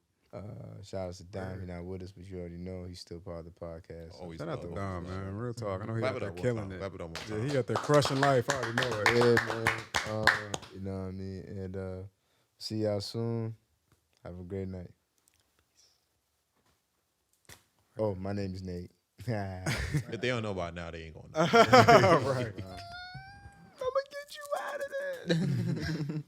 Shout outs to Dime, he's not with us, but you already know he's still part of the podcast. So. Always Shout out to love Dom, him. man. Real talk. I know he Clap out it there up one killing time. it. Clap it up one Yeah, time. he out there crushing life. I already know it. Yeah, man. You know what I mean? And see y'all soon. Have a great night. Oh, my name is Nate. If they don't know about it now, they ain't going to know. Right. I'm gonna get you out of there.